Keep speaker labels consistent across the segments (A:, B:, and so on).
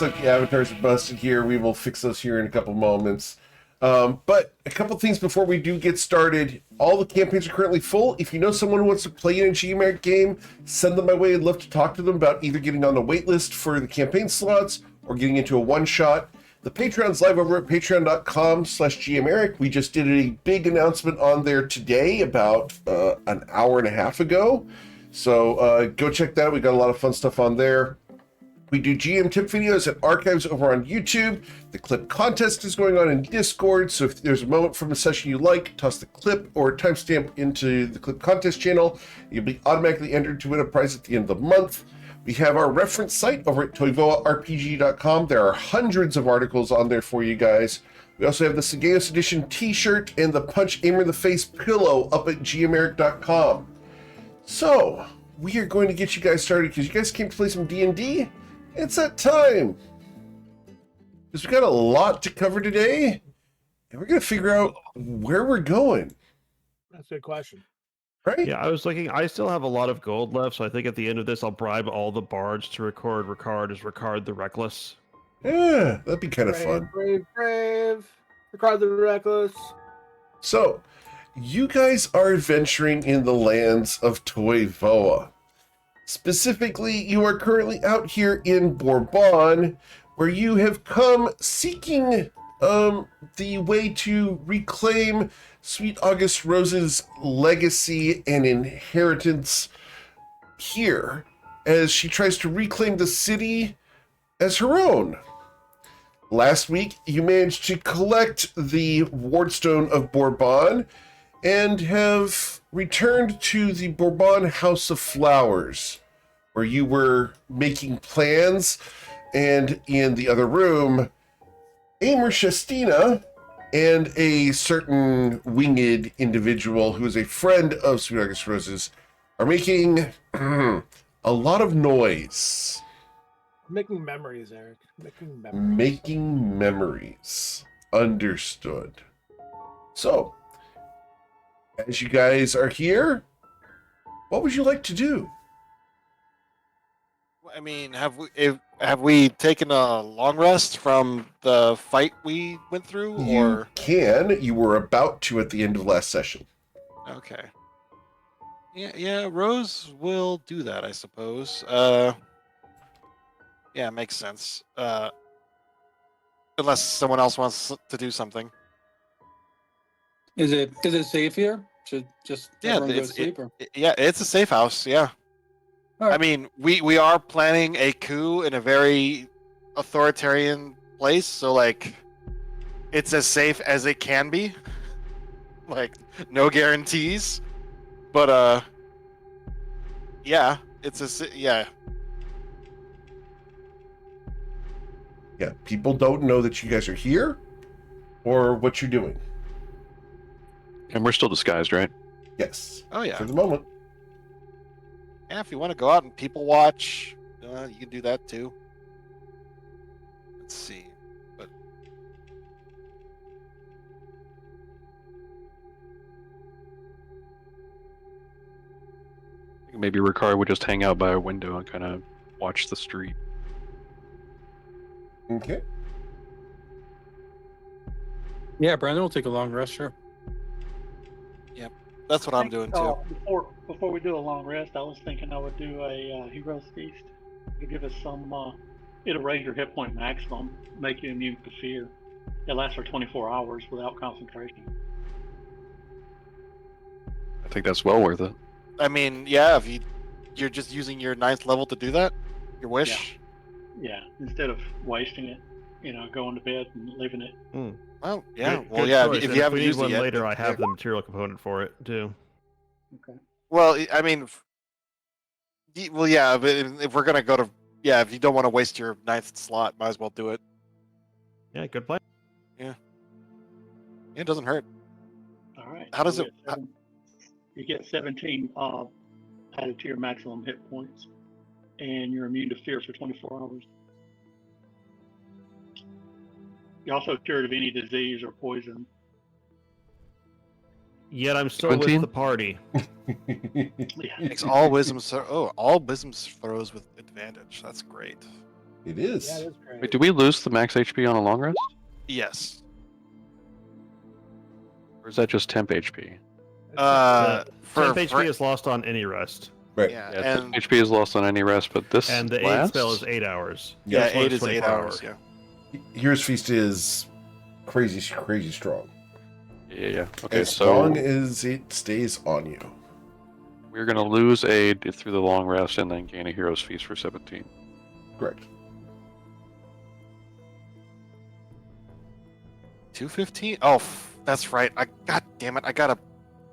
A: looks like the avatars are busted here. We will fix those here in a couple moments. But a couple things before we do get started. All the campaigns are currently full. If you know someone who wants to play in a GMAC game, send them my way. I'd love to talk to them about either getting on the wait list for the campaign slots or getting into a one-shot. The Patreon's live over at patreon.com/GMeric. We just did a big announcement on there today about an hour and a half ago. So go check that out. We got a lot of fun stuff on there. We do GM tip videos and archives over on YouTube. The clip contest is going on in Discord. So if there's a moment from a session you like, toss the clip or timestamp into the clip contest channel. You'll be automatically entered to win a prize at the end of the month. We have our reference site over at toivoarpg.com. There are hundreds of articles on there for you guys. We also have the Segaeus Edition t-shirt and the Punch Aimer in the Face pillow up at gmeric.com. So, we are going to get you guys started because you guys came to play some D&D. It's that time. Because we got a lot to cover today, and we're going to figure out where we're going.
B: That's a good question.
A: Right?
C: Yeah, I was looking. I still have a lot of gold left, so I think at the end of this, I'll bribe all the bards to record Ricard as Ricard the Reckless.
A: Yeah, that'd be kind of fun.
B: Brave. Ricard the Reckless.
A: So, you guys are adventuring in the lands of Toivoa. Specifically, you are currently out here in Bourbon, where you have come seeking the way to reclaim Sweet August Rose's legacy and inheritance here, as she tries to reclaim the city as her own. Last week, you managed to collect the Wardstone of Bourbon and have returned to the Bourbon House of Flowers, where you were making plans, and in the other room, Amer Shestina and a certain winged individual who is a friend of Sweet August Rose's are making a lot of noise.
B: Making memories, Eric. Making memories.
A: Making memories. Understood. So, as you guys are here, what would you like to do?
D: I mean, have we taken a long rest from the fight we went through, or
A: You were about to at the end of last session.
D: okay? Yeah, Rose will do that, I suppose. Yeah, makes sense. Unless someone else wants to do something.
E: Is it safe here? Should just everyone go to sleep?
D: Yeah, it's a safe house. Yeah.
E: All right.
D: I mean, we are planning a coup in a very authoritarian place, so like, it's as safe as it can be. Like, no guarantees, but yeah, yeah.
A: Yeah, people don't know that you guys are here or what you're doing.
F: And we're still disguised, right?
A: Yes.
D: Oh yeah.
A: For the moment.
D: Yeah, if you want to go out and people watch, you can do that too. Let's see, but
F: Maybe Ricard would just hang out by a window and kind of watch the street.
A: Okay.
E: Yeah, Brandon will take a long rest, sure.
D: that's what I'm doing too.
G: Before we do a long rest, I was thinking I would do a Hero's Feast to give us some. It'll raise your hit point maximum, make you immune to fear. It lasts for 24 hours without concentration.
F: I think that's well worth it.
D: I mean, yeah, if you're just using your 9th level to do that, your wish.
G: Yeah, instead of wasting it, going to bed and leaving it.
D: Well, yeah,
C: Good
D: yeah.
C: choice.
D: If
C: And
D: you haven't
C: we need
D: used
C: one
D: it yet,
C: later, I have the material component for it too.
G: Okay.
D: Well, I mean, yeah, but if we're gonna go to, yeah, if you don't want to waste your 9th slot, might as well do it.
C: Yeah, good plan.
D: It doesn't hurt.
G: All right.
D: How does it?
G: You get 17 added to your maximum hit points, and you're immune to fear for 24 hours. You're also cured of any disease or poison.
C: Yet I'm still
F: 17?
C: with the party.
G: Yeah.
D: Makes all wisdom all wisdom throws with advantage. That's great.
A: It is.
B: Yeah, that's great.
F: Wait, do we lose the max HP on a long rest?
D: Yes.
F: Or is that just temp HP?
D: For
C: Temp HP is lost on any rest,
A: Right.
D: yeah,
F: Yeah, temp
D: and
F: HP is lost on any rest, but this
C: and the aid
F: lasts?
C: spell is 8 hours.
D: yeah,
C: This one's
D: 8 is 8
C: 24
D: hours.
C: hour.
D: Yeah.
A: Hero's Feast is crazy strong.
F: Yeah. Okay,
A: As
F: so
A: long as it stays on you.
F: we're gonna lose aid through the long rest and then gain a hero's feast for 17.
A: Correct.
D: 215. Oh, that's right. God damn it! I gotta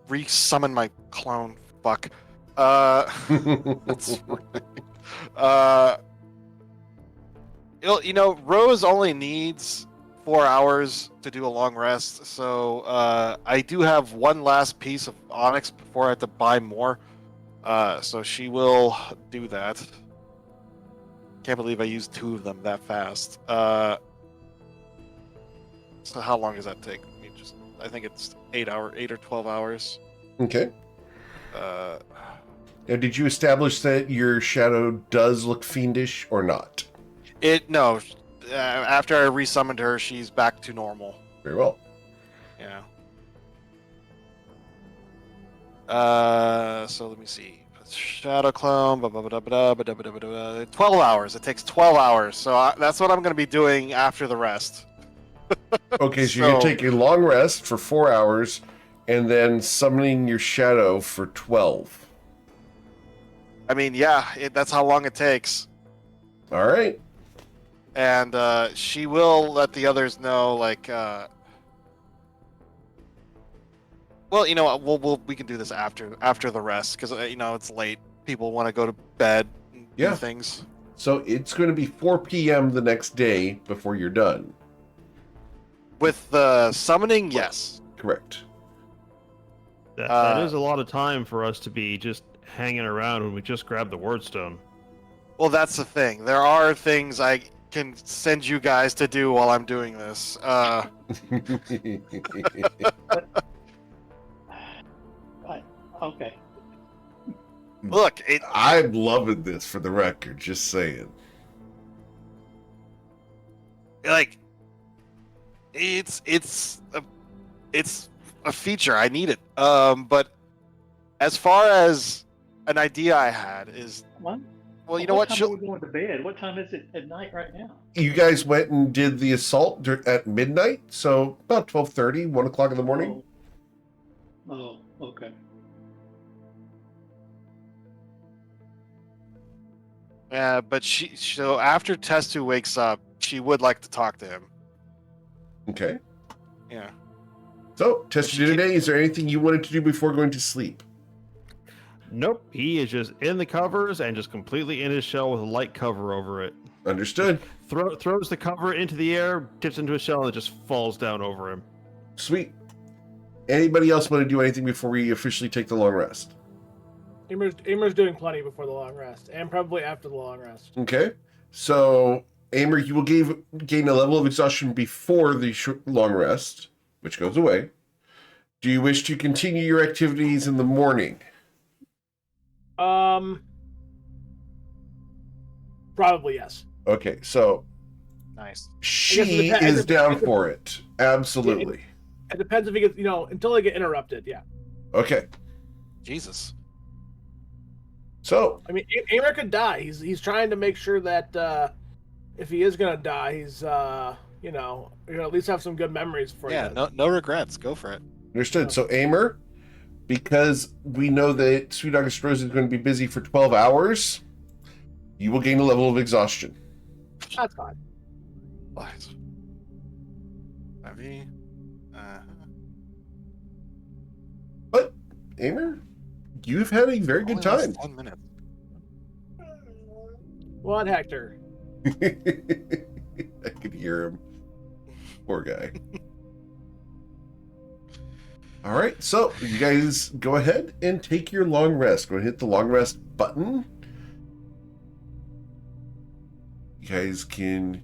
D: re-summon my clone. Fuck. That's Rose only needs 4 hours to do a long rest, so I do have one last piece of onyx before I have to buy more. So she will do that. Can't believe I used 2 of them that fast. So how long does that take? I think it's 8 or 12 hours.
A: Okay.
D: Uh,
A: Now, did you establish that your shadow does look fiendish or not?
D: no. After I resummoned her, she's back to normal.
A: Very well.
D: Yeah. So let me see. Shadow clone. 12 hours. It takes 12 hours. So that's what I'm going to be doing after the rest.
A: Okay, so you're going to take a long rest for 4 hours and then summoning your shadow for 12.
D: I mean, yeah, that's how long it takes.
A: All right.
D: And she will let the others know, like, well, you know what, we can do this after the rest, because it's late. People want to go to bed and do things.
A: So it's going to be 4 p.m. the next day before you're done.
D: With the summoning, yes.
A: Correct.
C: That is a lot of time for us to be just hanging around when we just grabbed the wordstone.
D: Well, that's the thing. There are things I can send you guys to do while I'm doing this.
G: Okay.
D: Look,
A: I'm loving this for the record, just saying.
D: like, it's a feature. I need it. But as far as an idea I had is,
G: What?
D: well, you know what?
G: Time are we going to bed? What time is it at night right now?
A: You guys went and did the assault at midnight, so about 12:30, 1 o'clock in the morning.
G: Oh, okay.
D: But so after Testu wakes up, she would like to talk to him.
A: Okay.
D: Yeah.
A: So, test you today. Is there anything you wanted to do before going to sleep?
C: Nope, he is just in the covers and just completely in his shell with a light cover over it.
A: Understood.
C: Throws the cover into the air, tips into a shell, and it just falls down over him.
A: Sweet. Anybody else want to do anything before we officially take the long rest?
B: Amer's doing plenty before the long rest, and probably after the long rest.
A: Okay. So, Amer, you will gain a level of exhaustion before the long rest, which goes away. Do you wish to continue your activities in the morning?
B: Probably yes.
A: Okay, so
D: Nice.
A: she is down for it. Absolutely.
B: It depends if he gets, until they get interrupted. Yeah.
A: Okay.
D: Jesus.
A: So,
B: I mean, Amer could die. He's trying to make sure that if he is gonna die, he's you're gonna at least have some good memories for
D: Yeah.
B: you.
D: No regrets. Go for it.
A: understood. So, Amer, because we know that Sweet August Rose is going to be busy for 12 hours, you will gain a level of exhaustion.
B: That's fine.
D: What? Heavy.
A: But, Amer, you've had a very good time.
D: 1 minute.
B: What, Hector?
A: I could hear him. Poor guy. All right, so you guys go ahead and take your long rest. Go ahead and hit the long rest button. You guys can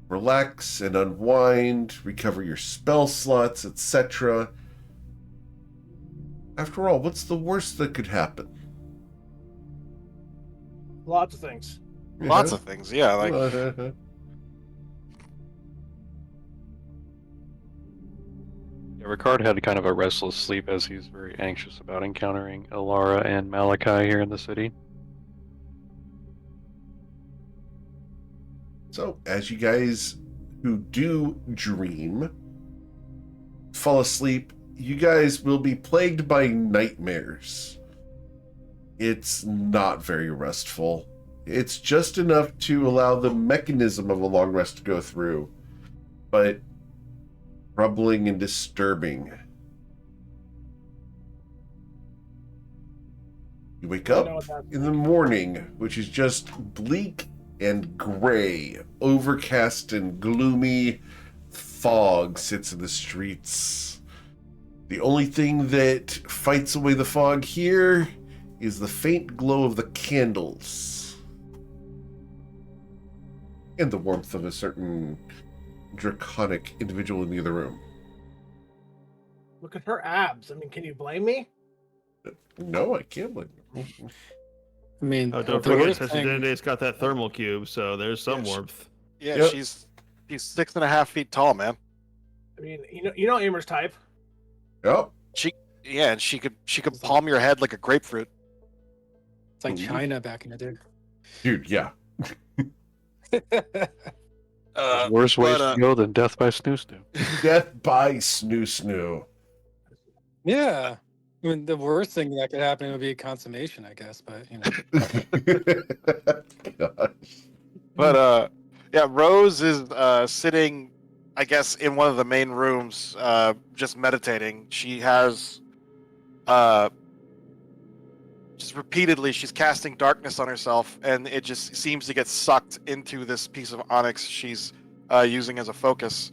A: relax and unwind, recover your spell slots, etc. After all, what's the worst that could happen?
B: Lots of things.
D: Lots of things, yeah. Like,
F: Yeah, Ricard had kind of a restless sleep as he's very anxious about encountering Ilara and Malachi here in the city.
A: So, as you guys who do dream fall asleep, you guys will be plagued by nightmares. It's not very restful. It's just enough to allow the mechanism of a long rest to go through, but troubling and disturbing. You wake
B: I know
A: up
B: what that's
A: in the morning, which is just bleak and gray, overcast and gloomy. Fog sits in the streets. The only thing that fights away the fog here is the faint glow of the candles and the warmth of a certain draconic individual in the other room.
B: Look at her abs. I mean, can you blame me?
A: No, I can't blame you.
E: I mean,
C: Oh, don't
E: the
C: forget,
E: worst thing-
C: Presidente got that thermal cube, so there's some
D: Yeah,
C: warmth.
D: yeah,
A: Yep.
D: she's 6.5 feet tall, man.
B: I mean, you know Amer's type.
A: Yep.
D: Yeah, and she could palm your head like a grapefruit.
E: It's like China back in the day.
A: Dude, yeah.
F: Worse ways
D: but,
F: to go than death by snoo snoo.
A: Death by snoo snoo.
E: Yeah. I mean, the worst thing that could happen would be a consummation, I guess. But you know,
A: Gosh.
D: But yeah, Rose is sitting, I guess, in one of the main rooms, just meditating. She has just repeatedly, she's casting darkness on herself, and it just seems to get sucked into this piece of onyx she's using as a focus.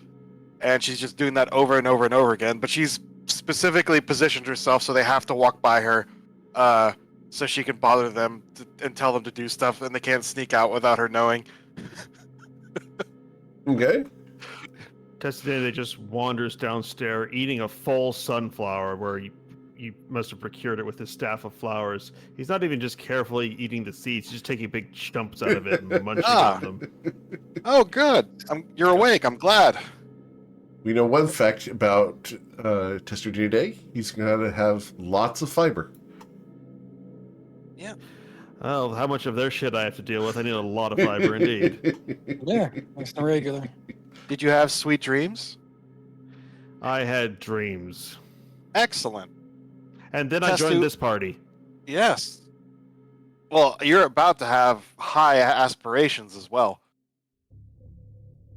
D: And she's just doing that over and over and over again. But she's specifically positioned herself so they have to walk by her, so she can bother them and tell them to do stuff, and they can't sneak out without her knowing.
A: Okay.
C: Presidente just wanders downstairs, eating a full sunflower where you must have procured it with his staff of flowers. He's not even just carefully eating the seeds; he's just taking big chunks out of it and munching on them.
D: Oh, good. You're awake. I'm glad.
A: We know one fact about Tester Day. He's going to have lots of fiber.
C: Oh, how much of their shit I have to deal with? I need a lot of fiber indeed.
E: yeah, it's not regular.
D: Did you have sweet dreams?
C: I had dreams,
D: Excellent.
C: and then I
D: Testu-
C: joined this party.
D: Yes. Well, you're about to have high aspirations as well.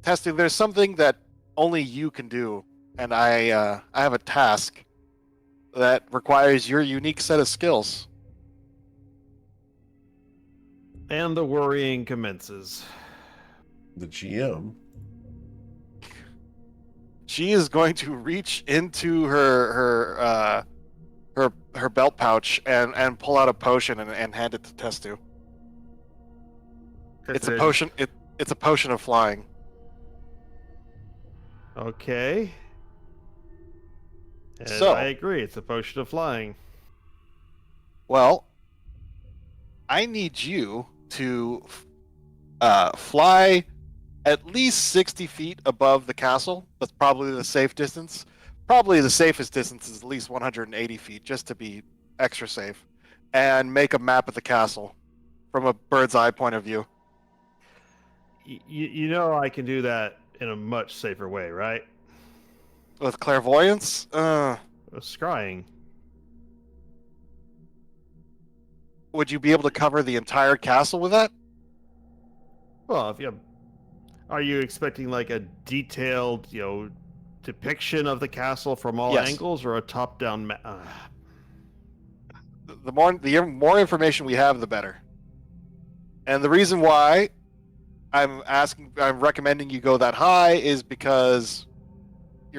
D: Testing, there's something that only you can do, and I have a task that requires your unique set of skills.
C: And the worrying commences.
A: The GM.
D: She is going to reach into her belt pouch and pull out a potion and hand it to Testu. It's a potion. It's a potion of flying.
C: Okay. And
D: So-
C: I agree. It's a potion of flying.
D: Well, I need you to fly at least 60 feet above the castle. That's probably the safe distance. Probably the safest distance is at least 180 feet, just to be extra safe. And make a map of the castle from a bird's eye point of view.
C: You know I can do that in a much safer way, right?
D: With clairvoyance?
C: Scrying.
D: Would you be able to cover the entire castle with that?
C: Well, if you are you expecting like a detailed, depiction of the castle from all
D: Yes.
C: angles, or a top-down
D: The more information we have, the better. And the reason why I'm recommending you go that high is because we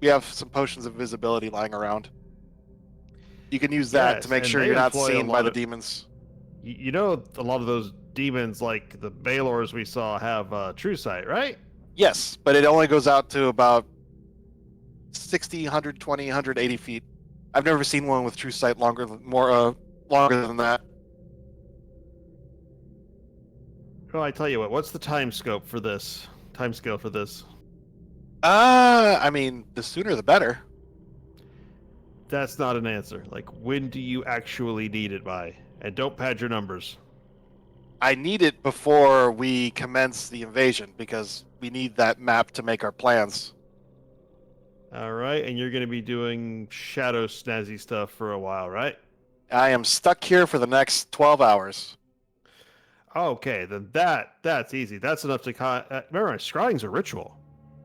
D: have some potions of visibility lying around. You can use that
C: Yes,
D: to make
C: and
D: sure
C: they
D: you're not
C: employ a
D: seen by
C: lot
D: the
C: of-
D: demons.
C: You know, a lot of those demons, like the Baylors we saw, have true sight, right?
D: Yes, but it only goes out to about 60, 120, 180 feet. I've never seen one with true sight longer than that.
C: Well, I tell you what. What's the time scope for this? Time scale for this?
D: I mean, the sooner the better.
C: That's not an answer. Like, when do you actually need it by? And don't pad your numbers.
D: I need it before we commence the invasion because we need that map to make our plans.
C: All right, and you're going to be doing shadow snazzy stuff for a while, right?
D: I am stuck here for the next 12 hours.
C: Okay, then that's easy. That's enough to remember, scrying's a ritual,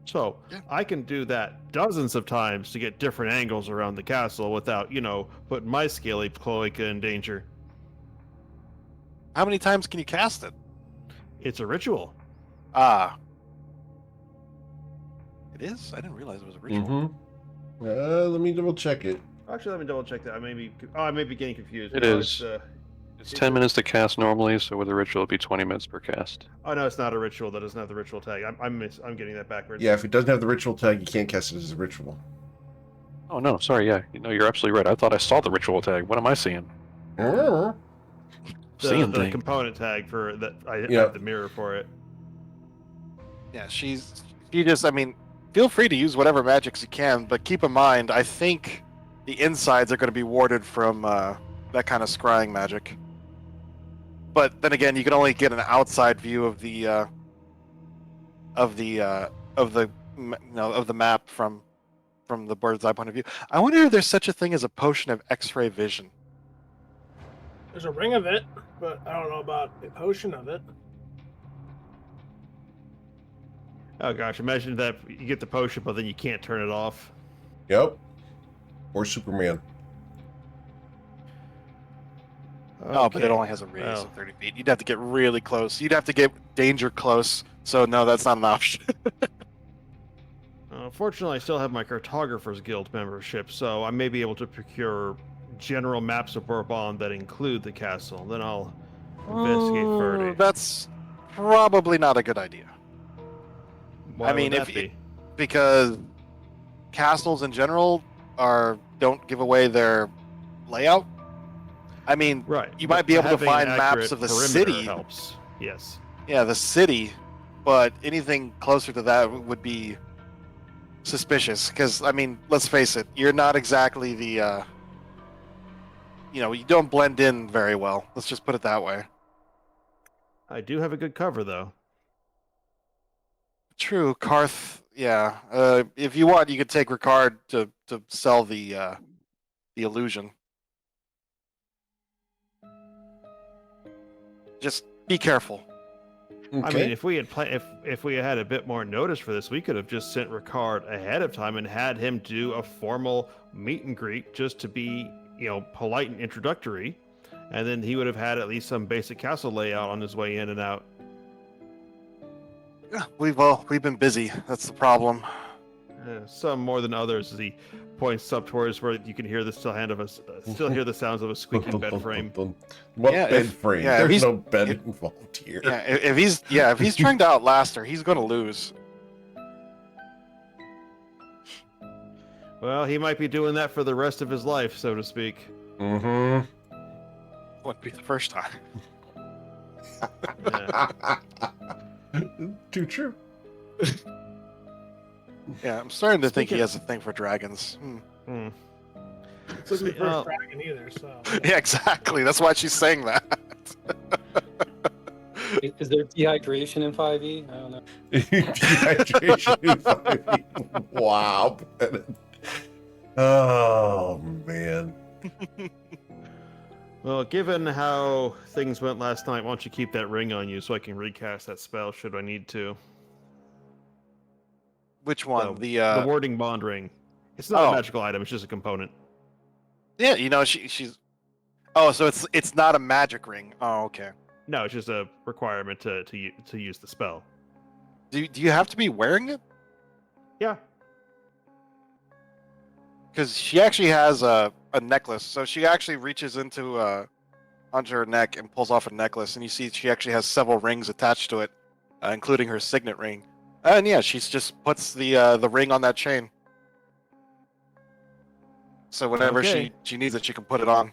C: so
D: Yeah.
C: I can do that dozens of times to get different angles around the castle without, putting my scaly cloaca in danger.
D: How many times can you cast it?
C: It's a ritual.
D: Ah. It is? I didn't realize it was a ritual.
A: Mm-hmm. Let me double check it.
C: Actually, let me double check that. I may be getting confused.
F: It
C: No,
F: is. It's 10 minutes to cast normally, so with a ritual, it'd be 20 minutes per cast.
C: Oh no, it's not a ritual. That doesn't have the ritual tag. I'm getting that backwards.
A: Yeah, if it doesn't have the ritual tag, you can't cast it as a ritual.
F: Oh no, sorry, yeah. You're absolutely right. I thought I saw the ritual tag. What am I seeing?
A: Oh.
F: Seeing
C: the
F: things.
C: component tag for that. I
A: Yeah.
C: have the mirror for it.
D: Yeah, she just, I mean, feel free to use whatever magics you can, but keep in mind, I think the insides are going to be warded from that kind of scrying magic. But then again, you can only get an outside view of the map from the bird's eye point of view. I wonder if there's such a thing as a potion of X-ray vision.
B: There's a ring of it, but I don't know about a potion of it.
C: Oh gosh, imagine that you get the potion, but then you can't turn it off.
A: Yep. Or Superman.
D: Oh, but it
C: Okay.
D: only has a radius
C: Well.
D: of 30 feet. You'd have to get really close. You'd have to get danger close. So no, that's not an option.
C: Fortunately, I still have my Cartographer's Guild membership, so I may be able to procure general maps of Bourbon that include the castle. Then I'll investigate further.
D: That's probably not a good idea.
C: Why
D: I mean,
C: would
D: if
C: that be?
D: because castles in general don't give away their layout. I mean,
C: Right.
D: you
C: but
D: might be able to
C: having
D: find
C: an
D: maps
C: accurate
D: of the
C: perimeter
D: city.
C: helps. Yes.
D: Yeah, the city, but anything closer to that would be suspicious. Because I mean, let's face it, you're not exactly the you don't blend in very well. Let's just put it that way.
C: I do have a good cover, though.
D: True, Karth. Yeah, if you want, you could take Ricard to sell the illusion. Just be careful.
A: Okay.
C: I mean, if we had if we had a bit more notice for this, we could have just sent Ricard ahead of time and had him do a formal meet and greet just to be, polite and introductory, and then he would have had at least some basic castle layout on his way in and out.
D: Yeah, we've been busy. That's the problem.
C: Some more than others, as he points up towards where you can hear the still hear the sounds of a squeaking bed frame.
A: What
D: Yeah,
A: bed
D: if-
A: frame?
D: yeah, if
A: There's
D: he's-
A: no bed involved here.
D: Yeah, if he's trying to outlast her, he's going to lose.
C: Well, he might be doing that for the rest of his life, so to speak.
A: Mm-hmm.
D: Wouldn't be the first time.
C: Yeah.
A: Too true.
D: Yeah, I'm starting to think he
C: Speaking-
D: has a thing for dragons.
C: Hmm.
B: This isn't the
C: Well-
B: first dragon either, so.
D: Yeah, exactly. That's why she's saying that.
E: Is there dehydration in 5e? I don't know.
A: Dehydration. Wow. Oh man.
C: Well, given how things went last night, why don't you keep that ring on you so I can recast that spell should I need to?
D: Which one?
C: The
D: The
C: warding bond ring. It's not
D: Oh.
C: a magical item; it's just a component.
D: yeah, she's. Oh, so it's not a magic ring. Oh, okay.
C: No, it's just a requirement to use the spell.
D: Do you have to be wearing it?
C: Yeah.
D: Because she actually has a necklace. So she actually reaches into onto her neck and pulls off a necklace, and you see she actually has several rings attached to it, including her signet ring. And yeah, she just puts the ring on that chain. So whenever
C: Okay.
D: she needs it, she can put it on.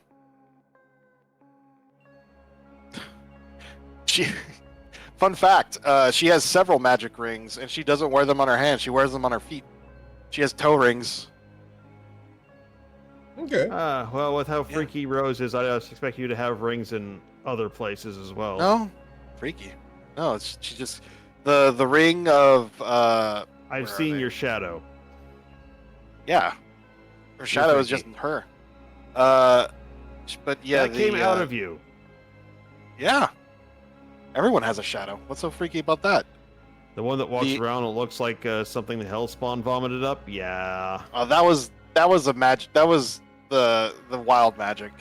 D: Fun fact: she has several magic rings, and she doesn't wear them on her hands. She wears them on her feet. She has toe rings.
A: Okay.
C: Well, with how freaky Rose is, I expect you to have rings in other places as well.
D: No, freaky. No, she just the ring of.
C: I've
D: where are
C: seen
D: they?
C: your shadow.
D: Yeah, her shadow is just
C: freaky.
D: in her. But yeah,
C: That came out of you.
D: Yeah, everyone has a shadow. What's so freaky about that?
C: The one that walks
D: The-
C: around and looks like something the Hellspawn vomited up. Yeah.
D: That was a magic. That was the wild magic.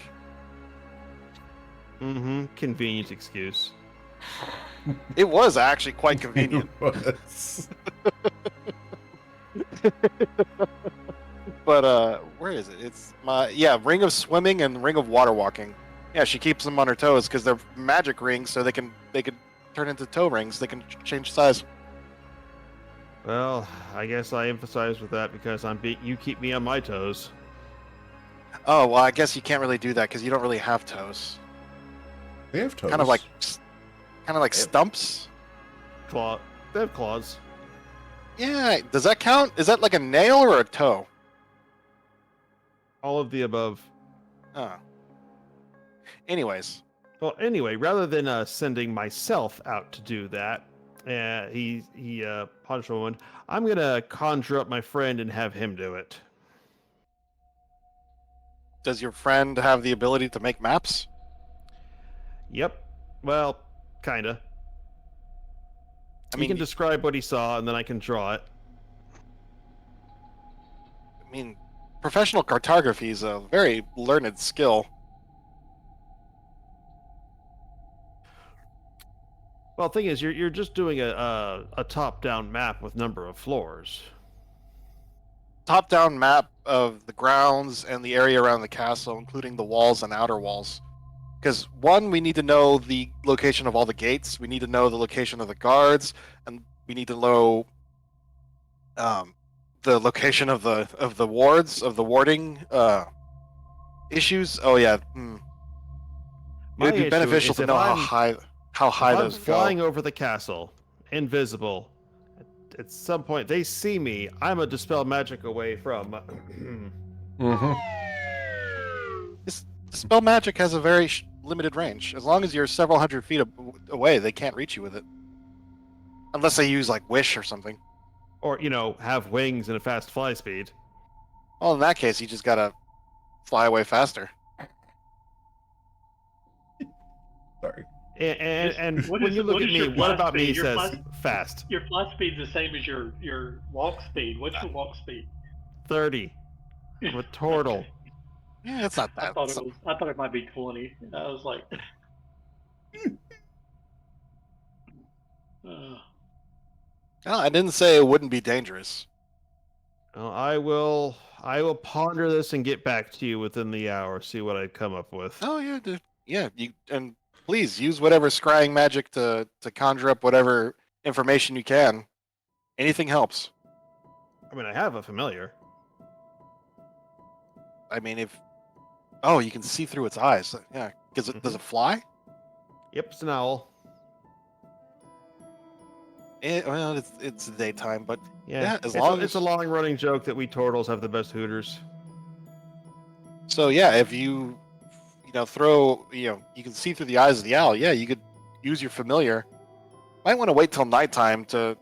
C: Mm-hmm. Convenient excuse.
D: It was actually quite convenient. But where is it? It's my ring of swimming and ring of water walking. Yeah, she keeps them on her toes because they're magic rings, so they can turn into toe rings. They can change size.
C: Well, I guess I emphasize with that because you keep me on my toes.
D: Oh well, I guess you can't really do that because you don't really have toes.
A: They have toes.
D: Kind of like stumps.
C: Claw. They have claws.
D: Yeah, does that count? Is that like a nail or a toe?
C: All of the above.
D: Oh. Anyways,
C: Well, anyway, rather than sending myself out to do that, he punched a woman. I'm gonna conjure up my friend and have him do it.
D: does your friend have the ability to make maps?
C: Yep. Well, kinda.
D: I
C: He
D: mean,
C: can describe what he saw, and then I can draw it.
D: professional cartography is a very learned skill.
C: Well, the thing is, you're just doing a top-down map with number of floors.
D: Top-down map of the grounds and the area around the castle, including the walls and outer walls. Because one, we need to know the location of all the gates. We need to know the location of the guards, and we need to know the location of the wards, of the warding issues. Oh yeah,
C: My
D: it would be
C: issue
D: beneficial
C: is
D: to
C: if
D: know
C: I'm-
D: how high
C: if I'm
D: those
C: flying
D: go.
C: over the castle, invisible. At some point, they see me. I'm a dispel magic away from.
A: Mm-hmm.
D: Spell magic has a very limited range. As long as you're several hundred feet away, they can't reach you with it, unless they use like wish or something.
C: Or, have wings and a fast fly speed.
D: Well, in that case, you just gotta fly away faster.
A: Sorry.
C: And
G: What
C: when
G: is-
C: you look
G: what
C: at
G: is
C: me,
G: your
C: what
G: fly
C: about me
G: speed? Your
C: says
G: fly-
C: fast?
G: Your fly speed's the same as your walk speed. What's your walk speed?
C: 30. I'm a turtle.
D: Yeah, it's not
G: I
D: that.
G: thought it might be 20. I was like,
D: No, I didn't say it wouldn't be dangerous.
C: Well, I will ponder this and get back to you within the hour. See what I come up with.
D: Oh yeah, dude. Yeah, and please use whatever scrying magic to conjure up whatever information you can. Anything helps.
C: I mean, I have a familiar.
D: I mean, you can see through its eyes. Yeah, does it fly?
C: Yep, it's an owl.
D: Well, it's daytime, but
C: Yeah,
D: as long
C: it's
D: as
C: a long-running joke that we turtles have the best hooters.
D: so yeah, if you throw you can see through the eyes of the owl. Yeah, you could use your familiar. Might want to wait till nighttime because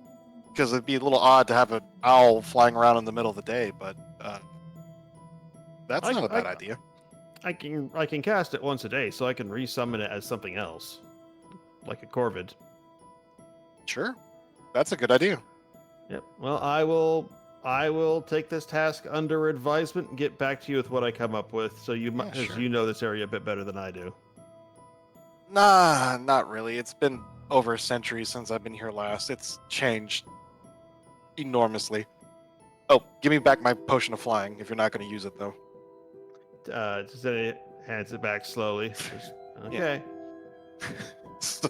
D: it'd be a little odd to have an owl flying around in the middle of the day. But that's not a bad idea.
C: I can cast it once a day, so I can resummon it as something else, like a corvid.
D: Sure, that's a good idea.
C: Yep. Well, I will take this task under advisement and get back to you with what I come up with. So
D: sure.
C: you know this area a bit better than I do.
D: Nah, not really. It's been over a century since I've been here last. It's changed enormously. Oh, give me back my potion of flying if you're not going to use it though.
C: Just hands it back slowly. Just, okay.
D: So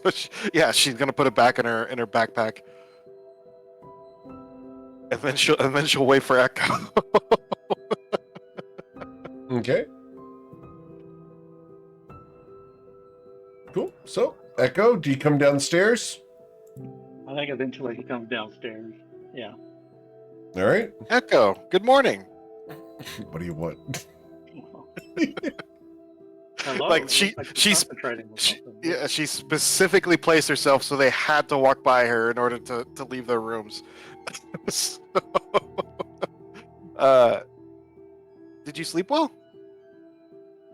D: she's gonna put it back in her backpack, and then she'll wait for Echo.
A: Okay. Cool. So, Echo, do you come downstairs?
G: think eventually he comes downstairs. Yeah.
A: All right.
D: Echo, good morning.
A: What do you want?
G: Hello.
D: Like,
G: it
D: she-
G: looks like you're
D: she's-
G: concentrating on
D: She,
G: something.
D: yeah, she specifically placed herself so they had to walk by her in order to leave their rooms. So, did you sleep well?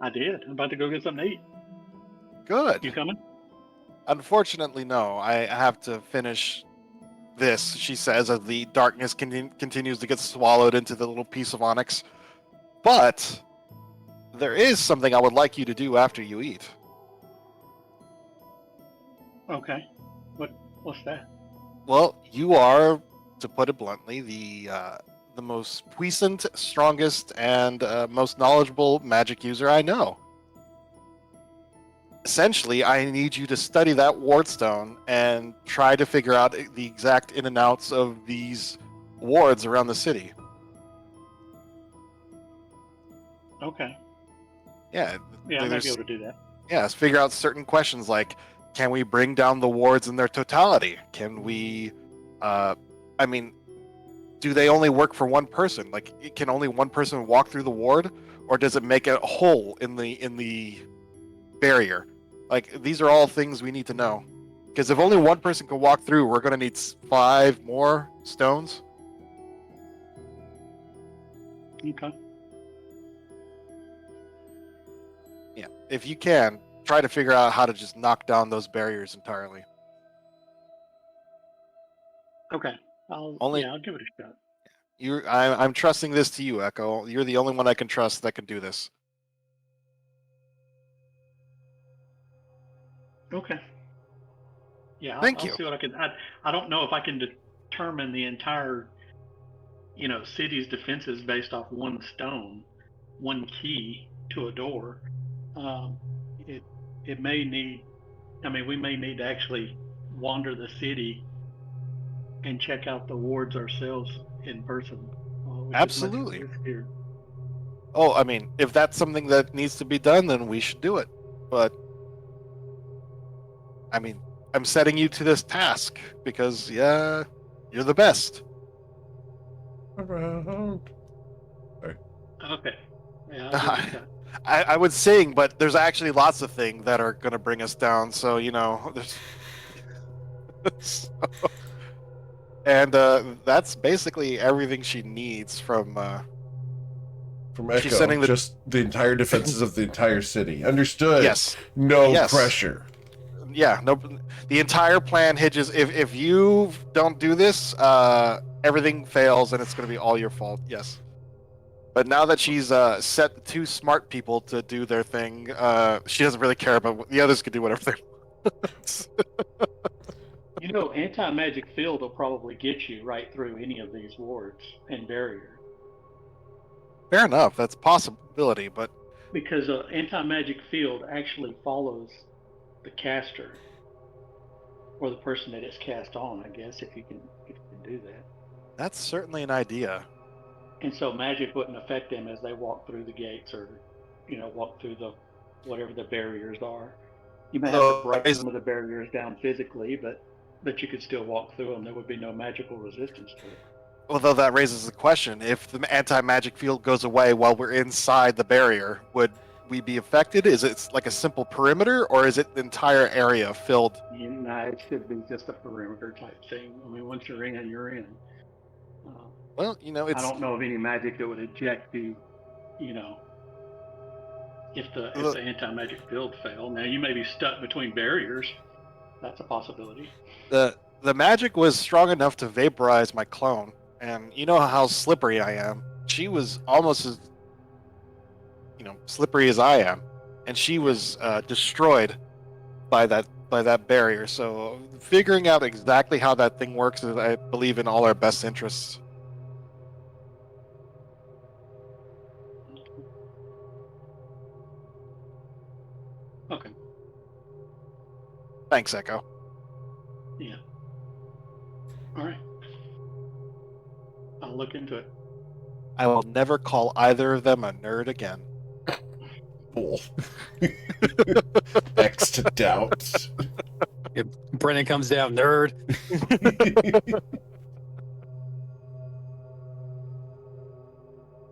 G: I did. I'm about to go get something to eat.
D: Good.
G: You coming?
D: Unfortunately, no. I have to finish this, she says, as the darkness continues to get swallowed into the little piece of onyx. But there is something I would like you to do after you eat.
G: Okay. What's that?
D: Well, you are, to put it bluntly, the most puissant, strongest, and most knowledgeable magic user I know. Essentially, I need you to study that wardstone and try to figure out the exact in and outs of these wards around the city.
G: Okay.
D: Yeah,
G: Yeah, I might
D: there's-
G: be able to do that.
D: Yes, figure out certain questions like, can we bring down the wards in their totality? Can we, I mean, do they only work for one person? Like, can only one person walk through the ward, or does it make a hole in the barrier? Like, these are all things we need to know. Because if only one person can walk through, we're going to need 5 more stones.
G: Okay.
D: Yeah, if you can, try to figure out how to just knock down those barriers entirely.
G: Okay. I'll give it a shot.
D: I'm trusting this to you, Echo. You're the only one I can trust that can do this.
G: Okay. Yeah,
D: Thank
G: I'll
D: you.
G: see what I can. I don't know if I can determine the entire, city's defenses based off one stone, one key to a door. It may need. I mean, we may need to actually wander the city and check out the wards ourselves in person. Which is much
D: Absolutely.
G: riskier.
D: Oh, I mean, if that's something that needs to be done, then we should do it. But, I mean, I'm setting you to this task because, yeah, you're the best.
A: Around.
G: Okay. Yeah, I'll give it a shot.
D: I would sing, but there's actually lots of things that are going to bring us down. So, there's. So- and that's basically everything she needs from.
A: From Echo,
D: She's sending the-
A: just the entire defenses of the entire city. Understood.
D: Yes.
A: No
D: Yes.
A: pressure.
D: Yeah, no. The entire plan hinges. If you don't do this, everything fails, and it's going to be all your fault. Yes. But now that she's set the 2 smart people to do their thing, she doesn't really care about the others. Can do whatever they want.
G: Anti-magic field will probably get you right through any of these wards and barriers.
D: Fair enough. That's a possibility, but
G: Because anti-magic field actually follows the caster or the person that it's cast on, I guess, if you can do that.
D: that's certainly an idea.
G: And so magic wouldn't affect them as they walk through the gates or, walk through the whatever the barriers are. You may have to break some of the barriers down physically, but you could still walk through them. There would be no magical resistance to it.
D: Although that raises the question: if the anti-magic field goes away while we're inside the barrier, would we be affected? Is it like a simple perimeter, or is it the entire area filled?
G: It should be just a perimeter type thing. I mean, once you're in, you're in.
D: Well,
G: I don't know of any magic that would eject you, if the anti-magic field failed. Now, you may be stuck between barriers. That's a possibility.
D: The magic was strong enough to vaporize my clone, and you know how slippery I am. She was almost as slippery as I am, and she was destroyed by that barrier. So figuring out exactly how that thing works is, I believe, in all our best interests.
G: Okay.
D: Thanks, Echo.
G: Yeah. All right. I'll look into it.
D: I will never call either of them a nerd again.
A: Bull. X to doubt.
E: Brennan comes down, nerd.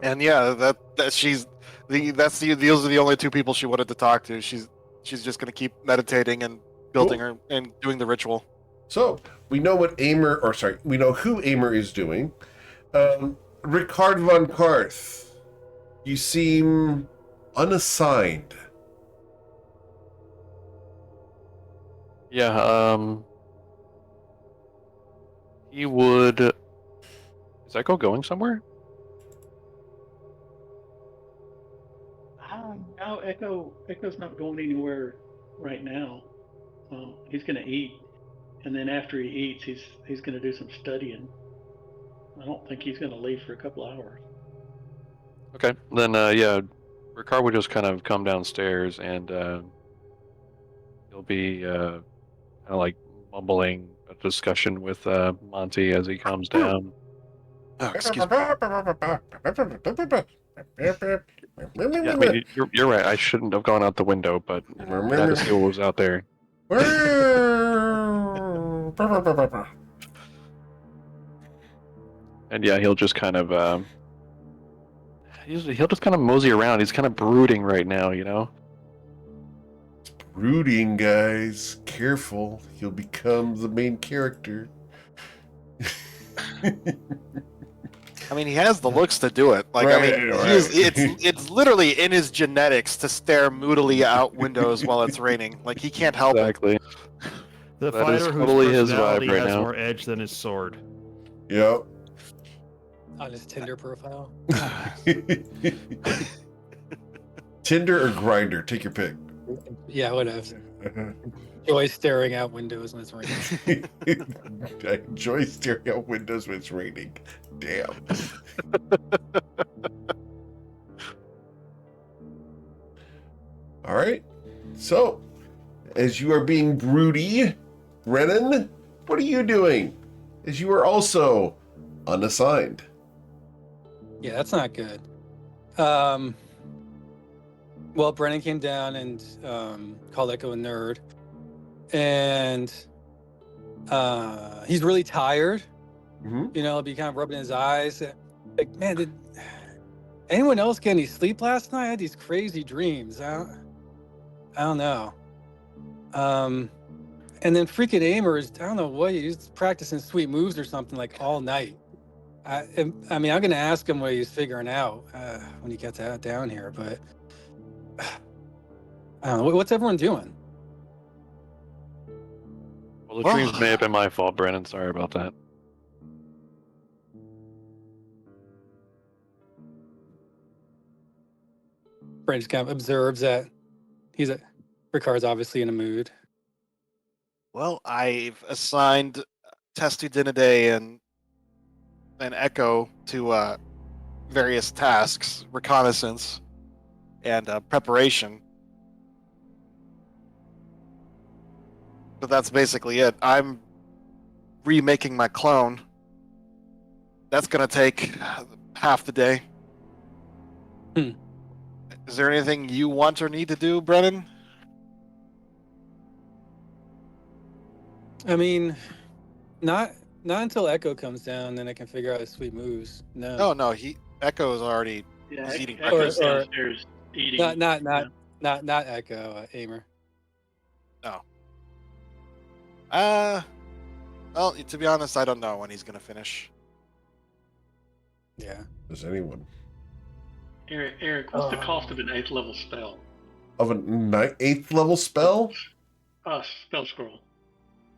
D: And yeah, those are the only two people she wanted to talk to. She's just gonna keep meditating and building
A: Cool.
D: her and doing the ritual.
A: So we know we know who Aimer is doing. Ricard von Karth, you seem unassigned.
F: Yeah, he would. Is Echo going somewhere?
G: No, Echo's not going anywhere right now. He's going to eat, and then after he eats, he's going to do some studying. I don't think he's going to leave for a couple hours.
F: Okay, then yeah, Ricard would just kind of come downstairs and he'll be kind of like mumbling a discussion with Monty as he comes down.
D: Oh, excuse me.
F: Yeah, I mean, you're right. I shouldn't have gone out the window, but you know, we had to see what was out there. And yeah, he'll just kind of he'll just kind of mosey around. He's kind of brooding right now, you know.
A: Brooding, guys. Careful. He'll become the main character.
D: I mean, he has the looks to do it. Like,
A: Right,
D: I mean,
A: right.
D: it's literally in his genetics to stare moodily out windows while it's raining. Like, he can't help
F: Exactly.
C: The
F: That is
C: fighter whose
F: totally his
C: personality
F: vibe right
C: has
F: now.
C: more edge than his sword.
A: Yep.
E: On his Tinder profile.
A: Tinder or Grinder, take your pick.
E: Yeah, whatever. Enjoy staring out windows when it's raining.
A: I enjoy staring out windows when it's raining. Damn. All right. So, as you are being broody, Brennan, what are you doing? As you are also unassigned.
E: Yeah, that's not good. Well, Brennan came down and called Echo a nerd. And he's really tired.
A: Mm-hmm.
E: You know, be kind of rubbing his eyes. Like, man, did anyone else get any sleep last night? I had these crazy dreams. I don't know. And then freaking Aimer is, I don't know what, he's practicing sweet moves or something like all night. I mean, I'm going to ask him what he's figuring out when he gets out down here, but I don't know. What's everyone doing?
F: Well, the dreams may have been my fault, Brandon. Sorry about that.
E: Brent just kind of observes that Ricard's obviously in a mood.
D: Well, I've assigned Testu Dinade and Echo to various tasks, reconnaissance, and preparation. But that's basically it. I'm remaking my clone. That's gonna take half the day. Is there anything you want or need to do, Brennan?
E: I mean, not until Echo comes down, then I can figure out his sweet moves. No.
D: Oh no, Echo is already
G: Yeah,
D: He's eating
G: Echo's
E: breakfast.
G: downstairs eating.
E: Not Echo, Aimer.
D: Well, to be honest, I don't know when he's gonna finish.
E: Yeah.
A: Does anyone?
G: Eric, what's the cost of an 8th level spell?
A: Of an 8th level spell?
G: Spell scroll.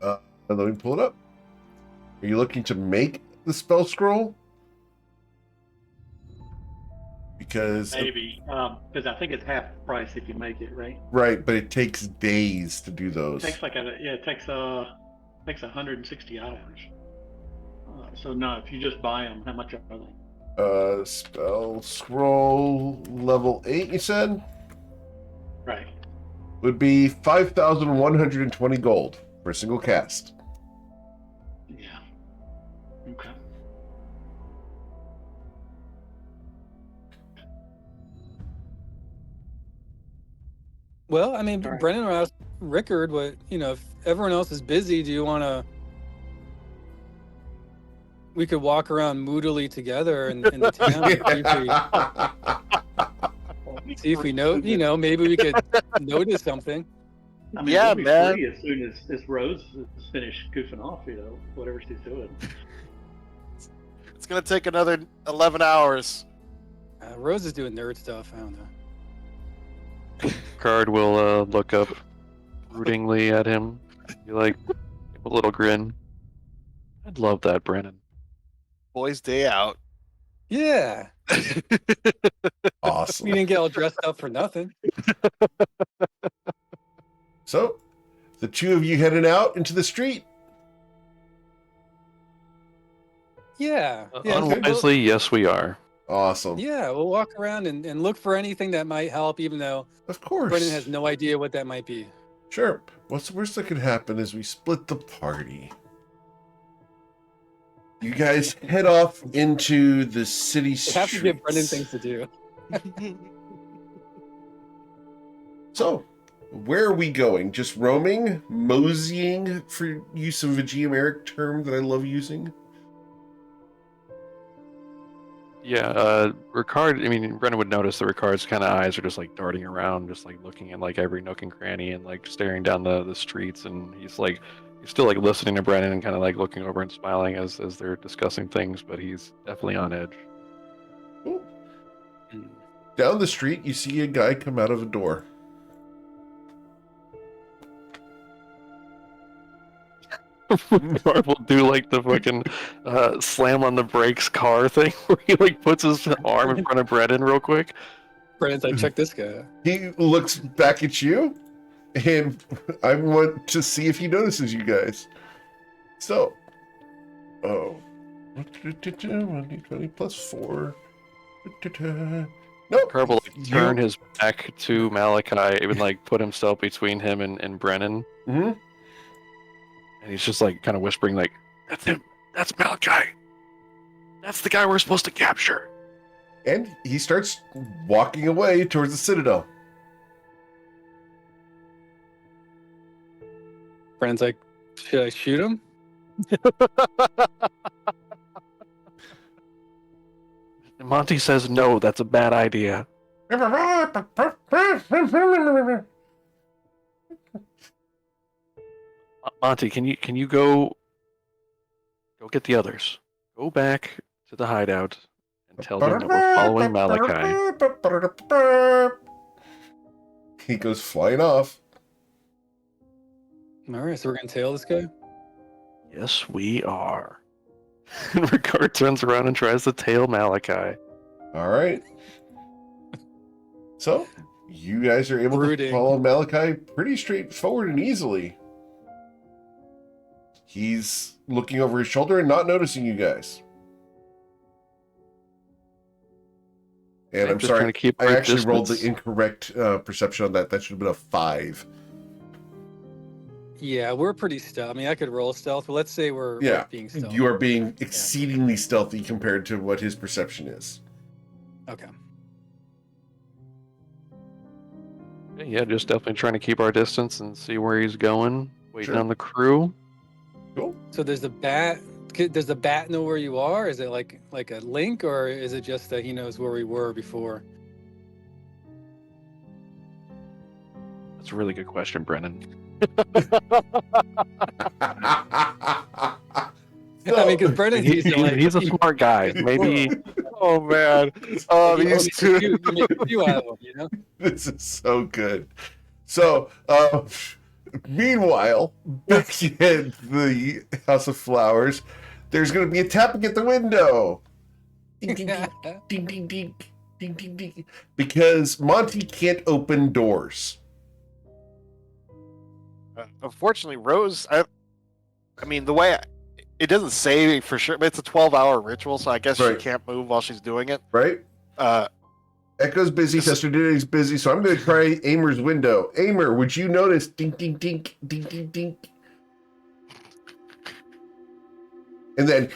A: Let me pull it up. Are you looking to make the spell scroll? Because
G: Maybe, because I think it's half price if you make it, right?
A: right, but it takes days to do those.
G: It takes it takes 160 hours. So no, if you just buy them, how much are they?
A: Spell scroll level 8, you said?
G: Right.
A: Would be 5,120 gold for a single cast.
G: Yeah. Okay.
E: Well, I mean,
G: All right.
E: Brennan Rickard, what if everyone else is busy, do you want to? We could walk around moodily together in the town. See if we know. Maybe we could notice something.
G: I mean,
D: Yeah,
G: we'll be
D: man.
G: free as soon as Rose is finished goofing off, whatever she's doing.
D: It's gonna take another 11 hours.
E: Rose is doing nerd stuff. I don't know.
F: Card will look up broodingly at him, be like, give a little grin. I'd love that, Brennan.
D: Boys' day out.
E: Yeah,
A: Awesome.
E: we didn't get all dressed up for nothing.
A: So, the two of you heading out into the street.
E: Yeah.
F: Unwisely, yes, we are.
A: Awesome.
E: Yeah, we'll walk around and look for anything that might help, even though
A: Of course.
E: Brendan has no idea what that might be.
A: Sure. What's the worst that could happen is we split the party. You guys head off into the city
E: We
A: streets.
E: have to give Brendan things to do.
A: So, where are we going? Just roaming? Moseying, for use of a geomeric term that I love using?
F: Yeah, Ricard, I mean, Brennan would notice that Ricard's kind of eyes are just like darting around, just like looking at like every nook and cranny and like staring down the streets. And he's still like listening to Brennan and kind of like looking over and smiling as they're discussing things, but he's definitely on edge.
A: Cool. Down the street, you see a guy come out of a door.
F: Ricard will do like the fucking slam on the brakes car thing where he like puts his arm in front of Brennan real quick.
E: Brendan's like, check this guy out.
A: He looks back at you, and I want to see if he notices you guys. So, 1d20 plus 4. Nope.
F: Ricard will like, turn his back to Malachi, even like put himself between him and Brennan.
A: Mm-hmm.
F: And he's just like kind of whispering, like, "That's him. That's Malachi. That's the guy we're supposed to capture."
A: And he starts walking away towards the Citadel.
E: Brendan's like, should I shoot him?
F: And Monty says, "No, that's a bad idea." Monty, can you go get the others? Go back to the hideout and tell them that we're following Malachi.
A: He goes flying off.
E: All right, so we're gonna tail this guy.
F: Yes, we are. And Ricard turns around and tries to tail Malachi.
A: All right. So, you guys are able
E: Brooding.
A: to follow Malachi pretty straightforward and easily. He's looking over his shoulder and not noticing you guys. And I'm
F: just trying
A: sorry,
F: to keep
A: I
F: our
A: actually rolled the
F: distance.
A: incorrect perception on that. That should have been a 5.
E: Yeah, we're pretty stealth. I mean, I could roll stealth, but let's say we're
A: Yeah,
E: being stealth.
A: you are being exceedingly stealthy compared to what his perception is.
E: Okay.
F: Yeah, just definitely trying to keep our distance and see where he's going. Waiting
A: Sure.
F: on the crew.
A: Cool.
E: So there's the bat. Does the bat know where you are? Is it like a link, or is it just that he knows where we were before?
F: That's a really good question, Brennan.
E: I mean, because Brendan, he's like,
F: He's a smart guy. Maybe
D: Oh man. Oh,
E: you
D: these two.
E: make a few out of them, you know?
A: This is so good. So, meanwhile, back at the House of Flowers, there's going to be a tapping at the window. Ding, ding, ding, ding, ding, ding, ding, ding, ding. Because Monty can't open doors.
D: Unfortunately, Rose. I mean, the way it doesn't say for sure, but it's a 12-hour ritual, so I guess
A: Right.
D: she can't move while she's doing it.
A: Right? Echo's busy, Testerdidi's busy, so I'm going to try Amer's window. Amer, would you notice? Ding, ding, ding, ding, ding, ding. And then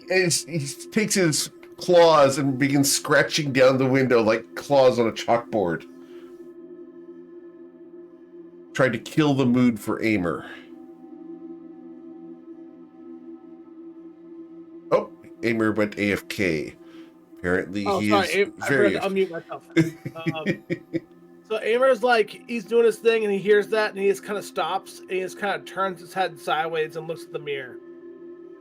A: and he takes his claws and begins scratching down the window like claws on a chalkboard. tried to kill the mood for Aimer. Oh, Aimer went AFK. Apparently,
B: Oh,
A: he
B: sorry,
A: is
B: I
A: very.
B: forgot to unmute myself. So Amer's like, he's doing his thing, and he hears that, and he just kind of stops, and he just kind of turns his head sideways and looks at the mirror.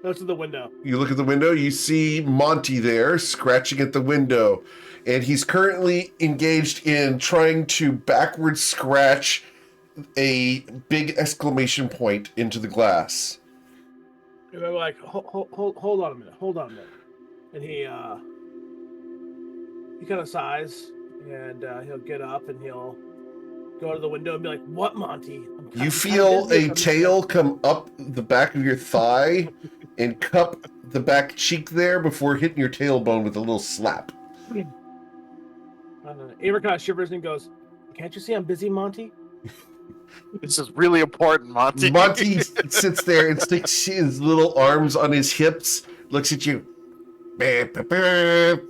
B: Looks at the window.
A: You look at the window, you see Monty there scratching at the window, and he's currently engaged in trying to backwards scratch a big exclamation point into the glass.
B: And they're like, hold on a minute. And he kind of sighs, and he'll get up, and he'll go to the window and be like, "What, Monty?"
A: You feel a tail come up the back of your thigh and cup the back cheek there before hitting your tailbone with a little slap.
B: Amer kind of shivers and goes, "Can't you see I'm busy, Monty?"
D: This is really important, Monty.
A: Monty sits there and sticks his little arms on his hips, looks at you.
B: Amer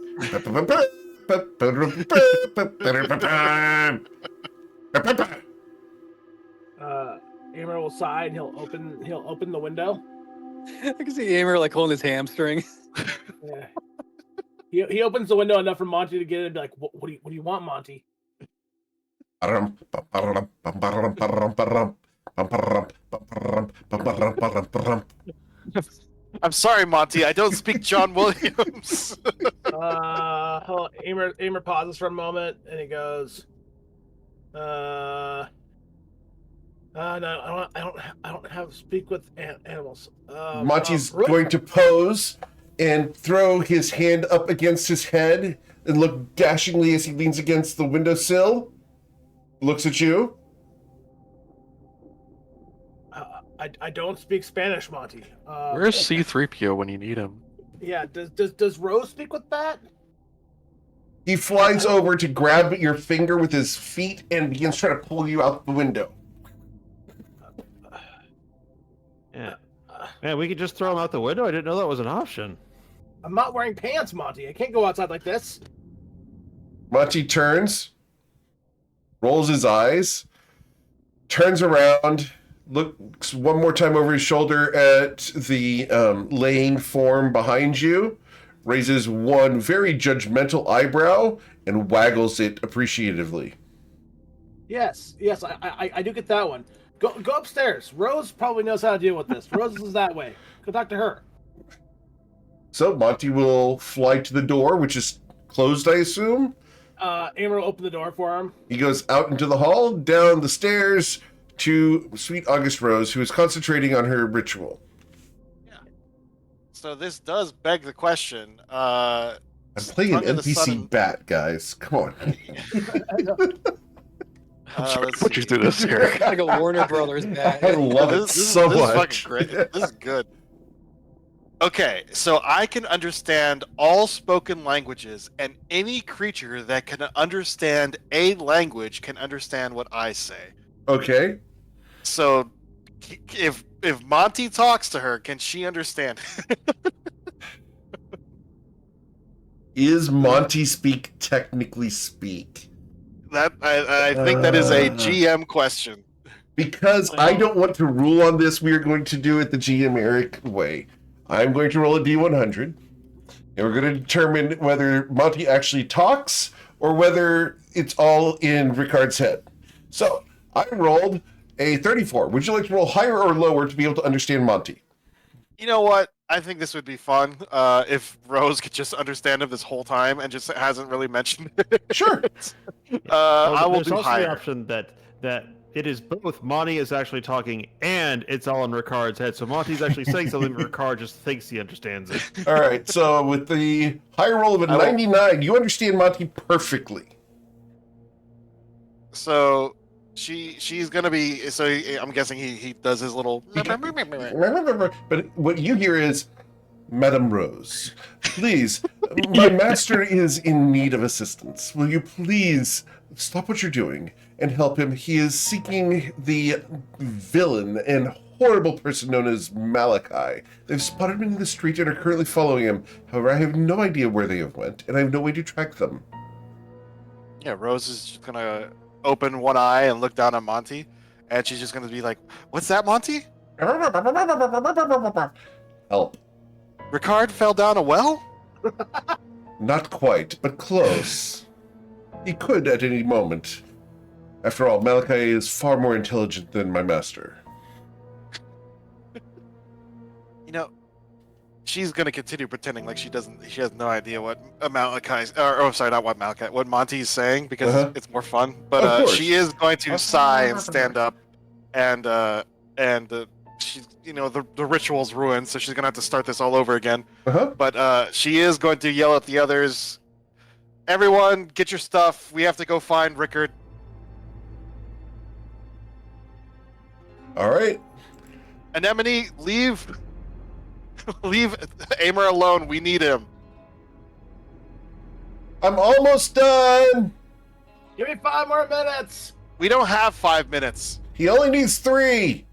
B: will sigh and he'll open the window.
E: I can see Aimer like holding his hamstring.
B: Yeah. He opens the window enough for Monty to get in and be like, what do you want, Monty?
A: I'm
D: sorry, Monty. I don't speak John Williams.
B: Aimer pauses for a moment and he goes, no, I don't have to speak with animals.
A: Monty's going to pose and throw his hand up against his head and look dashingly as he leans against the windowsill. Looks at you.
B: I don't speak Spanish, Monty.
F: Where's C-3PO when you need him?
B: Yeah, does Rose speak with Bat?
A: He flies over to grab your finger with his feet and begins trying to pull you out the window.
C: Yeah. Man, we could just throw him out the window? I didn't know that was an option.
B: I'm not wearing pants, Monty. I can't go outside like this.
A: Monty turns, rolls his eyes, turns around, looks one more time over his shoulder at the laying form behind you, raises one very judgmental eyebrow, and waggles it appreciatively.
B: Yes, I do get that one. Go upstairs. Rose probably knows how to deal with this. Rose is that way. Go talk to her.
A: So Monty will fly to the door, which is closed, I assume.
B: Aimer will open the door for him.
A: He goes out into the hall, down the stairs to sweet August Rose, who is concentrating on her ritual.
D: Yeah. So this does beg the question.
A: I'm playing an NPC bat, guys. Come on.
F: I'm sorry to put you through this here.
E: Like a Warner Brothers bat.
A: I love it so much.
D: This is fucking great. This is good. Okay, so I can understand all spoken languages, and any creature that can understand a language can understand what I say.
A: Okay.
D: So, if Monty talks to her, can she understand?
A: Is Monty speak technically speak?
D: That I think that is a GM question.
A: Because I don't want to rule on this, we are going to do it the GM Eric way. I'm going to roll a D100, and we're going to determine whether Monty actually talks or whether it's all in Ricard's head. So, I rolled a 34. Would you like to roll higher or lower to be able to understand Monty?
D: You know what? I think this would be fun if Rose could just understand him this whole time and just hasn't really mentioned it.
A: Sure.
D: I will
C: There's
D: do
C: also
D: higher.
C: the option that it is both Monty is actually talking and it's all in Ricard's head. So Monty's actually saying something, but Ricard just thinks he understands it.
A: All right, so with the higher roll of a 99, you understand Monty perfectly.
D: So she's gonna be. So I'm guessing he does his little.
A: But what you hear is, Madame Rose, please, my master is in need of assistance. Will you please stop what you're doing and help him? He is seeking the villain and horrible person known as Malachi. They've spotted him in the street and are currently following him. However, I have no idea where they have went, and I have no way to track them.
D: Yeah, Rose is just gonna open one eye and look down at Monty, and she's just gonna be like, "What's that, Monty?
A: Help.
D: Ricard fell down a well?"
A: Not quite, but close. He could at any moment. After all, Malachi is far more intelligent than my master.
D: You know, she's gonna continue pretending like she doesn't. She has no idea what Malachi's, or sorry, not what Malachi, what Monty's saying, because it's more fun. But
A: Of course.
D: she is going to sigh and stand up, and she's, you know, the ritual's ruined, so she's gonna have to start this all over again. But she is going to yell at the others, "Everyone, get your stuff. We have to go find Rickard."
A: All right.
D: Anemone, leave Amer alone. We need him.
A: I'm almost done.
B: Give me 5 more minutes.
D: We don't have 5 minutes.
A: He only needs 3.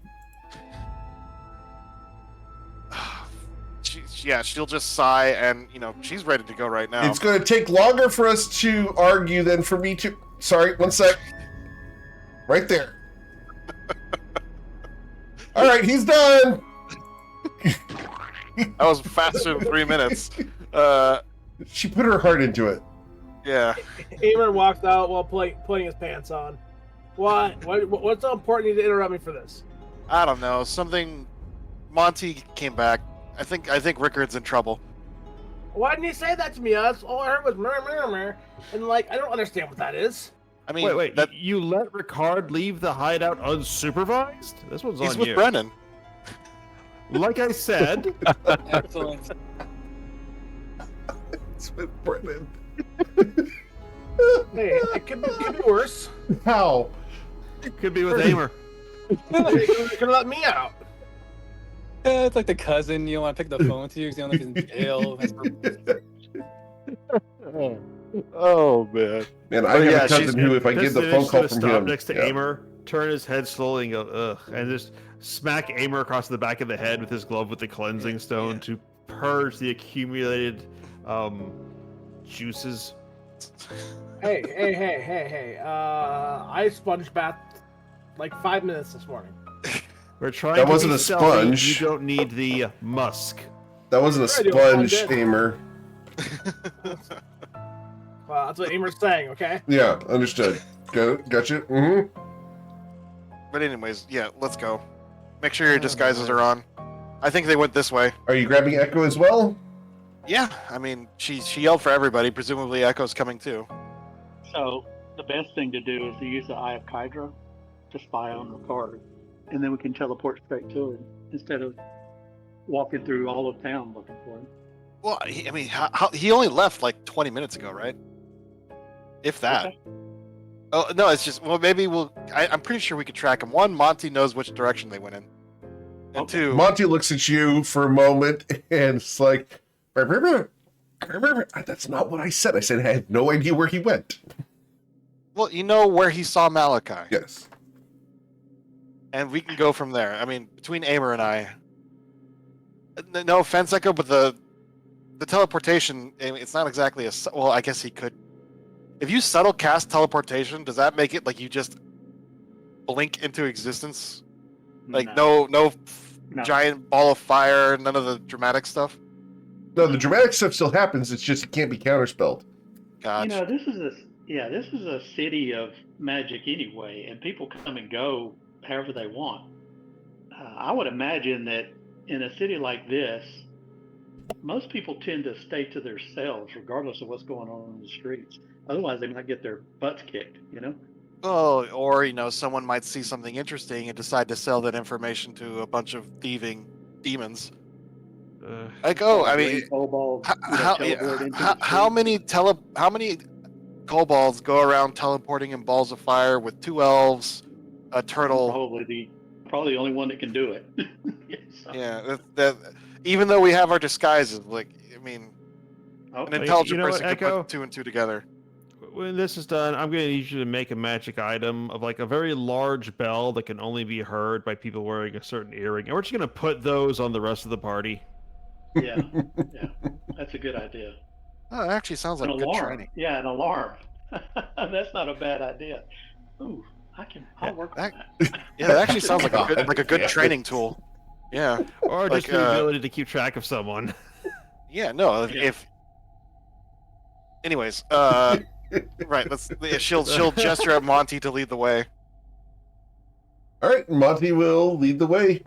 D: She'll just sigh, and you know she's ready to go right now.
A: It's going to take longer for us to argue than for me to. Sorry, one sec. Right there. All right, he's done.
D: That was faster than 3 minutes.
A: She put her heart into it.
D: Yeah.
B: Amer walked out while putting his pants on. What? What's so important? You need to interrupt me for this.
D: I don't know. Something. Monty came back. I think Rickard's in trouble.
B: Why didn't you say that to me? All I heard was murmur, and like I don't understand what that is.
D: I mean,
C: Wait, you let Ricard leave the hideout unsupervised? This one's
D: he's
C: on
D: with
C: you.
D: Brennan.
C: Like I said,
E: Excellent.
A: It's with Brennan.
B: Hey, it could be worse.
A: How?
C: could be with Amer.
B: You could have let me out.
E: Yeah, it's like the cousin you don't want to pick the phone to because you don't know if he's in jail.
D: Oh man.
A: Man, I
D: yeah,
A: have a cousin who, if I get the phone call from
C: stop
A: him,
C: next to Amer, turn his head slowly and go, ugh, and just smack Amer across the back of the head with his glove with the cleansing stone to purge the accumulated juices.
B: Hey. I sponge bathed like 5 minutes this morning.
C: We're trying
A: That
C: to
A: wasn't
C: be
A: a
C: stealthy.
A: sponge.
C: You don't need the musk.
A: That wasn't a sponge, Amer.
B: Well, that's what Amer's saying, okay?
A: Yeah, understood. Gotcha. Mm-hmm.
D: But anyways, yeah, let's go. Make sure your disguises are on. I think they went this way.
A: Are you grabbing Echo as well?
D: Yeah, I mean, she yelled for everybody. Presumably, Echo's coming too.
G: So the best thing to do is to use the Eye of Kydra to spy on Ricard, and then we can teleport straight to him instead of walking through all of town looking for him.
D: Well, he only left like 20 minutes ago, right? If that.
G: Okay.
D: Oh no, it's just maybe I'm pretty sure we could track him. One, Monty knows which direction they went in, and
G: Okay.
D: two,
A: Monty looks at you for a moment and it's like, that's not what I said. I said I had no idea where he went.
D: well, you know where he saw Malachi,
A: Yes.
D: and we can go from there. I mean, between Amer and I. No offense, Echo, but the teleportation, I mean, it's not exactly a. Well, I guess he could. If you subtle cast teleportation, does that make it like you just blink into existence? Like no giant ball of fire, none of the dramatic stuff?
A: No, the dramatic stuff still happens. It's just it can't be counterspelled.
D: Gotcha.
G: You know, this is a city of magic anyway, and people come and go however they want. I would imagine that in a city like this, most people tend to stay to themselves regardless of what's going on in the streets. Otherwise, they might get their butts kicked, you know?
D: Oh, or someone might see something interesting and decide to sell that information to a bunch of thieving demons. Like, I mean,
G: Kobolds,
D: how many kobolds go around teleporting in balls of fire with 2 elves, a turtle?
G: Probably the only one that can do it. So,
D: Yeah, that even though we have our disguises, like, I mean, an intelligent person could
C: Echo?
D: put 2 and 2 together.
C: When this is done, I'm going to need you to make a magic item of like a very large bell that can only be heard by people wearing a certain earring. And we're just going to put those on the rest of the party.
G: yeah, that's a good idea.
D: Oh, it actually sounds like
G: An
D: good
G: alarm.
D: training.
G: Yeah, an alarm. That's not a bad idea. Ooh, I'll work
D: that-
G: on that.
D: Yeah, that actually sounds like a good,
A: God damn it.
D: training tool. Yeah.
C: Or
D: Like,
C: just the ability to keep track of someone.
D: Yeah, no,
G: Yeah.
D: if anyways, right, she'll gesture at Monty to lead the way.
A: All right, Monty will lead the way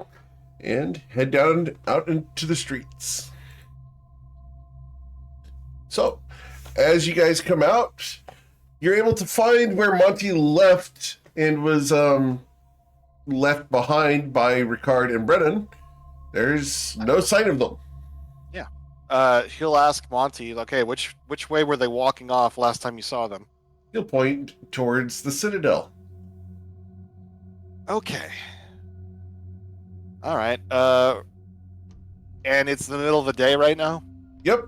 A: and head down out into the streets. So, as you guys come out, you're able to find where Monty left and was left behind by Ricard and Brennan. There's no sign of them.
D: He'll ask Monty, like, hey, which way were they walking off last time you saw them?
A: He'll point towards the Citadel.
D: Okay. All right. And it's the middle of the day right now?
A: Yep,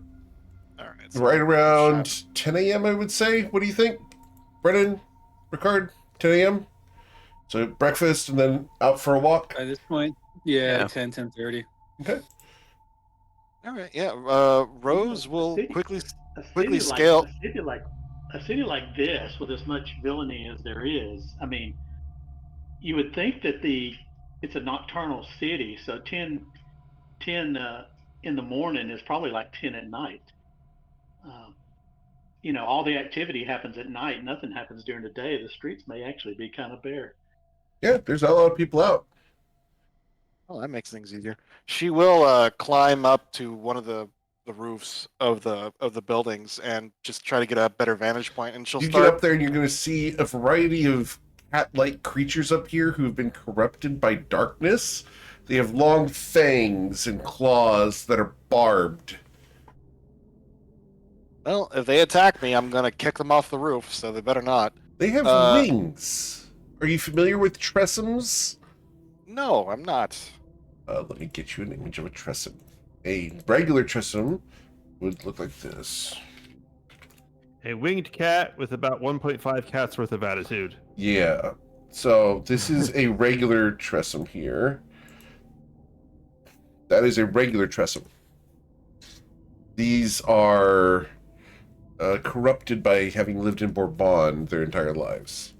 D: All right. so
A: right
D: shot.
A: around 10 a.m., I would say. What do you think? Brennan, Ricard, 10 a.m.? So breakfast and then out for a walk?
E: By this point, yeah,
F: Yeah.
E: 10:30.
A: Okay.
D: All right. Yeah. Rose will quickly
G: A
D: quickly
G: city
D: scale-
G: a city like this, with as much villainy as there is, I mean, you would think that it's a nocturnal city, so 10 in the morning is probably like 10 at night. All the activity happens at night. Nothing happens during the day. The streets may actually be kind of bare.
A: Yeah, there's not a lot of people out.
D: Oh, that makes things easier. She will climb up to one of the roofs of the buildings and just try to get a better vantage point. And she'll
A: You get
D: start.
A: up there and you're going to see a variety of cat-like creatures up here who have been corrupted by darkness. They have long fangs and claws that are barbed.
D: Well, if they attack me, I'm gonna kick them off the roof. So they better not.
A: They have wings. Are you familiar with tressums?
D: No, I'm not.
A: Let me get you an image of a tressum. A regular tressum would look like this.
C: A winged cat with about 1.5 cats worth of attitude.
A: Yeah. So this is a regular tressum here. That is a regular tressum. These are corrupted by having lived in Bourbon their entire lives.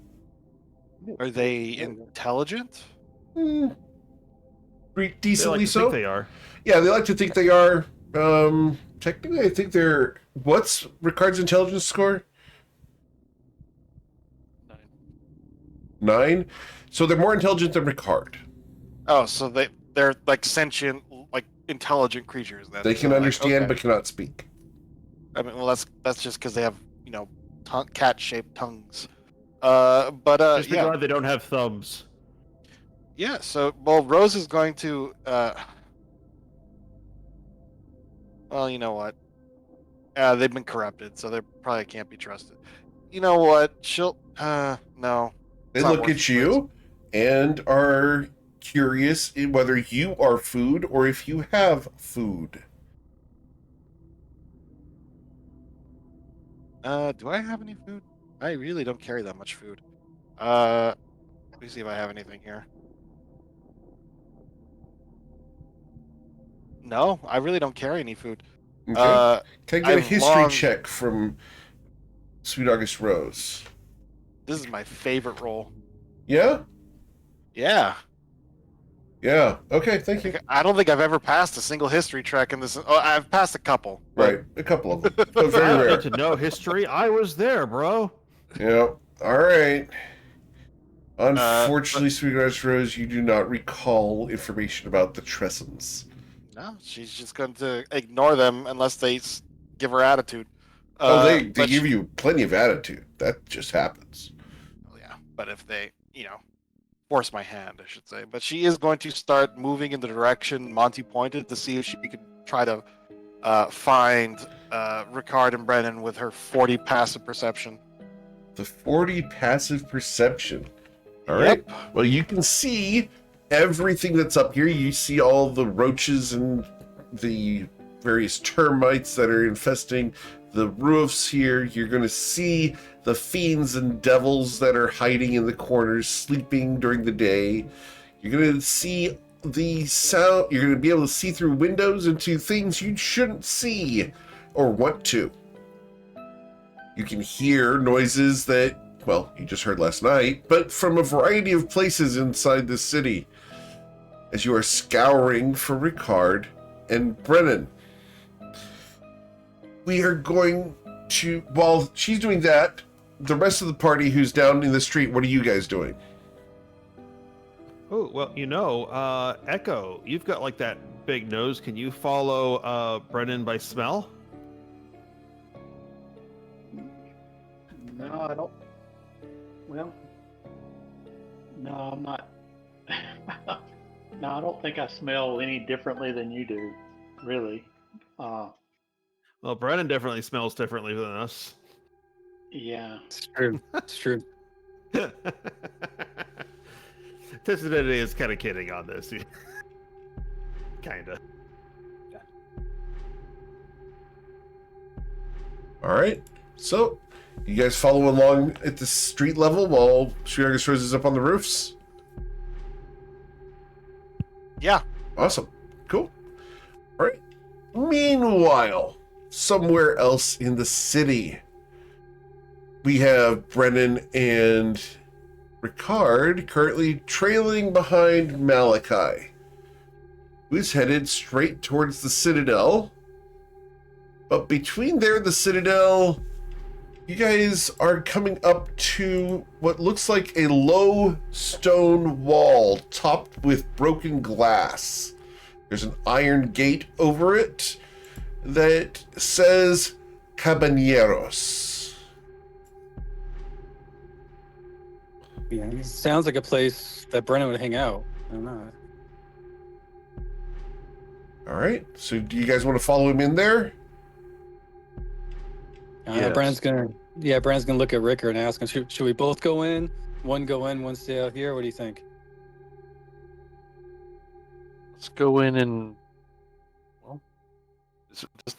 D: Are they intelligent?
A: Pretty
C: They
A: decently
C: like to
A: so.
C: think they are.
A: Yeah, they like to think they are. Technically, I think they're. What's Ricard's intelligence score? 9. So they're more intelligent than Ricard.
D: Oh, so they're like sentient, like intelligent creatures. Then
A: They can
D: So,
A: understand
D: okay.
A: but cannot speak.
D: I mean, well, that's just because they have cat-shaped tongues. But
C: Just be
D: yeah,
C: glad they don't have thumbs.
D: yeah. So Rose is going to. Well, you know what? They've been corrupted, so they probably can't be trusted. You know what? She'll. No.
A: They
D: It's not
A: look
D: worth
A: at
D: it.
A: you and are curious in whether you are food or if you have food.
D: Do I have any food? I really don't carry that much food. Let me see if I have anything here. No, I really don't carry any food.
A: Okay. Can I get a
D: I've
A: history
D: long-
A: check from Sweet August Rose?
D: This is my favorite role.
A: Yeah?
D: Yeah.
A: Yeah. Okay, thank you.
D: I don't think I've ever passed a single history check in this. Oh, I've passed a couple. but-
A: Right, a couple of them. But
C: I
A: very
C: don't
A: rare.
C: need to know history. I was there, bro.
A: Yeah. All right. Unfortunately, Sweet August Rose, you do not recall information about the Tressums.
D: No, she's just going to ignore them unless they give her attitude.
A: They
D: but
A: give you plenty of attitude. That just happens.
D: Yeah, but if they, force my hand, I should say. But she is going to start moving in the direction Monty pointed to see if she can try to find Ricard and Brennan with her 40 passive perception.
A: The 40 passive perception. All right. Well, you can see everything that's up here. You see all the roaches and the various termites that are infesting the roofs here. You're going to see the fiends and devils that are hiding in the corners, sleeping during the day. You're going to see the sound. You're going to be able to see through windows into things you shouldn't see or want to. You can hear noises that well, you just heard last night, but from a variety of places inside the city as you are scouring for Ricard and Brennan. We are going to, while she's doing that, the rest of the party who's down in the street, what are you guys doing?
C: Oh, well, Echo, you've got like that big nose. Can you follow Brennan by smell?
G: No, I don't. Well, no, I'm not. No, I don't think I smell any differently than you do, really.
C: Well, Brennan definitely smells differently than us.
G: Yeah.
E: It's true. It's true.
C: Tissanity is kind of kidding on this. Kinda.
A: All right. So, you guys follow along at the street level while Shuyaga is up on the roofs?
D: Yeah.
A: Awesome. Cool. All right. Meanwhile, somewhere else in the city, we have Brennan and Ricard currently trailing behind Malachi, who's headed straight towards the Citadel. But between there and the Citadel, you guys are coming up to what looks like a low stone wall topped with broken glass. There's an iron gate over it that says Caballeros.
E: Yeah, it sounds like a place that Brennan would hang out. I don't know.
A: All right, so do you guys want to follow him in there?
F: Yes.
E: Brennan's gonna look at Ricker and ask him, should we both go in? One go in, one stay out here. What do you think?
F: Let's go in and. Well,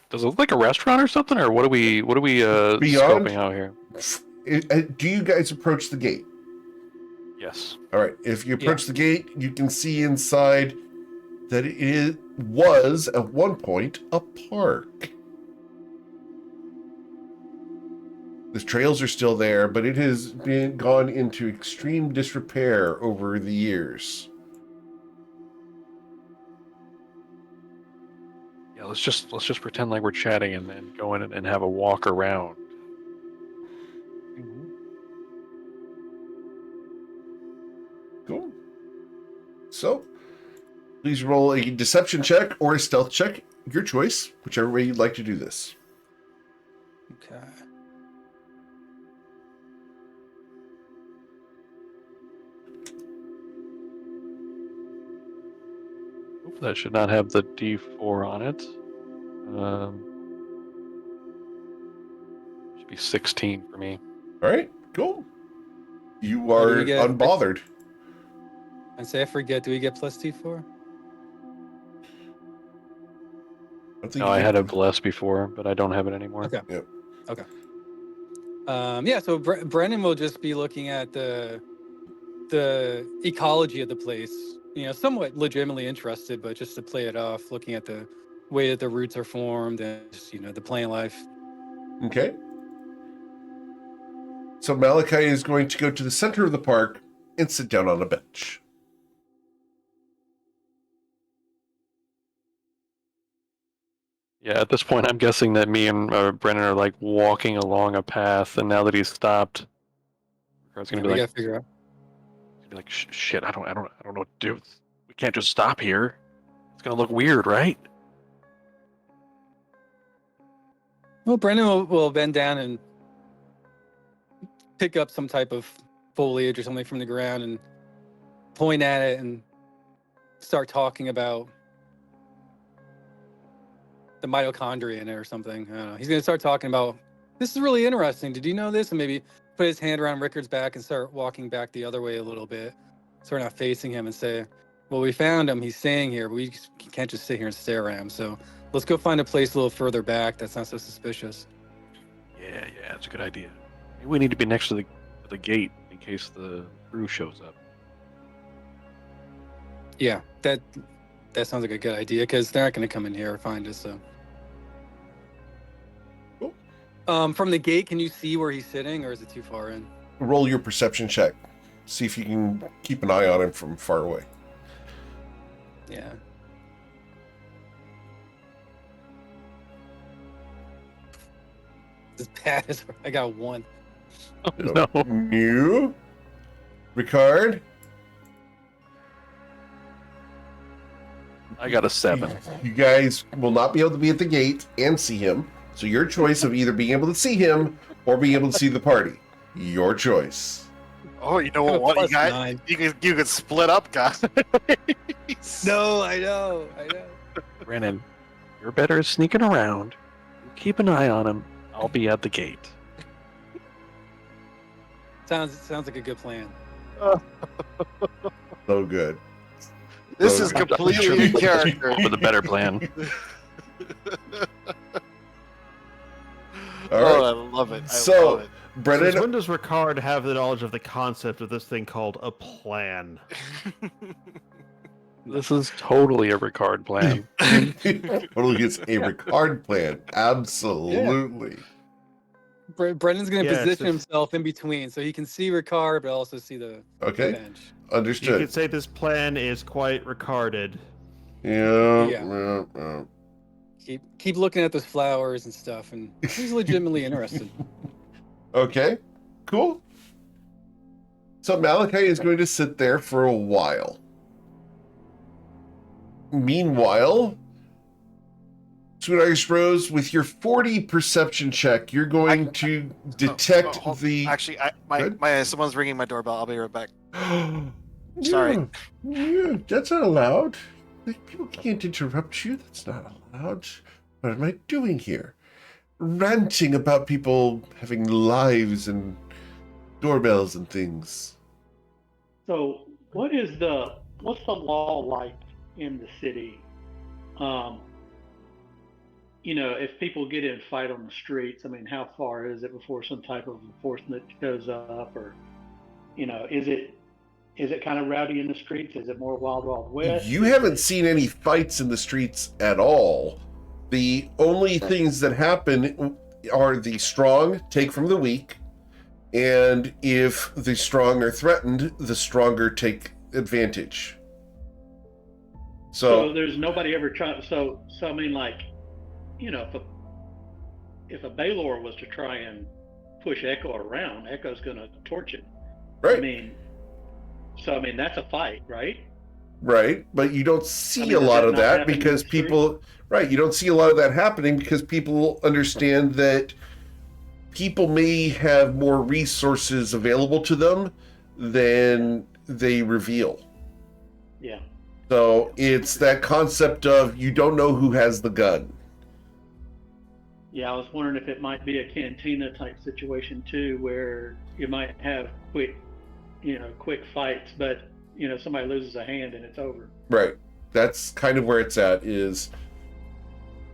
F: does it look like a restaurant or something, or what are we
A: Beyond?
F: scoping out here?
A: Do you guys approach the gate?
F: Yes.
A: All right, if you approach the gate, you can see inside that it was at one point a park. The trails are still there, but it has gone into extreme disrepair over the years.
F: Yeah. Let's just pretend like we're chatting and then go in and have a walk around.
A: Cool. So, please roll a deception check or a stealth check, your choice, whichever way you'd like to do this.
E: Okay.
F: That should not have the D4 on it. Should be 16 for me.
A: All right, cool. You
E: do
A: are
E: we get?
A: unbothered.
E: And say I forget, do we get plus T4?
F: No, I had a bless before, but I don't have it anymore.
E: Okay.
A: Yep.
E: Okay. Yeah, so Brennan will just be looking at the ecology of the place, somewhat legitimately interested, but just to play it off, looking at the way that the roots are formed and just, the plant life.
A: Okay. So Malachi is going to go to the center of the park and sit down on a bench.
F: Yeah, at this point, I'm guessing that me and Brennan are like walking along a path, and now that he's stopped, it's gonna
E: We
F: be
E: gotta figure out.
F: like, shit, I don't know what to do. We can't just stop here. It's gonna look weird, right?
E: Well, Brennan will bend down and pick up some type of foliage or something from the ground and point at it and start talking about the mitochondria in it or something. I don't know. He's going to start talking about, this is really interesting. Did you know this? And maybe put his hand around Rickard's back and start walking back the other way a little bit. So we're not facing him and say, well, we found him. He's staying here. But we can't just sit here and stare at him. So let's go find a place a little further back that's not so suspicious.
F: Yeah, that's a good idea. Maybe we need to be next to the gate in case the crew shows up.
E: Yeah, that sounds like a good idea because they're not going to come in here or find us. So,
A: Cool.
E: From the gate, can you see where he's sitting, or is it too far in?
A: roll your perception check. See if you can keep an eye on him from far away.
E: Yeah. As bad as I got 1.
F: No.
A: You, Ricard.
F: I got a 7.
A: You guys will not be able to be at the gate and see him. So your choice of either being able to see him or being able to see the party. Your choice.
D: Oh, you know what? You got
E: +9.
D: you could split up, guys.
E: No, I know.
F: Brennan, you're better at sneaking around. You keep an eye on him. I'll be at the gate.
E: Sounds like a good plan.
A: So good.
D: This
A: So
D: is
A: good.
D: completely in character.
F: With a better plan.
A: All right.
D: Oh, I love it. I
A: So,
D: love it.
A: Brennan,
C: Since when does Ricard have the knowledge of the concept of this thing called a plan?
F: This is totally a Ricard plan.
A: totally gets a Ricard plan. Absolutely.
E: Brendan's going to
C: Yeah, it's
E: position
C: just-
E: himself in between so he can see Ricard, but also see the
A: Okay.
E: bench.
C: You
A: Understood.
C: could say this plan is quite Ricarded.
A: Yeah.
E: Yeah. Keep looking at those flowers and stuff, and he's legitimately interested.
A: Okay. Cool. So Malachi is going to sit there for a while. Meanwhile, Sweet Irish Rose, with your 40 perception check, you're going to detect the.
D: Actually,
A: Good.
D: someone's ringing my doorbell. I'll be right back.
A: Yeah,
D: Sorry.
A: Yeah, that's not allowed. People can't interrupt you. That's not allowed. What am I doing here? Ranting about people having lives and doorbells and things.
G: So, what's the law like in the city? If people get in a fight on the streets, I mean, how far is it before some type of enforcement goes up, or, is it kind of rowdy in the streets? Is it more wild west?
A: You haven't seen any fights in the streets at all. The only things that happen are the strong take from the weak, and if the strong are threatened, the stronger take advantage.
G: So there's nobody ever trying. So I mean, like, if a Baylor was to try and push Echo around, Echo's going to torch it.
A: Right.
G: I mean, that's a fight, right?
A: Right, but you don't see
G: I mean,
A: a
G: does
A: lot
G: that
A: of
G: not
A: that
G: happen in
A: because
G: the street?
A: people. Right, you don't see a lot of that happening because people understand that people may have more resources available to them than they reveal.
G: Yeah.
A: So it's that concept of you don't know who has the gun.
G: Yeah, I was wondering if it might be a cantina type situation too, where you might have quick fights, but somebody loses a hand and it's over.
A: Right. That's kind of where it's at, is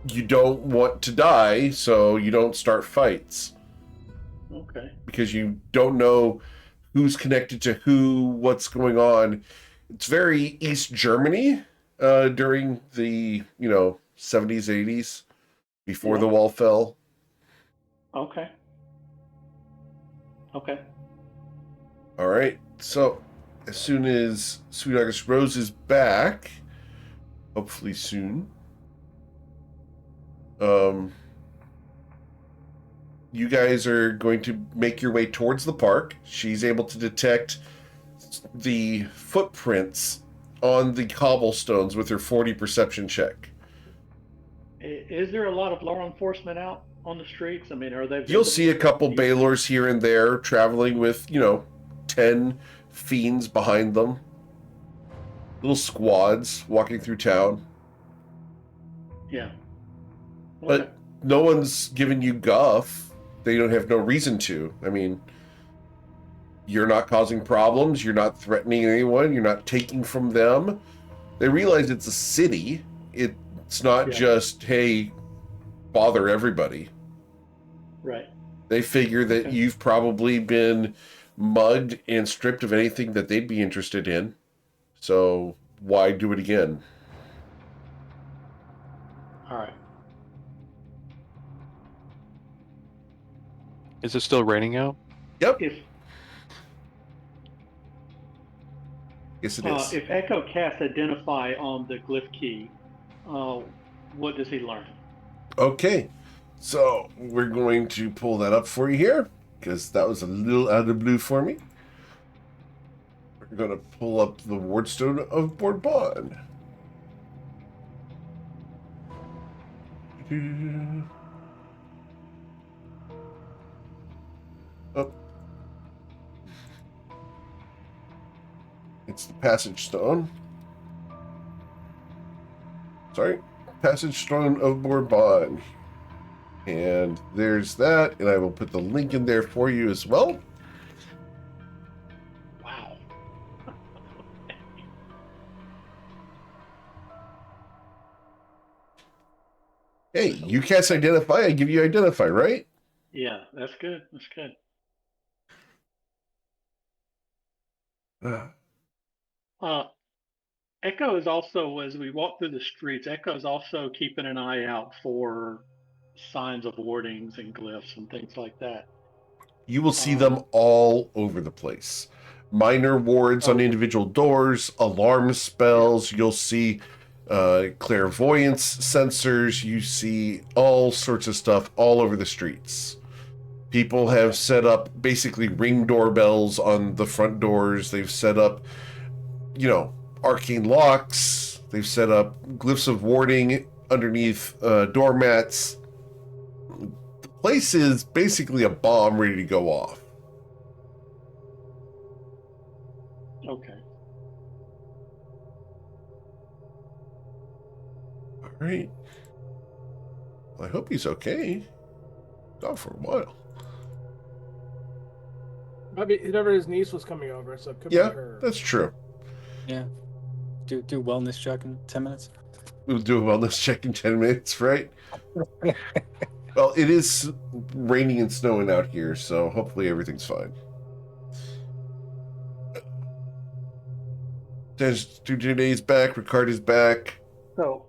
A: you don't want to die, so you don't start fights.
G: Okay.
A: Because you don't know who's connected to who, what's going on. It's very East Germany during the 70s, 80s, before the wall fell.
G: Okay.
A: All right. So as soon as Sweet August Rose is back, hopefully soon, you guys are going to make your way towards the park. She's able to detect the footprints on the cobblestones with her 40 perception check.
G: Is there a lot of law enforcement out on the streets? I mean, are they?
A: You'll see a couple Baylors here and there traveling with, 10 fiends behind them. Little squads walking through town.
G: Yeah.
A: But no one's giving you guff. They don't have no reason to. I mean, you're not causing problems. You're not threatening anyone. You're not taking from them. They realize it's a city. It's not just, hey, bother everybody.
G: Right.
A: They figure that you've probably been mugged and stripped of anything that they'd be interested in. So why do it again?
G: All right.
F: Is it still raining out?
A: Yep. Yes, it is.
G: If Echo casts Identify on the glyph key, what does he learn?
A: Okay, so we're going to pull that up for you here because that was a little out of the blue for me. We're going to pull up the Wardstone of Bourbon. Oh. It's the Passage Stone. Sorry, Passage Stone of Bourbon. And there's that, and I will put the link in there for you as well.
G: Wow.
A: Hey, you cast Identify, I give you Identify, right?
G: Yeah, that's good. That's good. Echo is also, as we walk through the streets, Echo is also keeping an eye out for signs of wardings and glyphs and things like that.
A: You will see them all over the place. Minor wards on
G: Okay.
A: individual doors, alarm spells. You'll see clairvoyance sensors. You see all sorts of stuff all over the streets. People have set up basically ring doorbells on the front doors. They've set up, arcane locks. They've set up glyphs of warding underneath doormats. The place is basically a bomb ready to go off.
G: Okay.
A: All right. Well, I hope he's okay. Gone for a while.
B: Maybe whoever his niece was coming over, so it could be
A: Yeah,
B: her.
A: that's true.
E: Yeah. Do wellness check in 10 minutes.
A: We'll do a wellness check in 10 minutes, right? Well, it is raining and snowing out here, so hopefully everything's fine. Dude's back, Ricard is back.
G: So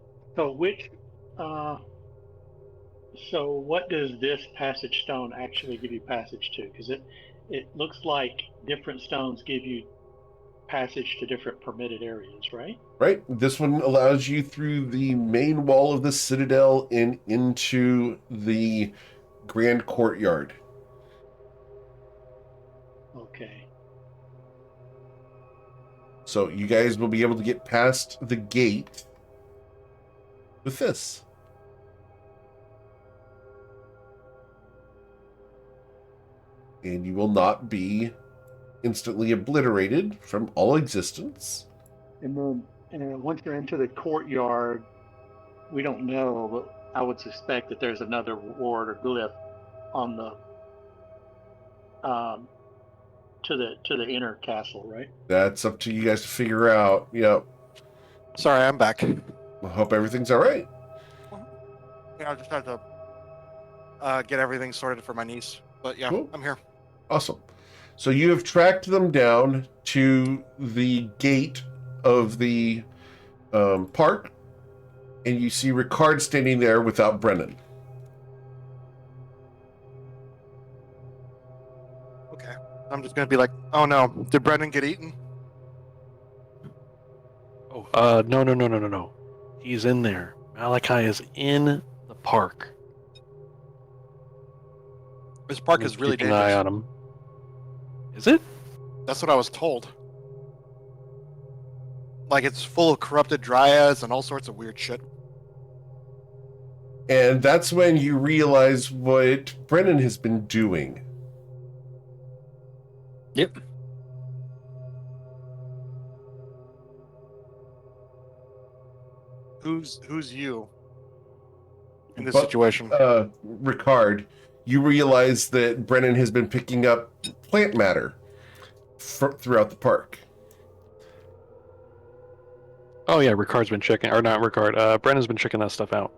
G: what does this passage stone actually give you passage to? Because it looks like different stones give you passage to different permitted areas, right?
A: Right? This one allows you through the main wall of the citadel and into the grand courtyard.
G: Okay.
A: So you guys will be able to get past the gate with this. And you will not be instantly obliterated from all existence.
G: And then once you're into the courtyard, we don't know, but I would suspect that there's another ward or glyph on the to the inner castle, right?
A: That's up to you guys to figure out. Yep.
D: Sorry, I'm back.
A: I hope everything's all right.
D: Yeah, I just had to get everything sorted for my niece. But yeah,
A: Cool.
D: I'm here.
A: Awesome. So you have tracked them down to the gate of the park, and you see Ricard standing there without Brennan.
D: Okay. I'm just gonna be like, oh no, did Brendan get eaten?
F: Oh, no. He's in there. Malachi is in the park.
D: This park is really
F: Keep an eye
D: dangerous.
F: on him. Is it?
D: That's what I was told. Like it's full of corrupted dryads and all sorts of weird shit.
A: And that's when you realize what Brennan has been doing.
E: Yep.
D: Who's you in this
A: But,
D: situation?
A: Ricard, you realize that Brennan has been picking up plant matter throughout the park.
F: Oh yeah, Ricard's been checking, or not Ricard. Brennan's been checking that stuff out.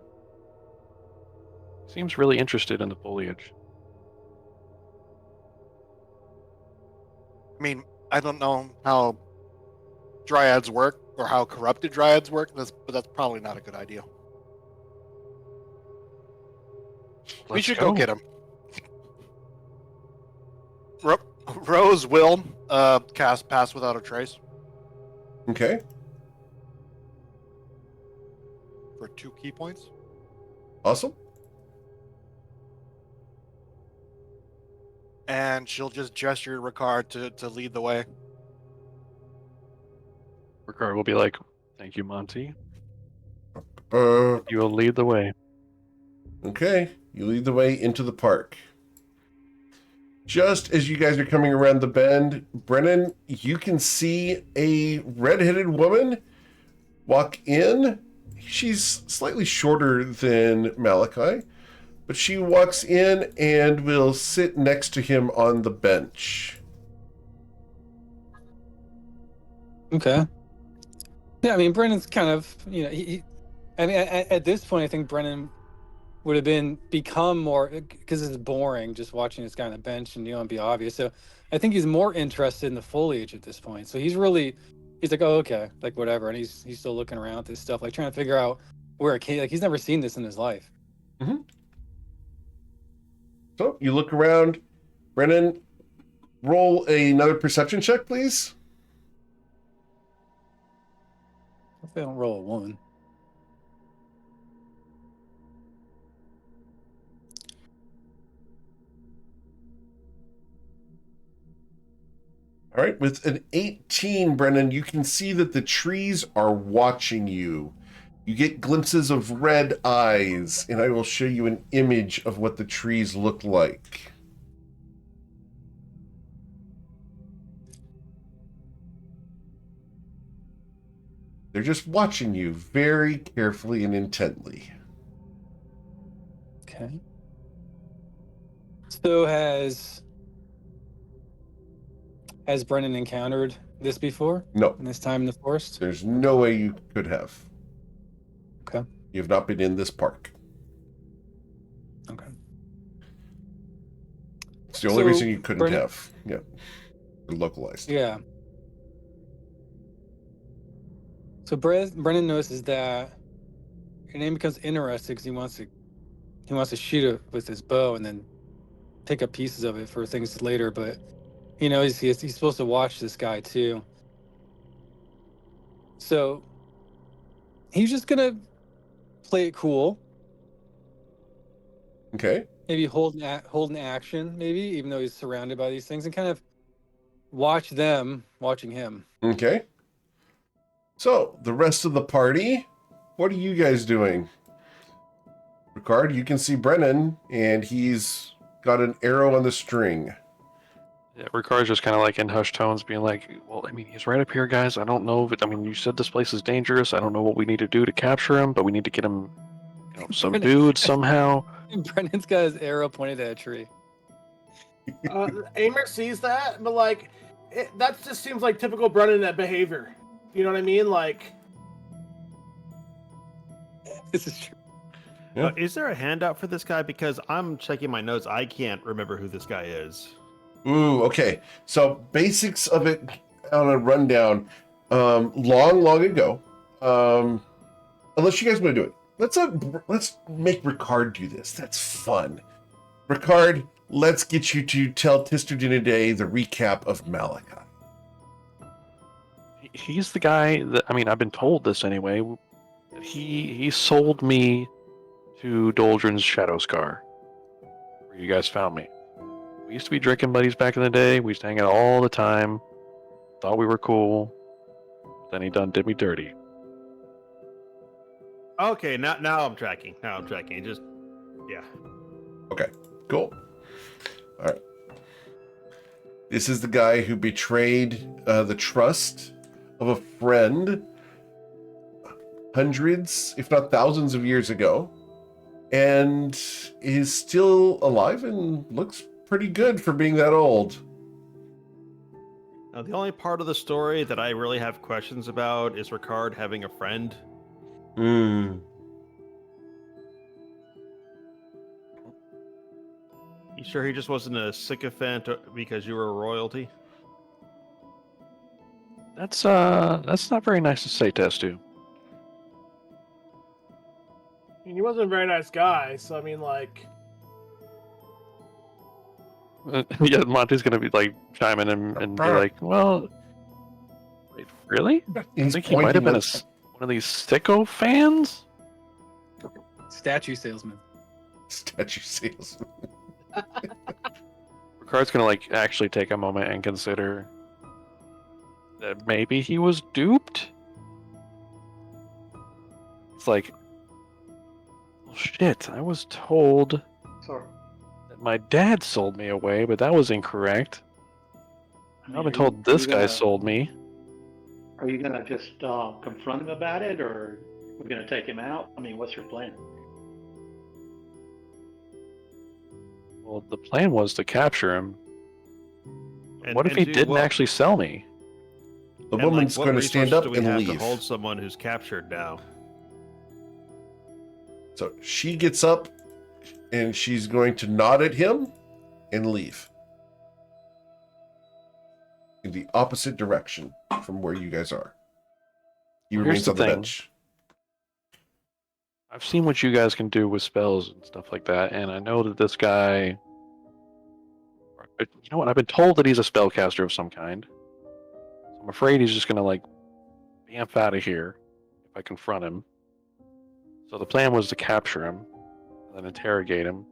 F: Seems really interested in the foliage.
D: I mean, I don't know how dryads work or how corrupted dryads work, but that's probably not a good idea. We should go get him. Rose will cast Pass Without a Trace.
A: Okay.
D: for 2 key points.
A: Awesome.
D: And she'll just gesture Ricard to lead the way.
F: Ricard will be like, "Thank you, Monty.
A: Uh,
F: You will lead the way."
A: okay. You lead the way into the park. Just as you guys are coming around the bend, Brennan, you can see a red-headed woman walk in. She's slightly shorter than Malachi, but she walks in and will sit next to him on the bench.
E: Okay. Yeah, I mean, Brennan's kind of, I mean, at this point, I think Brennan would have become more, because it's boring just watching this guy on the bench and, it'd be obvious. So I think he's more interested in the foliage at this point. So he's like, oh, okay, like whatever. And he's still looking around at this stuff, like trying to figure out where it came, like he's never seen this in his life.
A: Mm-hmm. So you look around. Brennan, roll another perception check, please.
E: If they don't roll a 1.
A: All right, with an 18, Brennan, you can see that the trees are watching you. You get glimpses of red eyes, and I will show you an image of what the trees look like. They're just watching you very carefully and intently.
E: Okay. So has Brennan encountered this before?
A: No,
E: In this time in the forest?
A: there's no way you could have.
E: Okay.
A: You have not been in this park.
E: Okay.
A: It's the only
E: So,
A: reason you couldn't
E: Brennan-
A: have. Yeah. They're localized.
E: Yeah. So Brennan notices that your name becomes interested because he wants to shoot it with his bow and then pick up pieces of it for things later. But he's supposed to watch this guy too. So he's just gonna play it cool.
A: Okay.
E: Maybe hold an action, maybe even though he's surrounded by these things, and kind of watch them watching him.
A: Okay. So, the rest of the party, what are you guys doing? Ricard, you can see Brennan, and he's got an arrow on the string.
F: Yeah, Ricard's just kind of like in hushed tones, being like, "Well, I mean, he's right up here, guys. I don't know if I mean, you said this place is dangerous. I don't know what we need to do to capture him, but we need to get him, subdued somehow."
E: Brennan's got his arrow pointed at a tree.
B: Amer sees that, but that just seems like typical Brennan behavior. You know what I mean?
E: This is true.
A: Yeah.
C: Is there a handout for this guy? Because I'm checking my notes. I can't remember who this guy is.
A: Ooh, okay. So, basics of it on a rundown. Long ago, unless you guys want to do it, let's make Ricard do this. That's fun. Ricard, let's get you to tell Tisterdinaday the recap of Malachi.
F: He's the guy that, I mean, I've been told this anyway. He sold me to Doldrin's Shadow Scar, where you guys found me. We used to be drinking buddies back in the day. We used to hang out all the time. Thought we were cool. Then he did me dirty.
C: Okay, now I'm tracking. Just, yeah.
A: Okay, cool. All right. This is the guy who betrayed the trust of a friend hundreds, if not thousands of years ago, and is still alive and looks pretty good for being that old.
C: Now, the only part of the story that I really have questions about is Ricard having a friend.
A: Hmm.
C: You sure he just wasn't a sycophant because you were royalty?
F: That's not very nice to say, Testu.
B: he wasn't a very nice guy, so I mean,
F: Yeah, Monty's gonna be like chiming in and be like, "Well, wait, Really? I
A: He's
F: think he might have been
A: pointing
F: one of these sicko fans.
E: Statue salesman.
A: statue salesman.
F: Ricard's gonna like actually take a moment and consider that maybe he was duped. It's like, well, shit, I was told
G: Sorry.
F: that my dad sold me away, but that was incorrect.
G: I mean,
F: I've been
G: are
F: told
G: you
F: this guy
G: gonna-
F: sold me.
G: Are you gonna just confront him about it, or we're gonna take him out? I mean, what's your plan?
F: Well, the plan was to capture him.
C: And-
F: What if
C: and
F: he
C: do
F: didn't
C: what-
F: actually sell me?
A: The
C: and,
A: woman's
C: what
A: going to stand
C: resources
A: up
C: do we
A: and
C: have
A: leave.
C: to hold someone who's captured now?
A: So she gets up and she's going to nod at him and leave in the opposite direction from where you guys are. He
F: Well,
A: remains
F: here's the
A: on the
F: thing.
A: bench.
F: I've seen what you guys can do with spells and stuff like that, and I know that this guy. You know what? I've been told that he's a spellcaster of some kind. So I'm afraid he's just gonna like bamf out of here if I confront him. So the plan was to capture him and then interrogate him.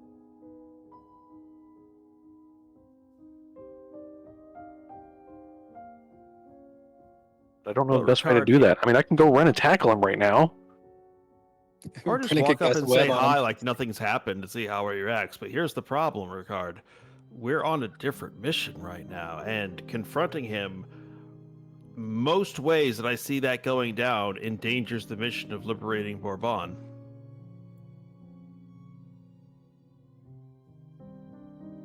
F: But I don't know
C: Well,
F: the best way to
C: Ricard,
F: do that. I mean, I can go run and tackle him right now.
C: Or just
E: Brennan
C: walk
E: could
C: up
E: cast
C: and
E: a web
C: say
E: on
C: hi
E: him.
C: like nothing's happened to see how he reacts. But here's the problem, Ricard. We're on a different mission right now, and confronting him, most ways that I see that going down, endangers the mission of liberating Bourbon.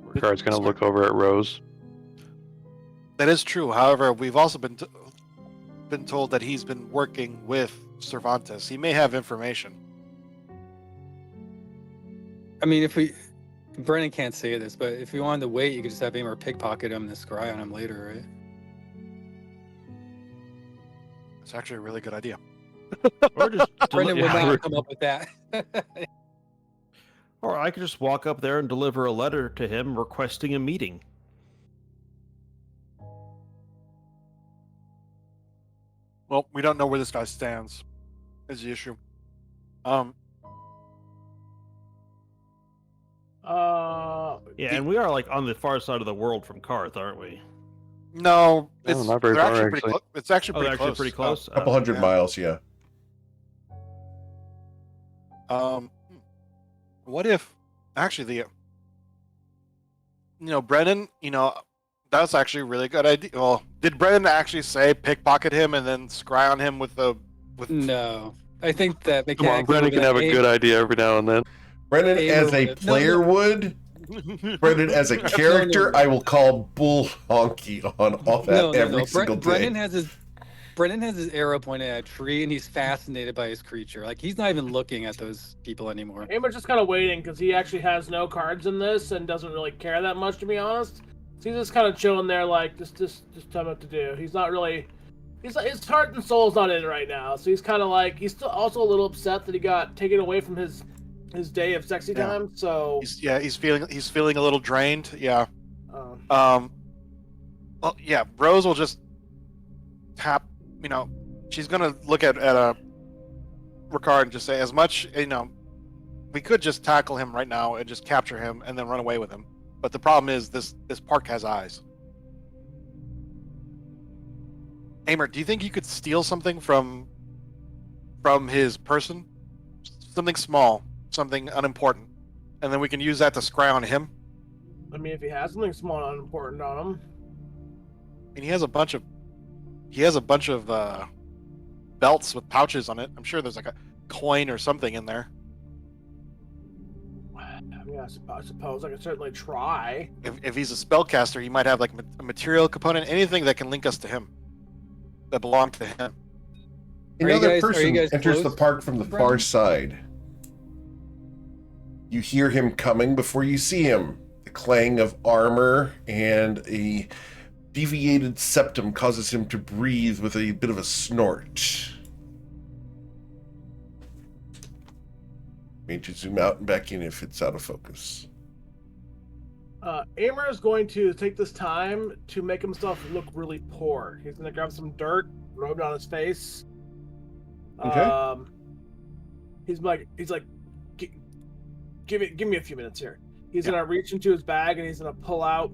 F: Ricard's gonna look over at Rose.
D: That is true. However, we've also been told that he's been working with Cervantes. He may have information.
E: I mean, if we, Brennan can't say this, but if we wanted to wait, you could just have Aimer pickpocket him and scry on him later, right?
D: It's actually a really good idea.
C: Or just
E: Brennan would
C: yeah,
E: not come up with that.
C: or I could just walk up there and deliver a letter to him requesting a meeting.
D: Well, we don't know where this guy stands. Is the issue.
C: Yeah, and we are like on the far side of the world from Karth, aren't we?
D: No,
F: No,
D: it's
F: not very
D: they're
F: far,
D: actually pretty
F: actually.
D: close. It's actually
C: Oh,
D: pretty
C: they're actually
D: close.
C: pretty close.
A: A couple hundred
D: yeah.
A: miles, yeah.
D: What if actually Brennan, that's actually a really good idea. Well, did Brennan actually say pickpocket him and then scry on him with
E: No, I think that
F: Come on,
E: mechanically
F: Brennan can have a good idea every now and then.
A: Brennan,
E: Aimer
A: as a
E: would-
A: player
E: no.
A: would, Brennan, as a character, I will call bull honky on all that every single day.
E: Brennan has his arrow pointed at a tree, and he's fascinated by his creature. Like he's not even looking at those people anymore.
B: Aimer's just kind of waiting because he actually has no cards in this and doesn't really care that much, to be honest. So he's just kind of chilling there, like just tell him what to do. He's not really, his heart and soul's not in it right now. So he's kind of like, he's still also a little upset that he got taken away from his day of sexy
D: Yeah.
B: time. So
D: he's feeling a little drained. Yeah.
B: uh,
D: Well, yeah. Rose will just tap. She's gonna look at a Ricard and just say, as much we could just tackle him right now and just capture him and then run away with him. But the problem is this park has eyes. Aimer, do you think you could steal something from his person? Something small, something unimportant, and then we can use that to scry on him.
B: I mean, if he has something small and unimportant on him,
D: And he has a bunch of belts with pouches on it. I'm sure there's like a coin or something in there.
B: I mean, I suppose I could certainly try.
D: If he's a spellcaster, he might have like a material component, anything that can link us to him, that belong to him.
E: Are you
A: Another
E: guys- are
A: person
E: you guys
A: enters the
E: close,
A: park from the far
E: Brennan?
A: side. You hear him coming before you see him. The clang of armor and a deviated septum causes him to breathe with a bit of a snort. Need to zoom out and back in if it's out of focus.
B: Aimer is going to take this time to make himself look really poor. He's going to grab some dirt robed on his face.
A: Okay.
B: He's like, give me a few minutes here. He's gonna reach into his bag and he's gonna pull out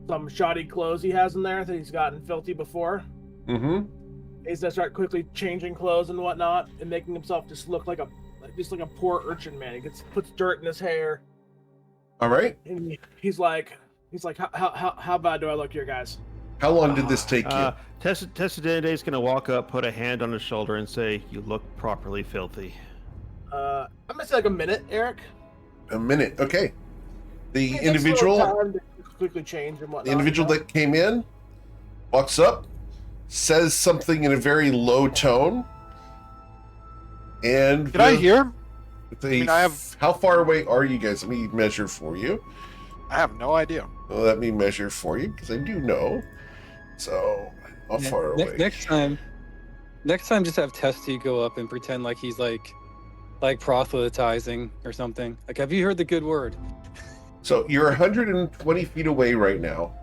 B: some shoddy clothes he has in there that he's gotten filthy before.
A: Mm-hmm.
B: He's gonna start quickly changing clothes and whatnot and making himself just look like a poor urchin, man. He puts dirt in his hair.
A: All right.
B: And he's like, how bad do I look here, guys?
A: How long did this take you?
C: Testadene gonna walk up, put a hand on his shoulder, and say, "You look properly filthy."
B: I'm gonna say like a minute, Eric.
A: A minute. Okay. The
B: It takes a little
A: individual
B: time to quickly change and whatnot.
A: The individual that came in walks up, says something in a very low tone, and
D: Can I hear?
A: How far away are you guys? Let me measure for you.
D: I have no idea.
A: Well, let me measure for you because I do know. So, how far away?
E: Next time, just have Testy go up and pretend like he's like proselytizing or something. Like, have you heard the good word?
A: So you're 120 feet away right now,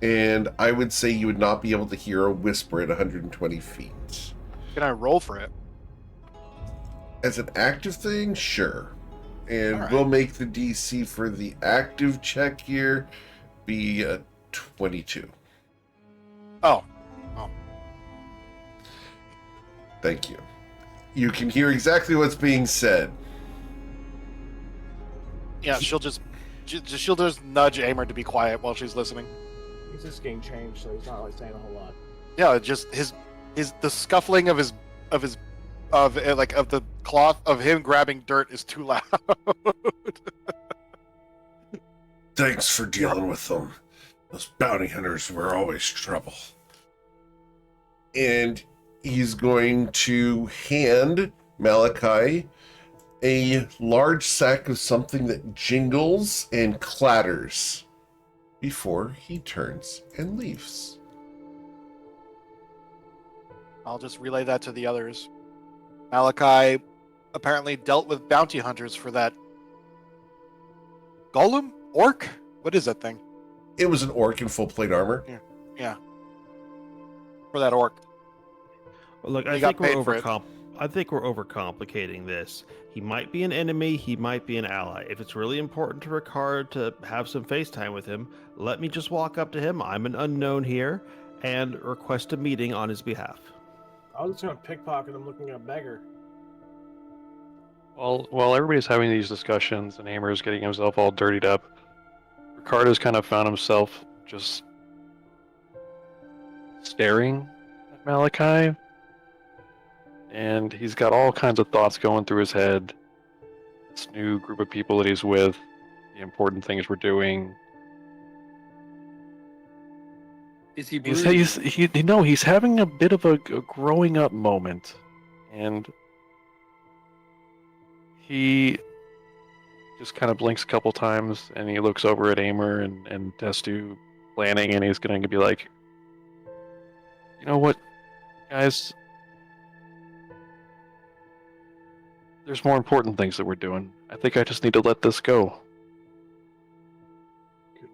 A: and I would say you would not be able to hear a whisper at 120 feet.
D: Can I roll for it?
A: As an active thing, sure. And
D: All right.
A: we'll make the DC for the active check here be 22.
D: Oh.
A: Thank you. You can hear exactly what's being said.
D: Yeah, she'll just nudge Amer to be quiet while she's listening.
B: He's just getting changed, so he's not really saying a whole lot.
D: Yeah, just the scuffling of the cloth of him grabbing dirt is too loud.
A: Thanks for dealing with them. Those bounty hunters were always trouble. And he's going to hand Malachi a large sack of something that jingles and clatters before he turns and leaves.
D: I'll just relay that to the others. Malachi apparently dealt with bounty hunters for that golem? Orc? What is that thing?
A: It was an orc in full plate armor.
D: Yeah. For that orc.
C: Well, look,
D: He
C: I
D: got
C: think
D: paid for it.
C: I think we're overcomplicating this. He might be an enemy, he might be an ally. If it's really important to Ricard to have some FaceTime with him, let me just walk up to him. I'm an unknown here, and request a meeting on his behalf.
B: I was just gonna pickpocket him looking at a beggar.
F: Well, while everybody's having these discussions and Amer's getting himself all dirtied up, Ricardo's kind of found himself just staring at Malachi. And he's got all kinds of thoughts going through his head. This new group of people that he's with, the important things we're doing.
E: Is he
F: He's having a bit of a growing up moment. And he just kind of blinks a couple times and he looks over at Amer and Testu planning, and he's going to be like, you know what, guys? There's more important things that we're doing. I think I just need to let this go.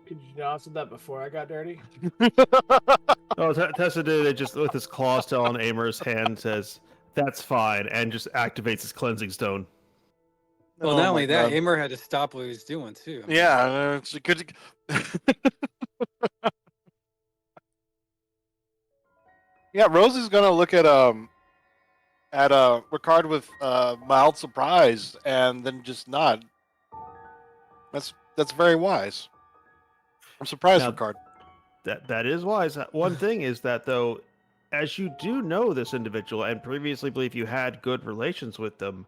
B: Could you not have said that before I got dirty?
C: Oh, Tessa did it just with his claw still on Amer's hand, says, "That's fine," and just activates his cleansing stone.
E: Well,
D: Oh
E: not
D: my
E: only that,
D: God.
E: Amer had to stop what he was doing too.
D: Yeah, it's good. Yeah, Rose is gonna look at Ricard with mild surprise and then just nod. That's very wise. I'm surprised,
C: Now-
D: Ricard.
C: That is wise. One thing is that, though, as you do know this individual and previously believe you had good relations with them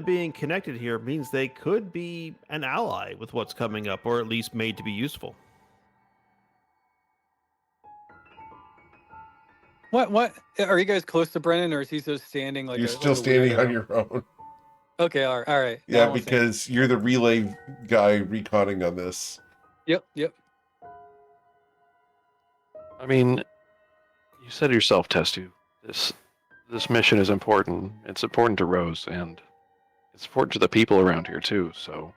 C: being connected here means they could be an ally with what's coming up, or at least made to be useful.
E: What? Are you guys close to Brennan, or is he still standing like?
A: You're
E: a,
A: still
E: like a
A: standing
E: weirdo?
A: on your own.
E: Okay, all right. Now
A: Yeah,
E: I'm saying-
A: because you're the relay guy reconning on this.
E: Yep.
F: I mean, you said it yourself, Testu. This mission is important. It's important to Rose, and it's important to the people around here too. So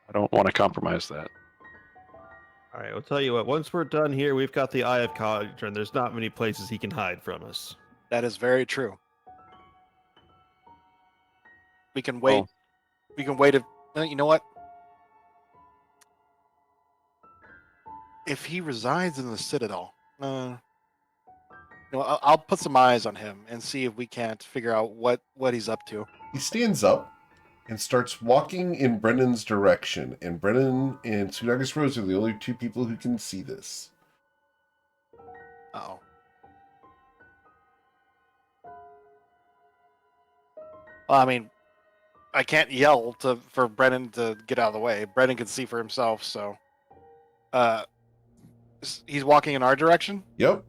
F: I don't want to compromise that.
C: All right, I'll tell you what. Once we're done here, we've got the Eye of Cauldron, and there's not many places he can hide from us.
D: That is very true. We can wait.
F: Well,
D: We can wait. You know what? If he resides in the Citadel, I'll put some eyes on him and see if we can't figure out what he's up to.
A: He stands up and starts walking in Brennan's direction. And Brennan and Sudagus Rose are the only two people who can see this.
D: Oh. Well, I mean, I can't yell for Brennan to get out of the way. Brennan can see for himself, so. He's walking in our direction?
A: Yep.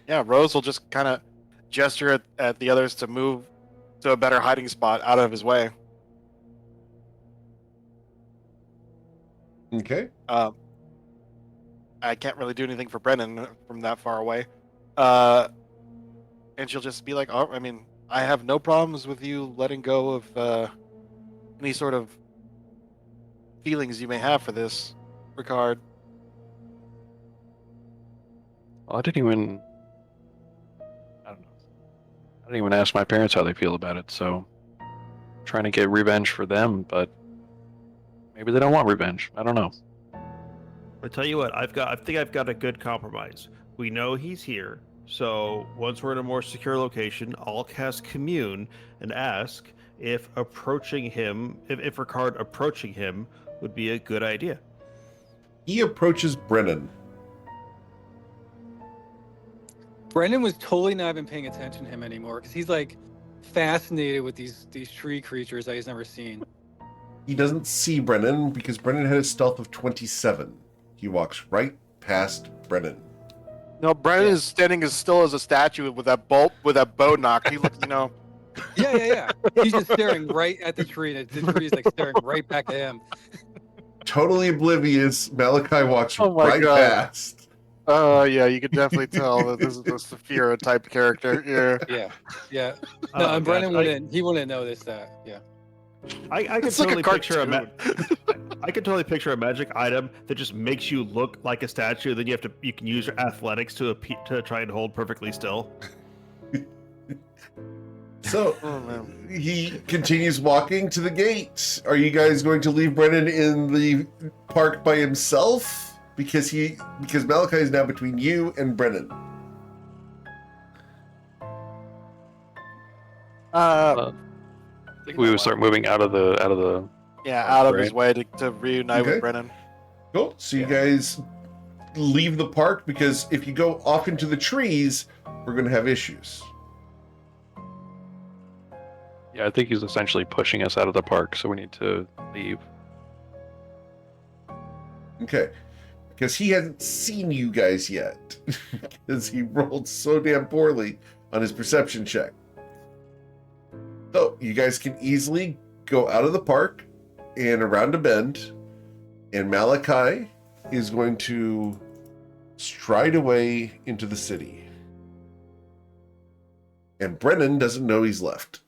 D: Yeah, Rose will just kind of gesture at the others to move to a better hiding spot out of his way.
A: Okay.
D: I can't really do anything for Brennan from that far away. And she'll just be like, oh, I mean, I have no problems with you letting go of any sort of feelings you may have for this, Ricard.
F: I didn't even. I don't know. I didn't even ask my parents how they feel about it. So, trying to get revenge for them, but maybe they don't want revenge. I don't know.
C: I tell you what, I think I've got a good compromise. We know he's here, so once we're in a more secure location, I'll cast Commune and ask if approaching him, if Ricard approaching him would be a good idea.
A: He approaches Brennan.
E: Brendan was totally not even paying attention to him anymore because he's like fascinated with these tree creatures that he's never seen.
A: He doesn't see Brennan because Brennan had a stealth of 27. He walks right past Brennan.
D: No, Brennan is standing as still as a statue with that bow knock. He looks,
E: Yeah. He's just staring right at the tree, and the tree is like staring right back at him.
A: Totally oblivious, Malachi walks
D: Oh my
A: right
D: God.
A: past.
D: Yeah, you could definitely tell that this is a Saphira type character.
E: Yeah. No, and Brennan wouldn't notice that. Yeah.
C: I could
D: It's like a
C: totally picture
D: cartoon.
C: I could totally picture a magic item that just makes you look like a statue. Then you can use your athletics to try and hold perfectly still.
A: So
D: Oh, man.
A: he continues walking to the gate. Are you guys going to leave Brennan in the park by himself? Because Malachi is now between you and Brennan.
F: I think we would start moving out of the.
D: Out of
F: Right.
D: his way to reunite
A: Okay.
D: with Brennan.
A: Cool. So you guys leave the park because if you go off into the trees, we're going to have issues.
F: Yeah, I think he's essentially pushing us out of the park, so we need to leave.
A: Okay. Because he hasn't seen you guys yet. Because he rolled so damn poorly on his perception check. So you guys can easily go out of the park and around a bend. And Malachi is going to stride away into the city. And Brennan doesn't know he's left.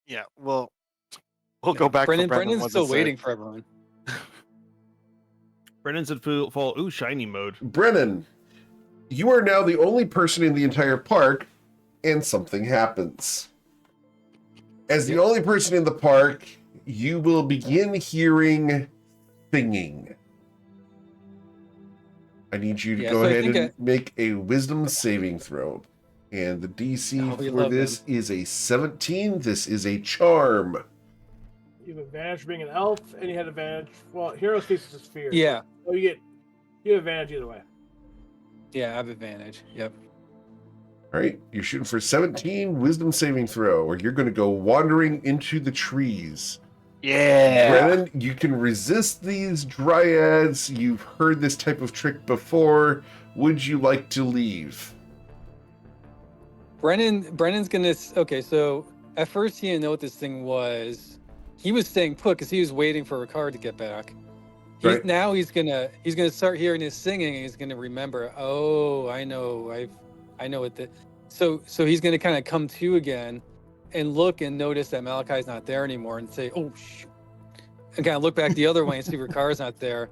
D: Yeah, we'll go back.
E: Brennan,
D: for Brennan
E: Brennan's
D: once
E: still
D: it's
E: waiting
D: safe.
E: for everyone.
C: Brennan's in full shiny mode.
A: Brennan, you are now the only person in the entire park, and something happens. As the only person in the park, you will begin hearing singing. I need you to go
E: So I
A: ahead
E: think
A: and make a wisdom saving throw. And the DC
E: Oh, we
A: for
E: love
A: this is a 17. This is a charm.
B: You have advantage for being an elf, and you had advantage. Well, hero speaks is fear.
E: Yeah.
B: So you have advantage either way.
E: Yeah, I have advantage. Yep.
A: All right, you're shooting for 17 wisdom saving throw, or you're going to go wandering into the trees.
D: Yeah.
A: Brennan, you can resist these dryads. You've heard this type of trick before. Would you like to leave?
E: Brennan's gonna. Okay, so at first he didn't know what this thing was. He was staying put because he was waiting for Ricard to get back.
A: Right.
E: Now he's gonna start hearing his singing and he's gonna remember. Oh, I know what the. So he's gonna kind of come to again, and look and notice that Malachi's not there anymore, and say, "Oh shoot," and kind of look back the other way and see Ricard's not there,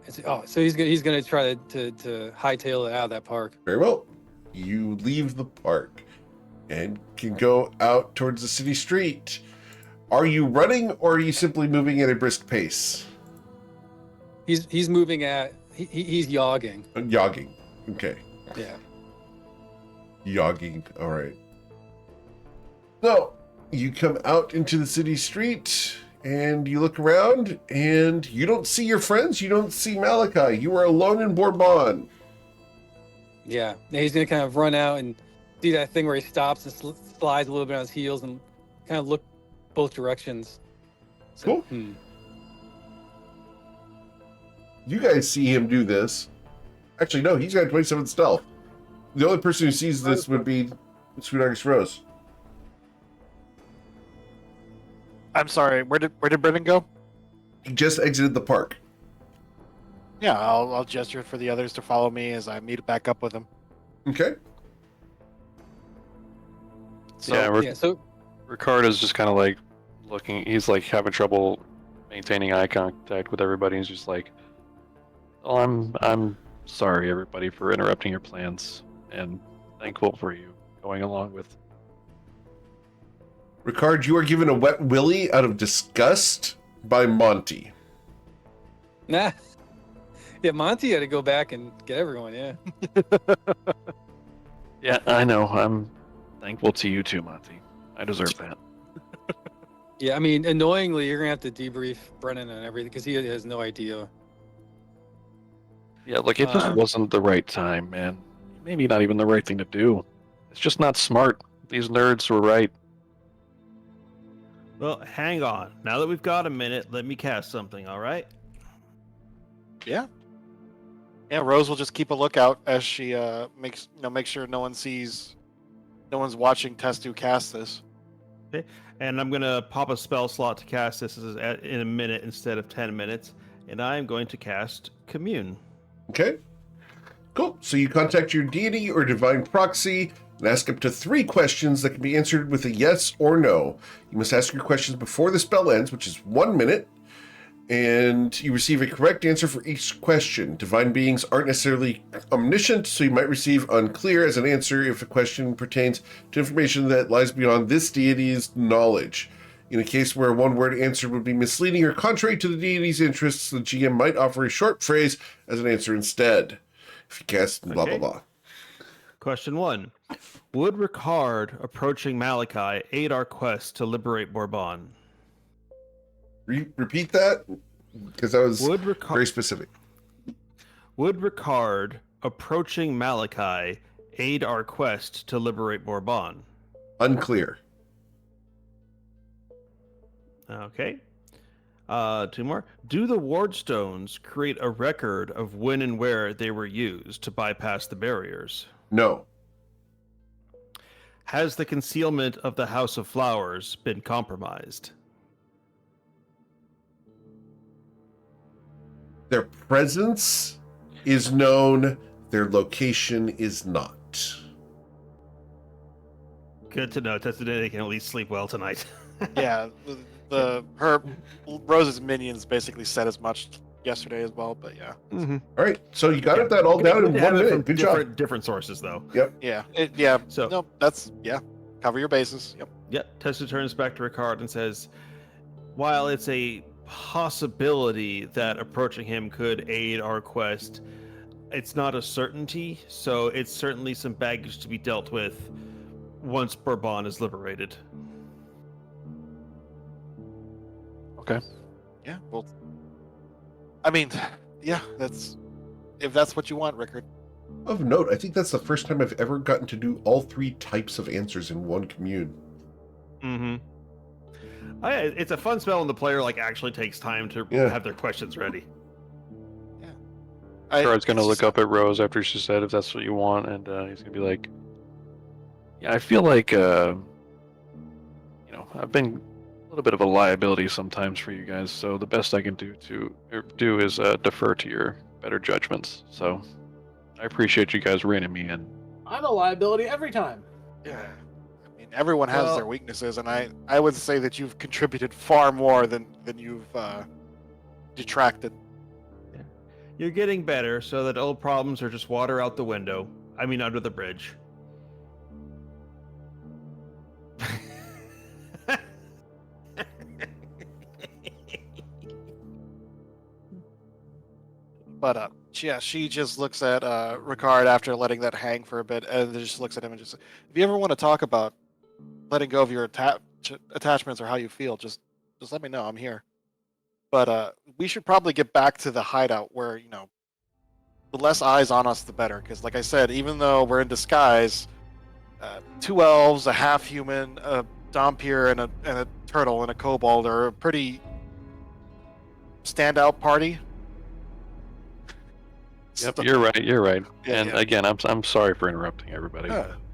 E: So he's gonna try to hightail it out of that park.
A: Very well. You leave the park and can go out towards the city street. Are you running or are you simply moving at a brisk pace?
E: He's moving at he's yogging.
A: Yogging. Okay.
E: Yeah.
A: Yogging. All right. So you come out into the city street and you look around and you don't see your friends. You don't see Malachi. You are alone in Bourbon.
E: Yeah. Now he's gonna kind of run out and do that thing where he stops and slides a little bit on his heels and kind of look both directions. So,
A: Cool. You guys see him do this. Actually, no, he's got 27 stealth. The only person who sees this would be Sweet August Rose.
D: I'm sorry. Where did Brendan go?
A: He just exited the park.
D: Yeah, I'll gesture for the others to follow me as I meet back up with him.
A: Okay.
F: Yeah,
E: So
F: Ricardo's just kind of like looking. He's like having trouble maintaining eye contact with everybody. He's just like, "Oh, I'm sorry, everybody, for interrupting your plans, and thankful for you going along with."
A: Ricard, you are given a wet willy out of disgust by Monty.
E: nah. Yeah, Monty had to go back and get everyone. Yeah.
F: Yeah, I know. I'm thankful to you too, Monty. I deserve that.
E: Yeah, I mean, annoyingly, you're gonna have to debrief Brennan and everything because he has no idea.
F: Yeah, like it just wasn't the right time, man. Maybe not even the right thing to do. It's just not smart. These nerds were right.
C: Well, hang on. Now that we've got a minute, let me cast something, all right?
D: Yeah. Yeah, Rose will just keep a lookout as she makes sure no one's watching Testu cast this.
C: And I'm going to pop a spell slot to cast this in a minute instead of 10 minutes. And I'm going to cast Commune.
A: Okay. Cool. So you contact your deity or divine proxy and ask up to 3 questions that can be answered with a yes or no. You must ask your questions before the spell ends, which is 1 minute. And you receive a correct answer for each question. Divine beings aren't necessarily omniscient, so you might receive unclear as an answer if a question pertains to information that lies beyond this deity's knowledge. In a case where a one-word answer would be misleading or contrary to the deity's interests, the GM might offer a short phrase as an answer instead. If you cast blah,
C: Okay.
A: blah, blah.
C: Question 1. Would Ricard approaching Malachi aid our quest to liberate Bourbon?
A: Repeat that, because that was
C: Would
A: very specific.
C: Ricard approaching Malachi aid our quest to liberate Bourbon?
A: Unclear.
C: Okay. 2 more. Do the wardstones create a record of when and where they were used to bypass the barriers?
A: No.
C: Has the concealment of the House of Flowers been compromised?
A: Their presence is known, their location is not.
C: Good to know. Today they can at least sleep well tonight.
D: Yeah, her Rose's minions basically said as much yesterday as well, but yeah.
C: Mm-hmm.
A: All right, so you got that all down in 1 minute. Good job.
C: Different sources, though.
D: Yeah.
C: So-
D: no, cover your bases. Yep.
C: Yep. Tessa turns back to Ricard and says, while it's a possibility that approaching him could aid our quest, it's not a certainty, so it's certainly some baggage to be dealt with once Bourbon is liberated.
F: Okay.
D: Yeah. Well, I mean, yeah. If that's what you want, Rickard.
A: Of note, I think that's the first time I've ever gotten to do all 3 types of answers in one commune.
C: Mm-hmm. It's a fun spell when the player actually takes time to have their questions ready.
F: Rickard's gonna look up at Rose after she said if that's what you want, and he's gonna be like, "Yeah, I feel like I've been a little bit of a liability sometimes for you guys. So the best I can do is defer to your better judgments. So I appreciate you guys reining me in."
B: I'm a liability every time.
D: Yeah. I mean, everyone has their weaknesses, and I would say that you've contributed far more than you've detracted.
C: You're getting better, so that old problems are just water out the window. I mean, under the bridge.
D: But she just looks at Ricard after letting that hang for a bit, and just looks at him and just, if you ever want to talk about letting go of your attachments or how you feel, just let me know. I'm here. But we should probably get back to the hideout where, the less eyes on us, the better. Because, like I said, even though we're in disguise, 2 elves, a half human, a Dhampir, and a turtle and a kobold are a pretty standout party.
F: Yep, you're right. You're right.
D: Yeah,
F: and
D: yeah.
F: again, I'm sorry for interrupting everybody.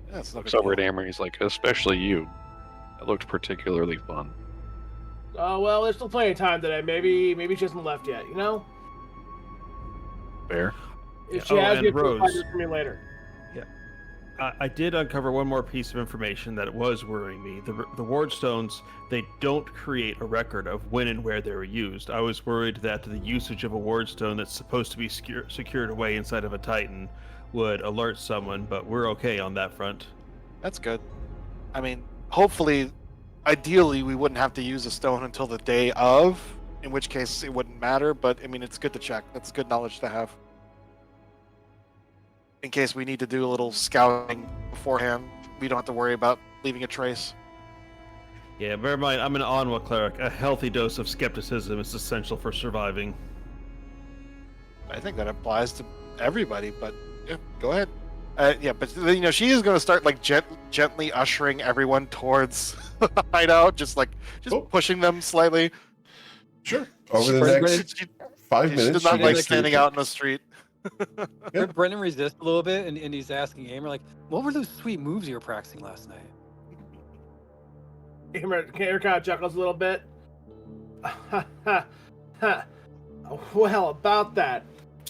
D: That's
F: Looks over at Amory. He's like, especially you. That looked particularly fun.
B: Oh, well, there's still plenty of time today. Maybe she hasn't left yet,
F: Fair.
B: If she
C: Oh,
B: has,
C: and
B: you can
C: Rose.
B: find it for me later.
C: I did uncover one more piece of information that was worrying me. The ward stones, they don't create a record of when and where they were used. I was worried that the usage of a ward stone that's supposed to be secured away inside of a Titan would alert someone, but we're okay on that front.
D: That's good. I mean, hopefully, ideally, we wouldn't have to use a stone until the day of, in which case it wouldn't matter, but I mean, it's good to check. That's good knowledge to have. In case we need to do a little scouting beforehand, we don't have to worry about leaving a trace.
C: Yeah, bear in mind, I'm an Onwa cleric. A healthy dose of skepticism is essential for surviving.
D: I think that applies to everybody, but yeah, go ahead. Yeah, but she is going to start like gently ushering everyone towards the hideout, just pushing them slightly.
A: Sure. Over the
E: Brennan-
A: next 5
D: She
A: minutes,
D: does not
A: she'd
D: like
A: to-
D: standing out in the street.
A: Yeah.
E: Brendan resists a little bit, and he's asking Amer, like, what were those sweet moves you were practicing last night?
B: Amer kind of chuckles a little bit. Well, about that.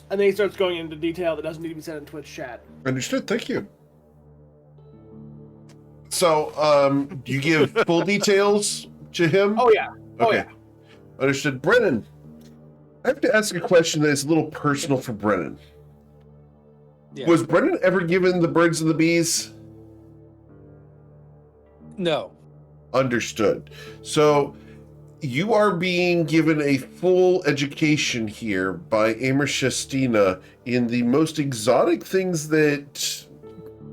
B: And then he starts going into detail that doesn't need to be said in Twitch chat.
A: Understood. Thank you. So, do you give full details to him?
B: Oh, yeah. Oh,
A: Okay.
B: yeah.
A: Understood. Brennan, I have to ask a question that is a little personal for Brennan.
E: Yeah.
A: Was Brennan ever given the birds and the bees?
E: No.
A: Understood. So, you are being given a full education here by Amer Shestina in the most exotic things that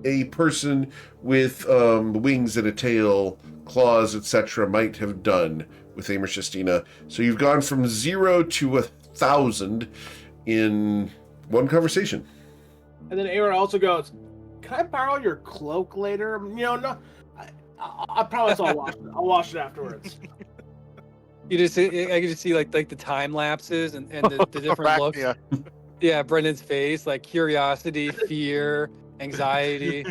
A: a person with wings and a tail, claws, etc. might have done with Amer Shestina. So you've gone from 0 to 1,000 in one conversation.
B: And then Amer also goes, "Can I borrow your cloak later?" No. I promise I'll wash it. I'll wash it afterwards.
E: I can just see like the time lapses and the different looks.
D: Yeah.
E: Yeah, Brendan's face, like curiosity, fear, anxiety.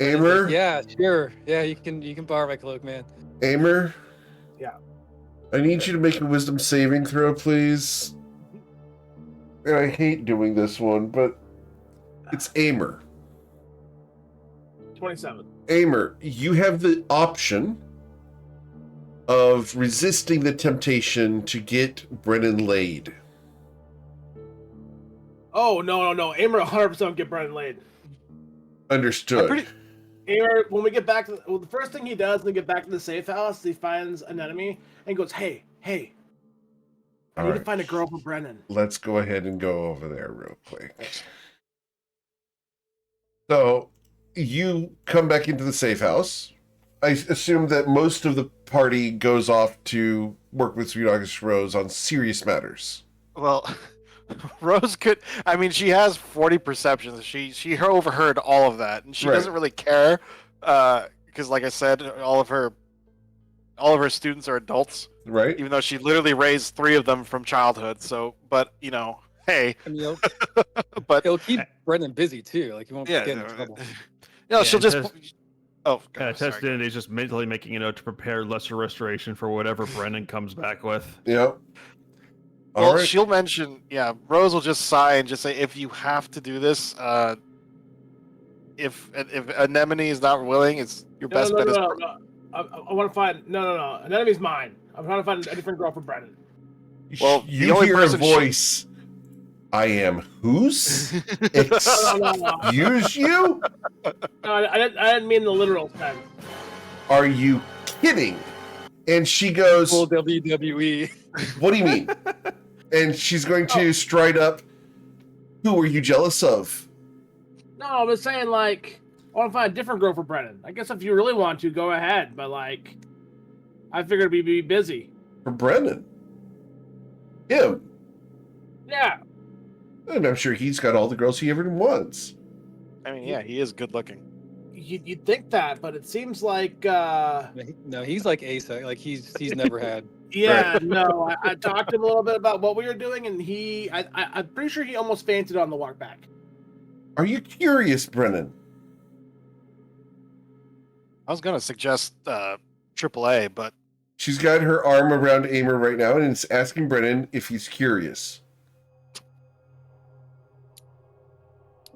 A: Amer?
E: Yeah, sure. Yeah, you can borrow my cloak, man.
A: Amer?
B: Yeah.
A: I need you to make a wisdom saving throw, please. And I hate doing this one, but it's Amer.
B: 27.
A: Amer, you have the option of resisting the temptation to get Brennan laid.
B: Oh, no. Amer 100% get Brennan laid.
A: Understood.
B: Amer, when we get back to the first thing he does when we get back to the safe house, he finds an enemy and goes, Hey, I
A: All
B: need
A: right.
B: to find a girl for Brennan.
A: Let's go ahead and go over there real quick. So, you come back into the safe house. I assume that most of the party goes off to work with Sweet August Rose on serious matters.
D: Well, Rose could. I mean, she has 40 perceptions. She overheard all of that, and she
A: Right.
D: doesn't really care because, like I said, all of her students are adults,
A: Right?
D: even though she literally raised 3 of them from childhood. So, but hey,
E: I mean,
D: but
E: it'll keep Brendan busy too. Like he won't
D: yeah,
E: get in trouble.
D: she'll just. Oh,
C: Test
D: sorry.
C: is just mentally making a note to prepare lesser restoration for whatever Brennan comes back with.
A: Yep.
D: Well,
A: All right.
D: she'll mention. Yeah, Rose will just sigh and just say, "If you have to do this, if Anemone is not willing, it's your best bet is."
B: I want to find. No. An enemy's mine. I'm trying to find a different girl for Brennan.
D: Well, the
A: you
D: only
A: hear a
D: person she-
A: voice. I am whose? Excuse you?
B: No, I didn't mean the literal sense.
A: Are you kidding? And she goes,
E: Full WWE.
A: what do you mean? And she's going to stride up. Who are you jealous of?
B: No, I was saying, like, I want to find a different girl for Brennan. I guess if you really want to, go ahead. But, like, I figured we'd be busy.
A: For Brennan. Him.
B: Yeah.
A: And I'm sure he's got all the girls he ever wants.
D: I mean, yeah, he is good looking.
B: You'd think that, but it seems like,
E: No, he's like ASAC. Like he's never had.
B: yeah, no. I talked to him a little bit about what we were doing, and I'm pretty sure he almost fainted on the walk back.
A: Are you curious, Brennan?
D: I was gonna suggest AAA, but
A: She's got her arm around Amer right now and is asking Brennan if he's curious.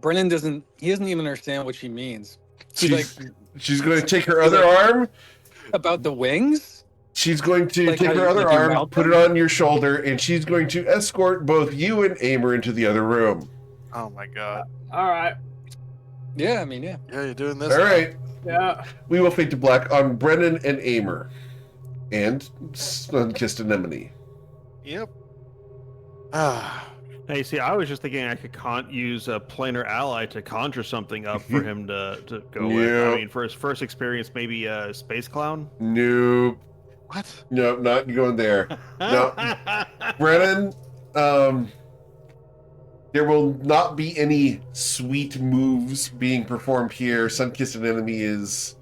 E: Brennan doesn't even understand what she means.
A: She's going to take her other arm.
E: About the wings?
A: She's going to
E: Like
A: take
E: how
A: her
E: you-
A: other
E: like you
A: arm,
E: mount
A: put it
E: them?
A: on your shoulder, and she's going to escort both you and Amer into the other room.
D: oh my god,
B: All right.
E: Yeah, I mean, yeah.
D: yeah, you're doing this.
A: All right.
B: Yeah.
A: We will fade to black on Brennan and Amer. And Sun-Kissed Anemone.
D: Yep. Ah,
C: Now, you see, I was just thinking I could use a planar ally to conjure something up for him to go with.
A: Yeah.
C: I mean, for his first experience, maybe a space clown.
A: Nope.
D: what?
A: Nope, not going there. No. Brennan, there will not be any sweet moves being performed here. Sun-Kissed Anemone is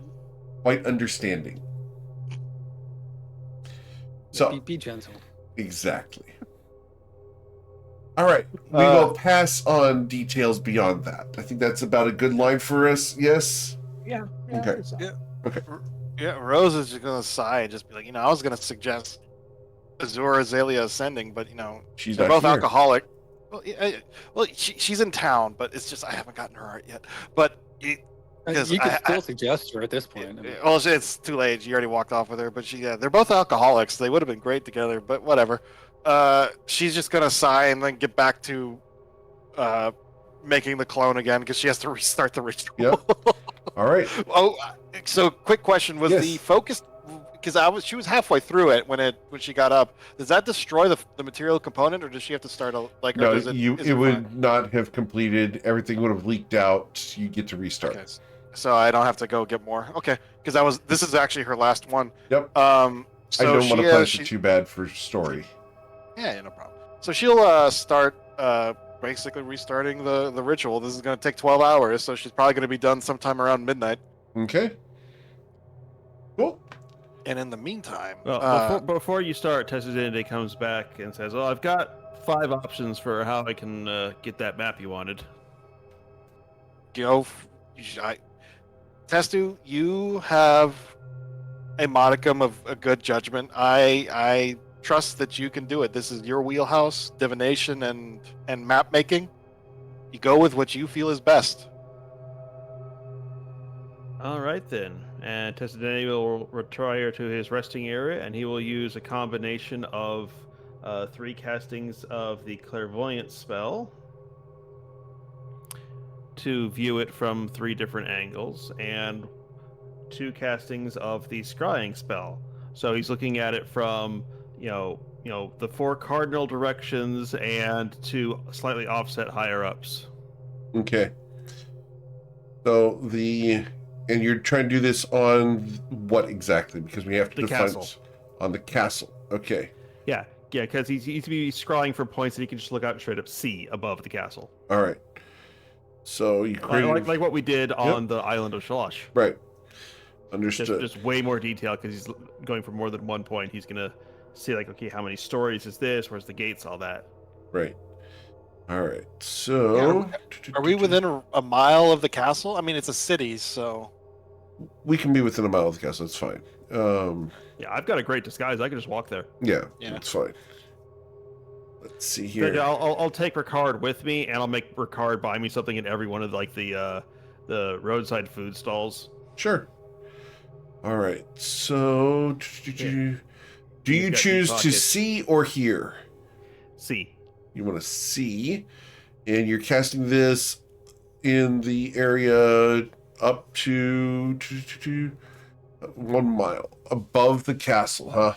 A: quite understanding. So,
E: Be gentle.
A: exactly. All right, we will pass on details beyond that. I think that's about a good line for us. Yes.
B: Yeah.
A: Okay.
D: Yeah, Rose is just gonna sigh and just be like, I was gonna suggest Azure Azalea Ascending, but
A: She's
D: they're
A: not
D: both
A: here.
D: alcoholic. Well, she's in town, but it's just I haven't gotten her art yet. But Because
E: You could
D: I-
E: still suggest her at this point. I mean,
D: well, it's too late. You already walked off with her, but they're both alcoholics. They would have been great together, but whatever. She's just gonna sigh and then get back to making the clone again because she has to restart the ritual.
A: Yep. All right.
D: Oh, so quick question: was
A: Yes.
D: the focus? Because she was halfway through it when she got up. Does that destroy the material component, or does she have to start like?
A: No,
D: or does
A: it would not have completed. Everything would have leaked out. You get to restart.
D: Okay. So I don't have to go get more. Okay, because this is actually her last one.
A: Yep.
D: So
A: I don't want to punish
D: she,
A: it too bad for story.
D: Yeah, no problem. So she'll start basically restarting the ritual. This is going to take 12 hours, so she's probably going to be done sometime around midnight.
A: Okay. Cool.
D: And in the meantime,
C: Well, before you start, Tessadinity comes back and says, "Well, I've got 5 options for how I can get that map you wanted."
D: Testu, you have a modicum of a good judgment. I trust that you can do it. This is your wheelhouse, divination and map making. You go with what you feel is best.
C: All right then. And Tessadinity will retire to his resting area, and he will use a combination of 3 castings of the clairvoyance spell to view it from 3 different angles, and 2 castings of the scrying spell. So he's looking at it from, the 4 cardinal directions and 2 slightly offset higher ups.
A: Okay. So and you're trying to do this on what exactly? Because we have to
C: The
A: define
C: castle.
A: on the castle. Okay.
C: Yeah, because he's to be scrying for points that he can just look out and straight up see above the castle.
A: All right. So you created
C: Like what we did on the island of Shalosh.
A: right. Understood.
C: Just way more detail because he's going for more than 1 point. He's gonna see okay, how many stories is this? Where's the gates? All that.
A: Right. All right. So
D: Are we within a mile of the castle? I mean, it's a city, so
A: we can be within a mile of the castle. That's fine.
C: Yeah, I've got a great disguise. I can just walk there.
A: Yeah,
D: Yeah.
A: it's fine. Let's see
C: But
A: here.
C: I'll take Ricard with me, and I'll make Ricard buy me something in every one of the roadside food stalls.
A: Sure. All right. So do you
C: got
A: choose
C: deep
A: to
C: pockets.
A: see or hear?
C: C.
A: You want to see, and you're casting this in the area up to 1 mile above the castle, huh?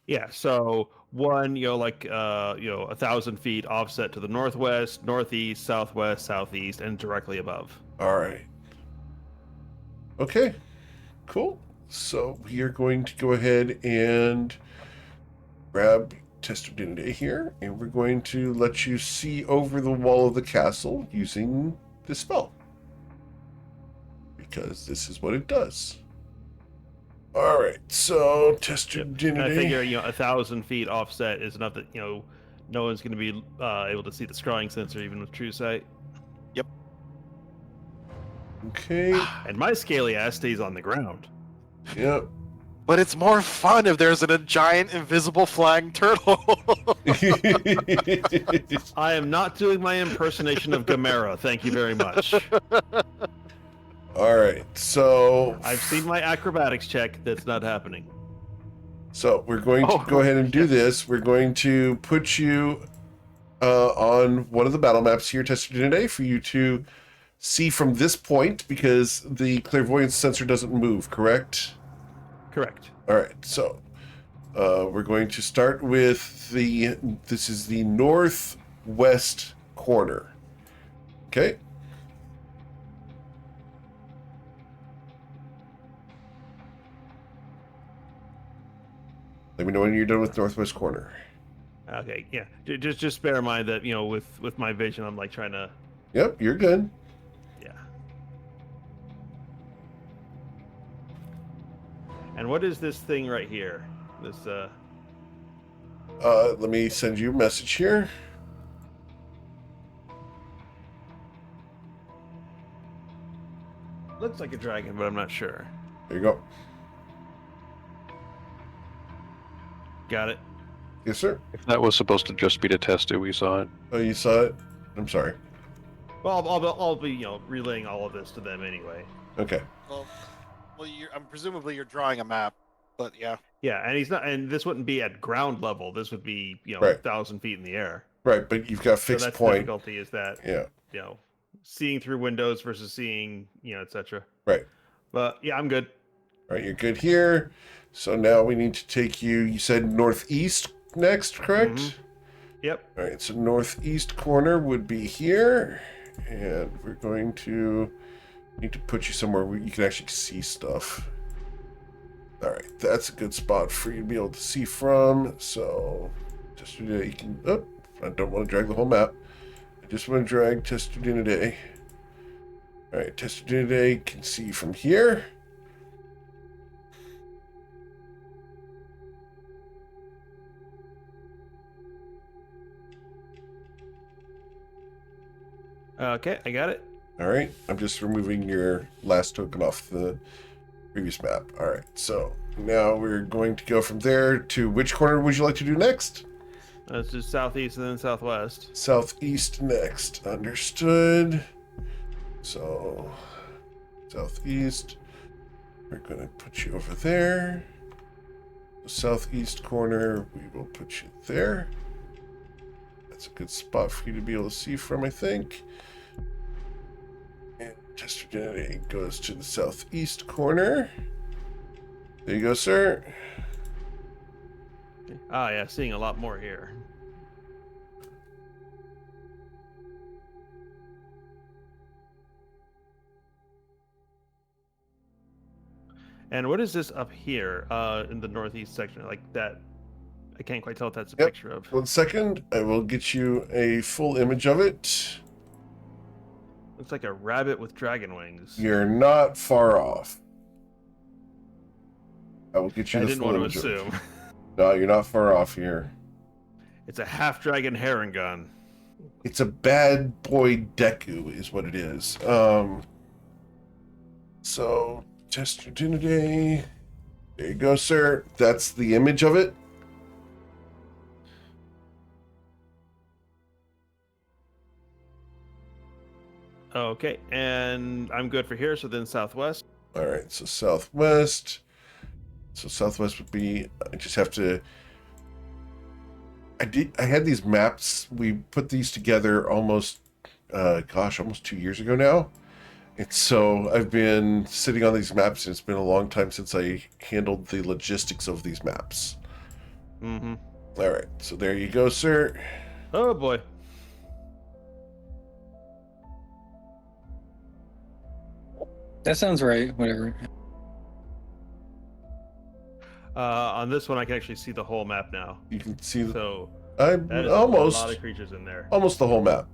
C: Yeah, so one, like 1,000 feet offset to the northwest, northeast, southwest, southeast, and directly above.
A: All right. Okay, cool. So we are going to go ahead and grab Test Identity here, and we're going to let you see over the wall of the castle using this spell. Because this is what it does. All right, so Test
C: Yep. And
A: Identity.
C: I figure 1,000 feet offset is enough that no one's going to be able to see the scrying sensor even with true sight.
A: Okay,
C: And my scaly ass stays on the ground.
A: yep.
D: But it's more fun if there's a giant invisible flying turtle.
C: I am not doing my impersonation of Gamera. Thank you very much.
A: All right, so
C: I've seen my acrobatics check. That's not happening.
A: So we're going to go ahead and do this. We're going to put you on one of the battle maps here, tested today, for you to see from this point, because the clairvoyance sensor doesn't move, correct?
C: Correct.
A: All right, so we're going to start with this is the northwest corner. Okay? Let me know when you're done with northwest corner.
C: Okay, yeah. Just bear in mind that with my vision, I'm like trying to.
A: Yep, you're good.
C: Yeah. And what is this thing right here? This
A: Let me send you a message here.
C: looks like a dragon, but I'm not sure.
A: There you go.
C: Got it.
A: Yes, sir.
F: If that was supposed to just be to test it, we saw it.
A: Oh, you saw it? I'm sorry.
C: Well, I'll be relaying all of this to them anyway.
A: Okay.
D: well, I'm presumably you're drawing a map, but yeah.
C: Yeah, and he's not, and this wouldn't be at ground level. This would be
A: Right.
C: 1,000 feet in the air.
A: Right, but you've got
C: So
A: fixed
C: that's
A: point.
C: difficulty is that
A: Yeah.
C: seeing through windows versus seeing etc.
A: Right.
C: But yeah, I'm good.
A: All right, you're good here. So now we need to take you. You said northeast next, correct?
C: Mhm. Yep.
A: All right, so northeast corner would be here, and we're going to need to put you somewhere where you can actually see stuff. All right, that's a good spot for you to be able to see from. So just today you can. Oh, I don't want to drag the whole map. I just want to drag Testudina. All right, Testudina can see from here.
C: Okay, I got it.
A: All right, I'm just removing your last token off the previous map. All right, so now we're going to go from there to which corner would you like to do next?
C: Let's do southeast and then southwest.
A: Southeast next. Understood. So, southeast. We're going to put you over there. The southeast corner, we will put you there. That's a good spot for you to be able to see from, I think. And test identity goes to the southeast corner. There you go, sir.
C: Ah, yeah, seeing a lot more here. And what is this up here in the northeast section? Like that, I can't quite tell what that's a
A: Yep.
C: picture of.
A: 1 second. I will get you a full image of it.
C: Looks like a rabbit with dragon wings.
A: You're not far off. I will get you
C: I
A: the
C: didn't
A: full
C: want to
A: image of it.
C: assume.
A: No, you're not far off here.
C: It's a half dragon heron gun.
A: It's a bad boy Deku is what it is. So test your Day. There you go, sir. That's the image of it.
C: Okay, and I'm good for here, so then southwest.
A: All right, so southwest. So southwest would be, I just have to, I had these maps. We put these together almost 2 years ago now. And so I've been sitting on these maps, and it's been a long time since I handled the logistics of these maps.
C: Mm-hmm.
A: All right, so there you go, sir.
C: Oh boy.
E: That sounds right. Whatever.
C: On this one, I can actually see the whole map now.
A: You can see
C: So
A: I'm
C: that is
A: almost
C: a lot of creatures in there.
A: almost the whole map.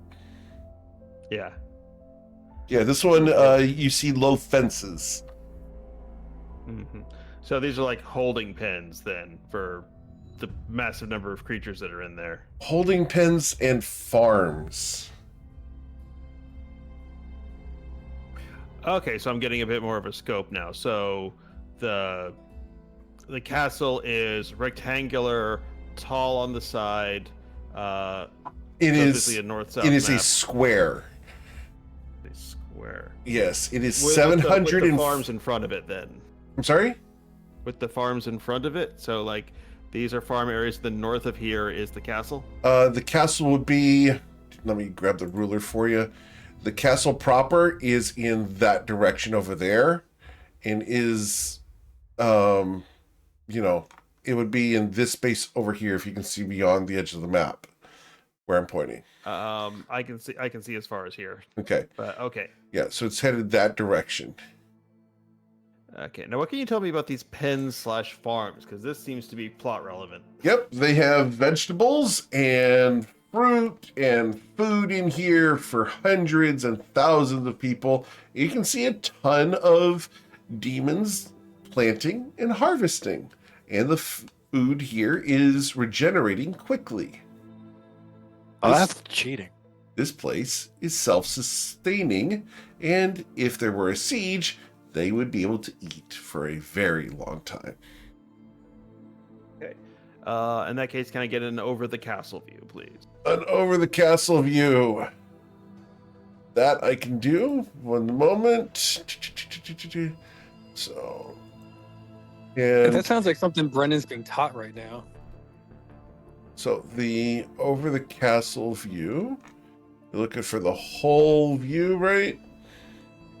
C: Yeah.
A: Yeah, this one you see low fences.
C: Mm-hmm. So these are like holding pens then for the massive number of creatures that are in there.
A: Holding pens and farms.
C: Okay, so I'm getting a bit more of a scope now. So the castle is rectangular, tall on the side.
A: It
C: so
A: is
C: obviously a north-south
A: it is a
C: map.
A: square.
C: A square.
A: Yes, it is
C: With
A: 700
C: the
A: and
C: farms in front of it then.
A: I'm sorry?
C: With the farms in front of it. So like these are farm areas. The north of here is the castle.
A: The castle would be, let me grab the ruler for you. The castle proper is in that direction over there, and is, it would be in this space over here if you can see beyond the edge of the map where I'm pointing.
C: I can see as far as here.
A: Okay.
C: But okay.
A: Yeah, so it's headed that direction.
C: Okay. Now, what can you tell me about these pens/farms? Because this seems to be plot relevant.
A: Yep, they have vegetables and fruit and food in here for hundreds and thousands of people. You can see a ton of demons planting and harvesting, and the food here is regenerating quickly.
D: Oh, that's cheating.
A: This place is self-sustaining, and if there were a siege, they would be able to eat for a very long time.
C: Okay. In that case, can I get an over the castle view, please?
A: An over the castle view. That I can do. One moment. So,
E: That
A: and
E: sounds like something Brendan's being taught right now.
A: so the over the castle view. You're looking for the whole view, right?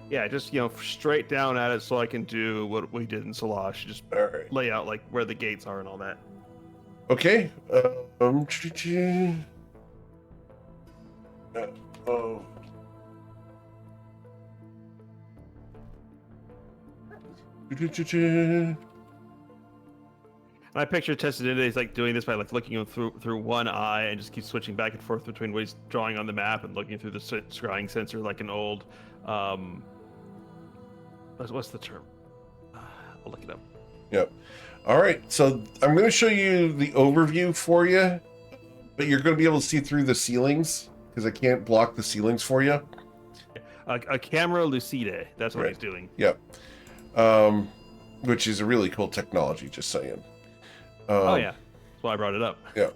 C: Yeah, just straight down at it, so I can do what we did in Salash. Just
A: All right.
C: lay out like where the gates are and all that.
A: Okay. Oh.
C: And I picture Testadinda, he's like doing this by like looking through one eye and just keeps switching back and forth between what he's drawing on the map and looking through the scrying sensor like an old what's the term? I'll look it up.
A: Yep. All right. So I'm going to show you the overview for you, but you're going to be able to see through the ceilings because I can't block the ceilings for you.
C: A camera lucide. That's what
A: Right.
C: he's doing.
A: Yep. Which is a really cool technology, just saying.
C: Oh yeah, that's why I brought it up.
A: Yeah.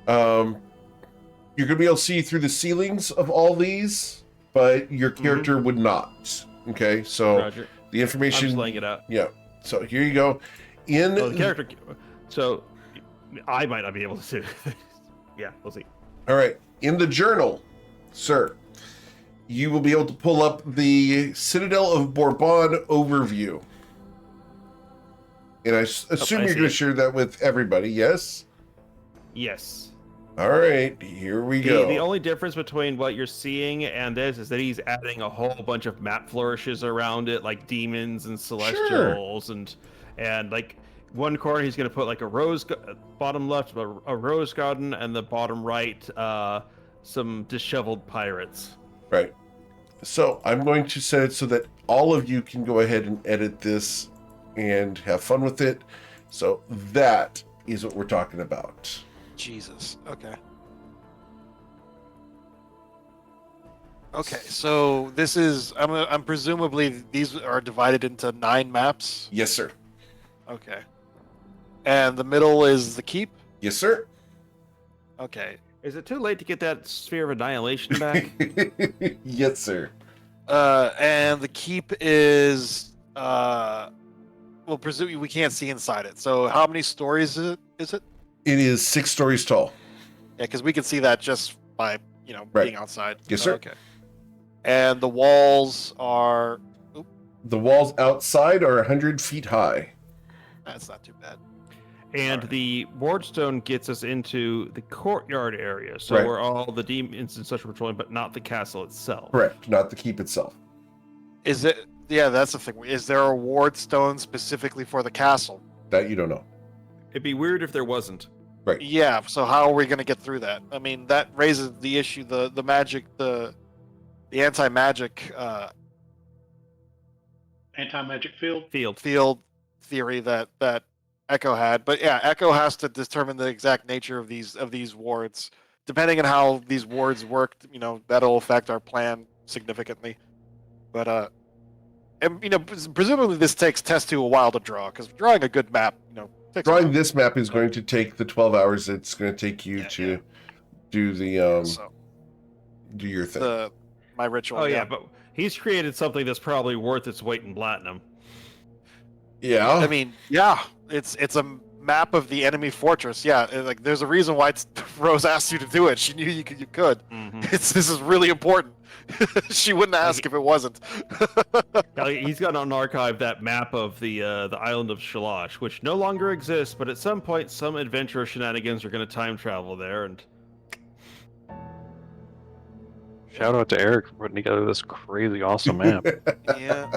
A: You're going to be able to see through the ceilings of all these, but your character would not. Okay. So
C: Roger.
A: the
C: I'm
A: information.
C: just laying it out.
A: Yeah. So here you go. In
C: Oh, the character. So I might not be able to. Yeah, we'll see.
A: All right. In the journal, sir, you will be able to pull up the Citadel of Bourbon overview. And I assume
C: I
A: you're
C: see
A: going to
C: it.
A: share that with everybody, yes?
C: Yes.
A: All right. Here we go.
C: The only difference between what you're seeing and this is that he's adding a whole bunch of map flourishes around it, like demons and celestials, and like one corner he's going to put like a rose, bottom left a rose garden, and the bottom right some disheveled pirates.
A: Right. So I'm going to set it so that all of you can go ahead and edit this and have fun with it. So that is what we're talking about.
D: Jesus. Okay. Okay, so this is I'm presumably these are divided into 9 maps.
A: Yes, sir.
D: Okay. And the middle is the keep.
A: Yes, sir.
D: Okay.
C: Is it too late to get that sphere of annihilation back?
A: Yes, sir.
D: And the keep is well, presumably we can't see inside it. So how many stories is it?
A: It is 6 stories tall.
D: Yeah, because we can see that just by
A: Right.
D: being outside.
A: Yes, sir.
D: Okay. And the walls are.
A: The walls outside are 100 feet high.
D: That's not too bad.
C: And
D: Alright.
C: the wardstone gets us into the courtyard area, so
A: Right.
C: where all the demons and such are patrolling, but not the castle itself.
A: Correct, not the keep itself.
D: Is it? Yeah, that's the thing. Is there a ward stone specifically for the castle?
A: That you don't know.
C: It'd be weird if there wasn't.
A: Right.
D: Yeah. So how are we going to get through that? I mean, that raises the issue. The magic. The anti-magic
G: Anti-magic field.
D: field theory that Echo had. But yeah, Echo has to determine the exact nature of these wards. Depending on how these wards work, that'll affect our plan significantly. But and presumably this takes test 2 a while to draw, because drawing a good map, takes a
A: Drawing
D: while.
A: this map is going to take the 12 hours it's going to take you to do the
D: So
A: do your thing.
D: my ritual.
C: Oh yeah, but he's created something that's probably worth its weight in platinum.
A: Yeah.
D: I mean, yeah, it's a map of the enemy fortress. Yeah, like there's a reason why Rose asked you to do it. She knew you could.
C: Mm-hmm.
D: This is really important. She wouldn't ask if it wasn't.
C: He's got on archive that map of the island of Shalash, which no longer exists, but at some point, some adventurer shenanigans are going to time travel there, and
F: Shout out to Eric for putting together this crazy awesome map.
D: Yeah.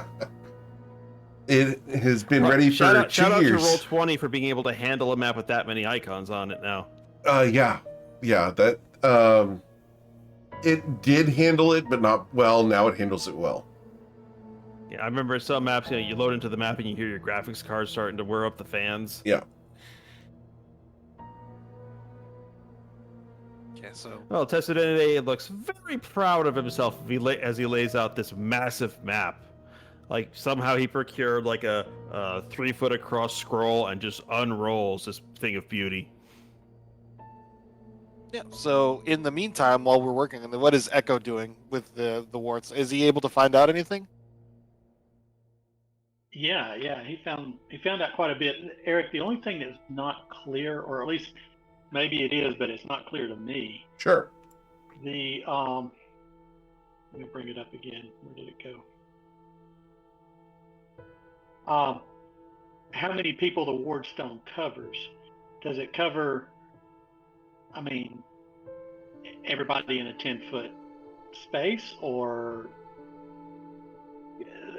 A: It has been ready for
C: shout out
A: 2
C: to
A: years.
C: Roll20 for being able to handle a map with that many icons on it now.
A: Yeah. That it did handle it, but not well. Now it handles it well.
C: Yeah, I remember some maps, you load into the map and you hear your graphics card starting to whir up the fans.
A: Yeah.
D: Okay, so
C: Well, Tessadine looks very proud of himself as he lays out this massive map. Like, somehow he procured like a 3-foot across scroll and just unrolls this thing of beauty.
D: yeah. So in the meantime, while we're working on what is Echo doing with the wards? Is he able to find out anything?
G: Yeah, he found out quite a bit. Eric, the only thing that's not clear, or at least maybe it is, but it's not clear to me.
A: Sure.
G: The let me bring it up again. Where did it go? How many people the wardstone covers? Does it cover? I mean, everybody in a 10-foot space, or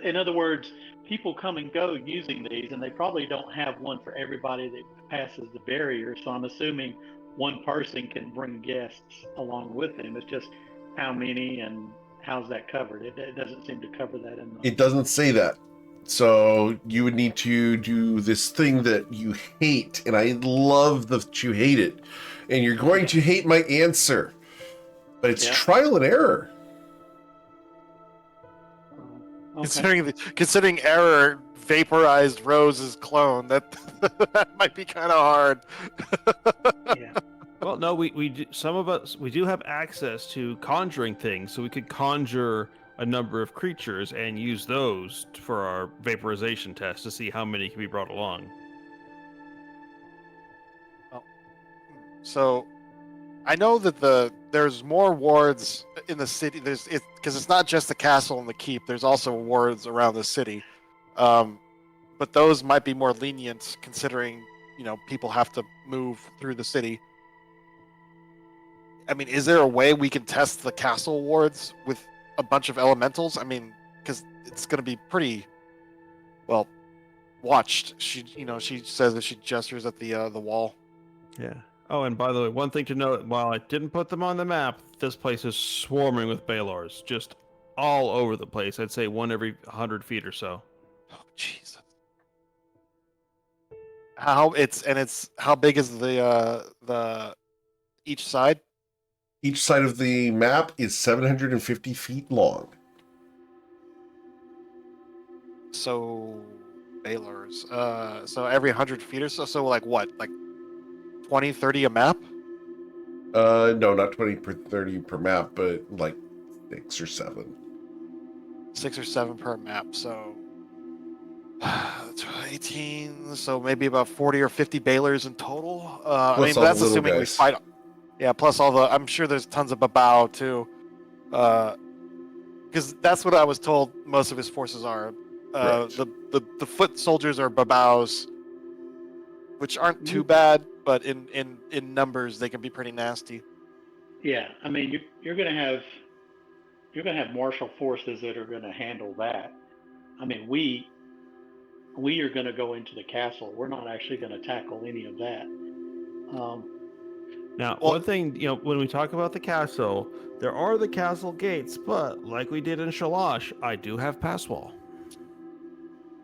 G: in other words, people come and go using these, and they probably don't have one for everybody that passes the barrier. So I'm assuming one person can bring guests along with them. It's just how many and how's that covered? It doesn't seem to cover that in the...
A: It doesn't say that. So you would need to do this thing that you hate, and I love that you hate it. And you're going to hate my answer. But it's trial and error.
G: Okay.
D: Considering Error vaporized Rose's clone, that might be kind of hard.
G: Yeah.
C: Well, no, some of us do have access to conjuring things, so we could conjure a number of creatures and use those for our vaporization test to see how many can be brought along.
D: So, I know that there's more wards in the city. Because it's not just the castle and the keep. There's also wards around the city, but those might be more lenient considering people have to move through the city. I mean, is there a way we can test the castle wards with a bunch of elementals? I mean, because it's going to be pretty well watched. She says that she gestures at the wall.
C: Yeah. Oh, and by the way, one thing to note, while I didn't put them on the map, this place is swarming with Balors, just all over the place. I'd say one every 100 feet or so.
D: Oh, Jesus. How big is the each side?
A: Each side of the map is 750 feet long.
D: So Balors. So every 100 feet or so. So like what? Like 20, 30 a map?
A: No, not 20 per 30 per map, but like 6 or 7.
D: 6 or 7 per map. So 18. So maybe about 40 or 50 Balors in total. I mean,
A: all
D: that's
A: the little
D: assuming we
A: guys.
D: fight. Yeah, plus all the. I'm sure there's tons of babao too, because that's what I was told. Most of his forces are.
A: Correct.
D: The foot soldiers are babaos, which aren't too
G: Mhm.
D: bad, but in numbers they can be pretty nasty.
G: Yeah, I mean, you're gonna have martial forces that are gonna handle that. I mean, we are gonna go into the castle. We're not actually gonna tackle any of that. Um,
C: Now,
D: Well,
C: one thing, when we talk about the castle, there are the castle gates, but like we did in Shalash, I do have pass wall.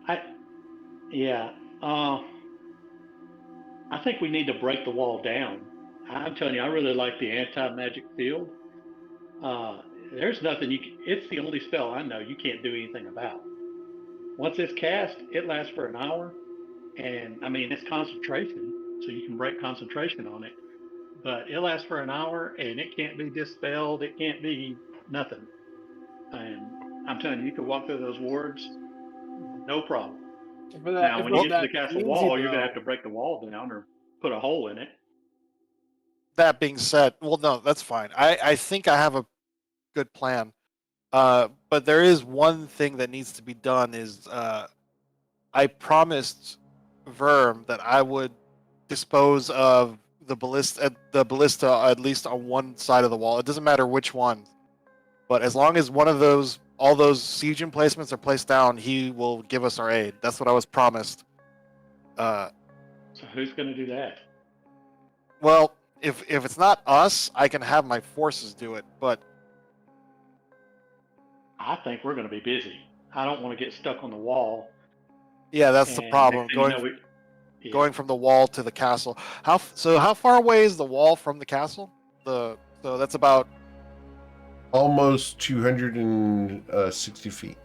G: I yeah. Uh, I think we need to break the wall down. I'm telling you, I really like the anti-magic field. Uh, there's nothing it's the only spell I know you can't do anything about. Once it's cast, it lasts for an hour, and I mean it's concentration, so you can break concentration on it. But it lasts for an hour, and it can't be dispelled. It can't be nothing. And I'm telling you, you can walk through those wards, no problem. Now,
B: If it
G: when you
B: was
G: get to
B: that
G: the castle
B: easy
G: wall, you're gonna have
B: though.
G: to break the wall down or put a hole in it.
D: that being said, well, no, that's fine. I think I have a good plan. But there is one thing that needs to be done. Is I promised Verm that I would dispose of the ballista at least on one side of the wall. It doesn't matter which one, but as long as all those siege emplacements are placed down, he will give us our aid. That's what I was promised. Uh,
G: So who's gonna do that?
D: well, if it's not us, I can have my forces do it. But
G: I think we're gonna be busy. I don't want to get stuck on the wall,
D: yeah, that's the
G: and next
D: problem.
G: thing you know, yeah,
D: Going from the wall to the castle. How far away is the wall from the castle? So that's about
A: Almost 260 feet.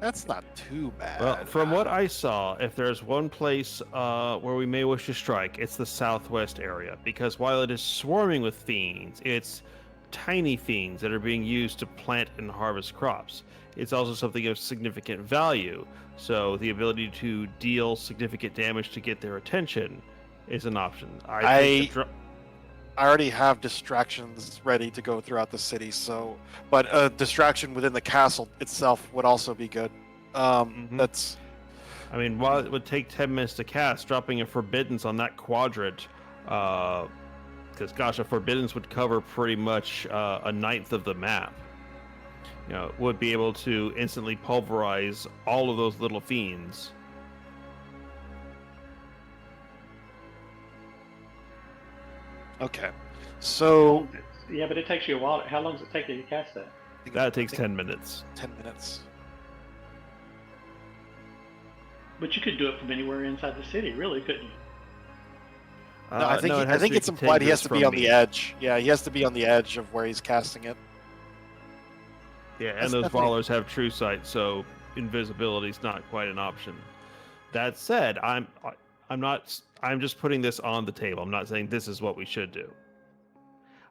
D: that's not too bad.
C: Well, from what I saw, if there's one place where we may wish to strike, it's the southwest area. Because while it is swarming with fiends, it's tiny fiends that are being used to plant and harvest crops. It's also something of significant value, so the ability to deal significant damage to get their attention is an option. I think
D: I already have distractions ready to go throughout the city, but a distraction within the castle itself would also be good.
C: Mhm.
D: That's
C: I mean, while it would take 10 minutes to cast, dropping a Forbiddance on that quadrant, because gosh, a Forbiddance would cover pretty much a ninth of the map. Would be able to instantly pulverize all of those little fiends.
D: okay. So
G: yeah, but it takes you a while. How long does it take you to cast that?
C: That takes 10 minutes.
D: 10 minutes.
G: But you could do it from anywhere inside the city, really, couldn't you?
D: No, I think
C: it has to be
D: it's implied he has to be
C: contiguous
D: on the
C: from me.
D: edge. Yeah, he has to be on the edge of where he's casting it.
C: Yeah, and
D: That's
C: those
D: definitely-
C: Valors have true sight, so invisibility is not quite an option. That said, I'm not. I'm just putting this on the table. I'm not saying this is what we should do.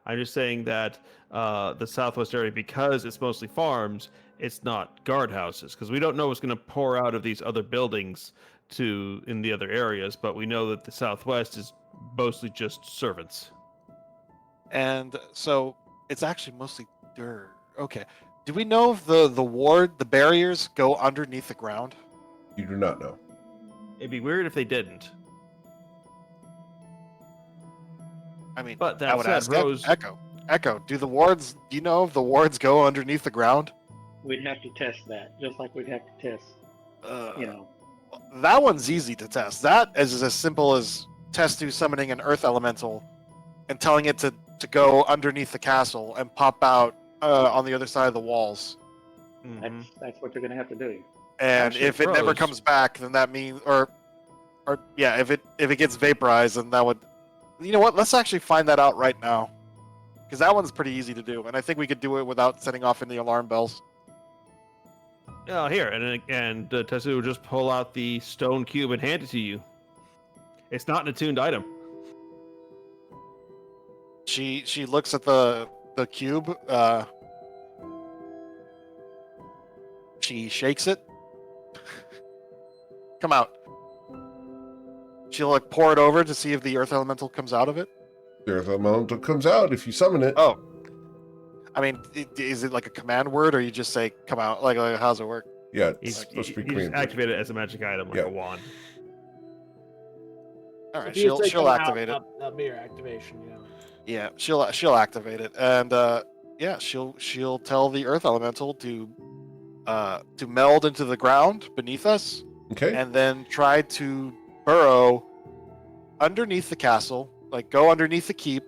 C: I'm just saying that the southwest area, because it's mostly farms, it's not guardhouses, because we don't know what's going to pour out of these other buildings in the other areas, but we know that the southwest is mostly just servants.
D: And so it's actually mostly dirt. Okay. Do we know if the barriers go underneath the ground?
A: You do not know.
C: It'd be weird if they didn't.
D: I mean,
C: But that
D: I would
C: said,
D: ask
C: Rose-
D: Echo, do you know if the wards go underneath the ground?
G: We'd have to test that, just like we'd have to test, you know.
D: That one's easy to test. That is as simple as Testu summoning an earth elemental and telling it to go underneath the castle and pop out on the other side of the walls.
C: Mhm.
G: That's what they're gonna have to do.
D: And
C: Actually,
D: if it never
C: Rose-
D: comes back, then that means, or yeah, if it gets vaporized, then that would, you know what? Let's actually find that out right now, because that one's pretty easy to do, and I think we could do it without setting off any alarm bells.
C: Oh, here, and Tetsu will just pull out the stone cube and hand it to you. It's not an attuned item.
D: She looks at the cube. She shakes it. Come out. She'll like pour it over to see if the earth elemental comes out of it.
A: The Earth Elemental comes out if you summon it.
D: Oh. I mean, is it like a command word, or you just say "come out"? Like how does it work?
A: Yeah,
C: You,
A: it's supposed to be
C: you just
A: command.
C: activate it as a magic item, like
A: Yeah.
C: a wand.
D: All
B: So
D: right,
B: if you say
D: she'll
B: come out,
D: activate it.
B: that'll be your activation. Yeah.
D: Yeah, she'll activate it, and yeah, she'll tell the Earth Elemental to meld into the ground beneath us,
A: Okay.
D: and then try to burrow underneath the castle, like go underneath the keep,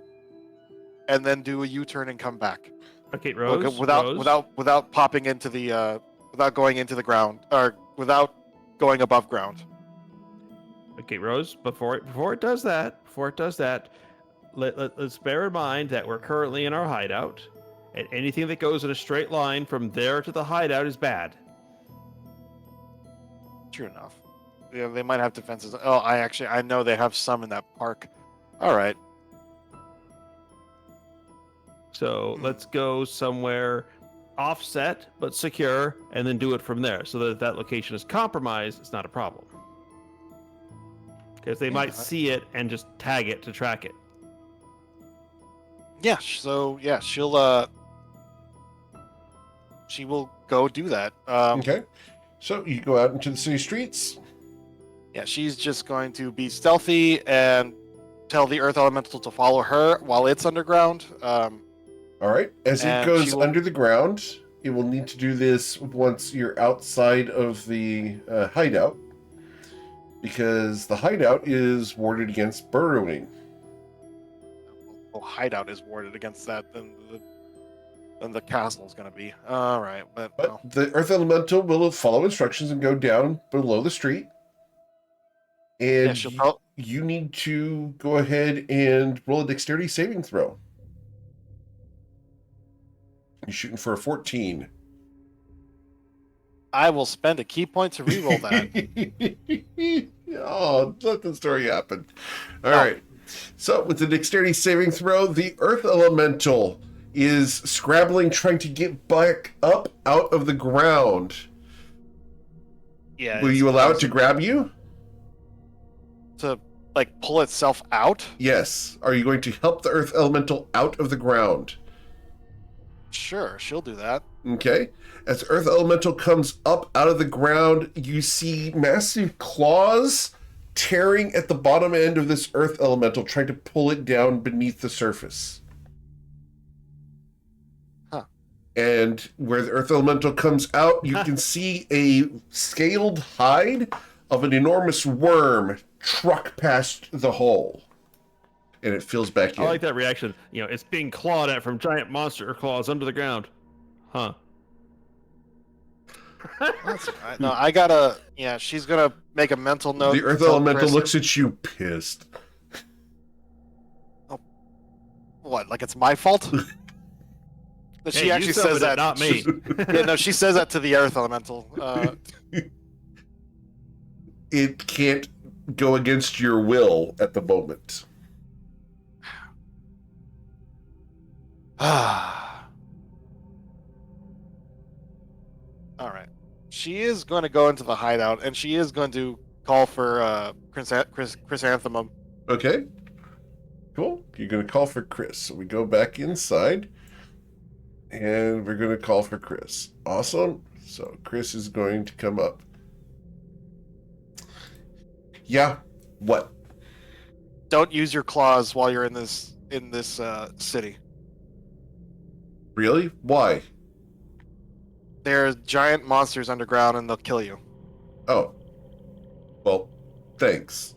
D: and then do a U-turn and come back.
C: Okay,
D: Like,
C: Rose.
D: without
C: Rose.
D: without popping into the without going into the ground, or without going above ground.
C: Okay, Rose. Before it does that, let's bear in mind that we're currently in our hideout, and anything that goes in a straight line from there to the hideout is bad.
D: True enough. Yeah, they might have defenses. Oh, I know they have some in that park. All right.
C: So let's go somewhere offset but secure, and then do it from there, so that if that location is compromised, it's not a problem. Because they might see it and just tag it to track it.
D: Yeah. So yeah, she will go do that.
A: Okay. So you go out into the city streets.
D: Yeah, she's just going to be stealthy and tell the Earth Elemental to follow her while it's underground.
A: All right. As it
D: And
A: goes
D: she will-
A: under the ground, it will need to do this once you're outside of the hideout, because the hideout is warded against burrowing.
D: Well, hideout is warded against that, then the castle is going to be. All right, but well,
A: But the Earth Elemental will follow instructions and go down below the street.
D: yeah,
A: And
D: she'll tell.
A: you need to go ahead and roll a dexterity saving throw. You're shooting for a 14.
D: I will spend a key point to reroll that.
A: Oh, let the story happen. All right. So with the dexterity saving throw, the Earth Elemental is scrabbling, trying to get back up out of the ground.
D: Yeah.
A: Will
D: it's
A: you allow it
D: supposed
A: to grab you?
D: to like pull itself out?
A: Yes. Are you going to help the Earth Elemental out of the ground?
D: Sure, she'll do that.
A: Okay. As Earth Elemental comes up out of the ground, you see massive claws tearing at the bottom end of this Earth Elemental, trying to pull it down beneath the surface.
D: Huh.
A: And where the Earth Elemental comes out, you can see a scaled hide of an enormous worm truck past the hole. And it fills back in.
C: I like that reaction. You know, it's being clawed at from giant monster claws under the ground. Huh.
D: That's right. No, I gotta. Yeah, she's gonna make a mental note.
A: The Earth
D: tell
A: Elemental
D: Chris-
A: looks at you pissed.
D: What? Like it's my fault? That
C: Hey,
D: she
C: you
D: actually
C: summoned
D: says
C: it,
D: that.
C: not me.
D: Yeah, no, she says that to the Earth Elemental.
A: It can't go against your will at the moment.
D: All right. She is going to go into the hideout, and she is going to call for Chrysanthemum.
A: Okay. Cool. You're going to call for Chris. So we go back inside, and we're going to call for Chris. Awesome. So Chris is going to come up. Yeah. What?
D: Don't use your claws while you're in this city.
A: Really? Why?
D: There are giant monsters underground, and they'll kill you.
A: Oh. Well, thanks.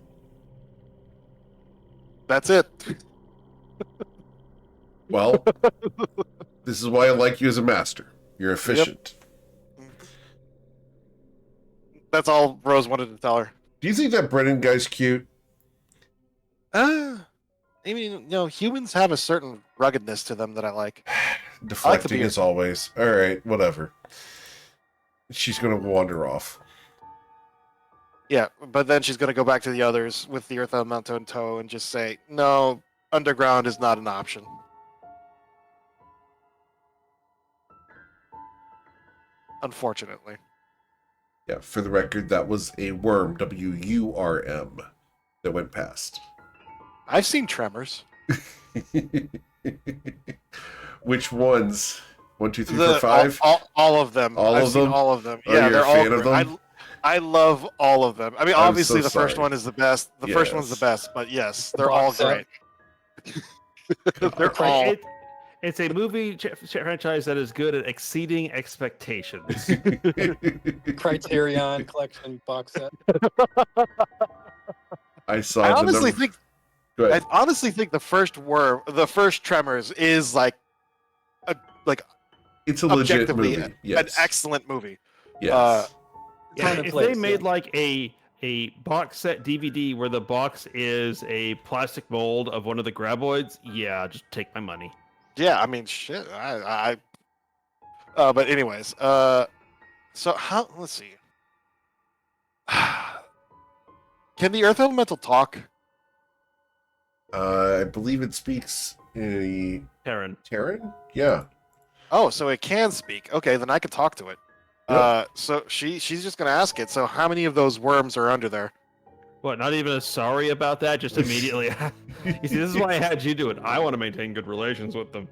D: That's it.
A: Well, this is why I like you as a master. You're efficient.
D: That's all Rose wanted to tell her.
A: Do you think that Brennan guy's cute?
D: I mean, humans have a certain ruggedness to them that I like.
A: Deflecting
D: beard.
A: as always. All right, whatever. She's going to wander off.
D: Yeah, but then she's going to go back to the others with the Earth Elemental in tow and just say, no, underground is not an option. Unfortunately.
A: Yeah, for the record, that was a worm, W-U-R-M, that went past.
D: I've seen tremors.
A: Which ones? 1, 2, 3, 4,
D: The,
A: 5.
D: all of them.
A: All
D: I've
A: of
D: seen
A: them?
D: all of them.
A: Oh,
D: Yeah,
A: you're
D: they're
A: a
D: all
A: fan of
D: great.
A: them?
D: I love all of them. I mean,
A: I'm
D: obviously
A: so
D: the first
A: sorry.
D: one is the best. The first one's the
A: Yes.
D: best, but yes, they're
E: box
D: all
E: set.
D: great. They're all.
C: It's a movie franchise that is good at exceeding expectations.
E: Criterion collection box set.
A: I saw
D: I
A: the
D: honestly
A: number.
D: think
A: Go
D: I
A: ahead.
D: honestly think the first Tremors is like
A: It's a legit
D: objectively
A: movie.
D: an
A: Yes.
D: excellent movie.
A: Yes.
C: Yeah,
E: Time and
C: if
E: place,
C: they made
E: yeah.
C: like a box set DVD where the box is a plastic mold of one of the graboids, yeah, just take my money.
D: Yeah, I mean, shit. But anyways, so how? Let's see. Can the Earth Elemental talk?
A: I believe it speaks
C: Terran.
A: Terran? Yeah.
D: Oh, so it can speak. Okay, then I can talk to it.
A: Yeah.
D: So she's just gonna ask it. So how many of those worms are under there?
C: What, not even a sorry about that? Just immediately. You see, this is why I had you do it. I want to maintain good relations with them.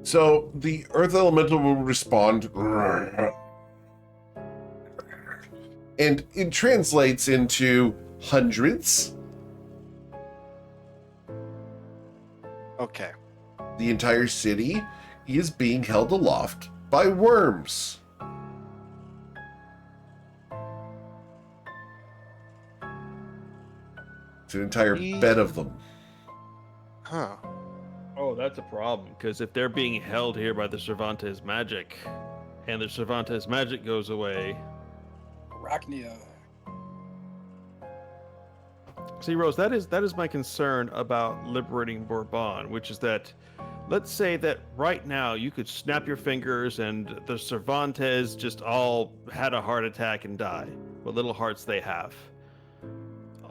A: So the Earth Elemental will respond, and it translates into hundreds.
D: Okay.
A: The entire city is being held aloft by worms. It's an entire bed of them.
D: Huh.
C: Oh, that's a problem, because if they're being held here by the Cervantes magic, and the Cervantes magic goes away...
E: Arachnia.
C: See, Rose, that is my concern about liberating Bourbon, which is that, let's say that right now you could snap your fingers and the Cervantes just all had a heart attack and die, what little hearts they have.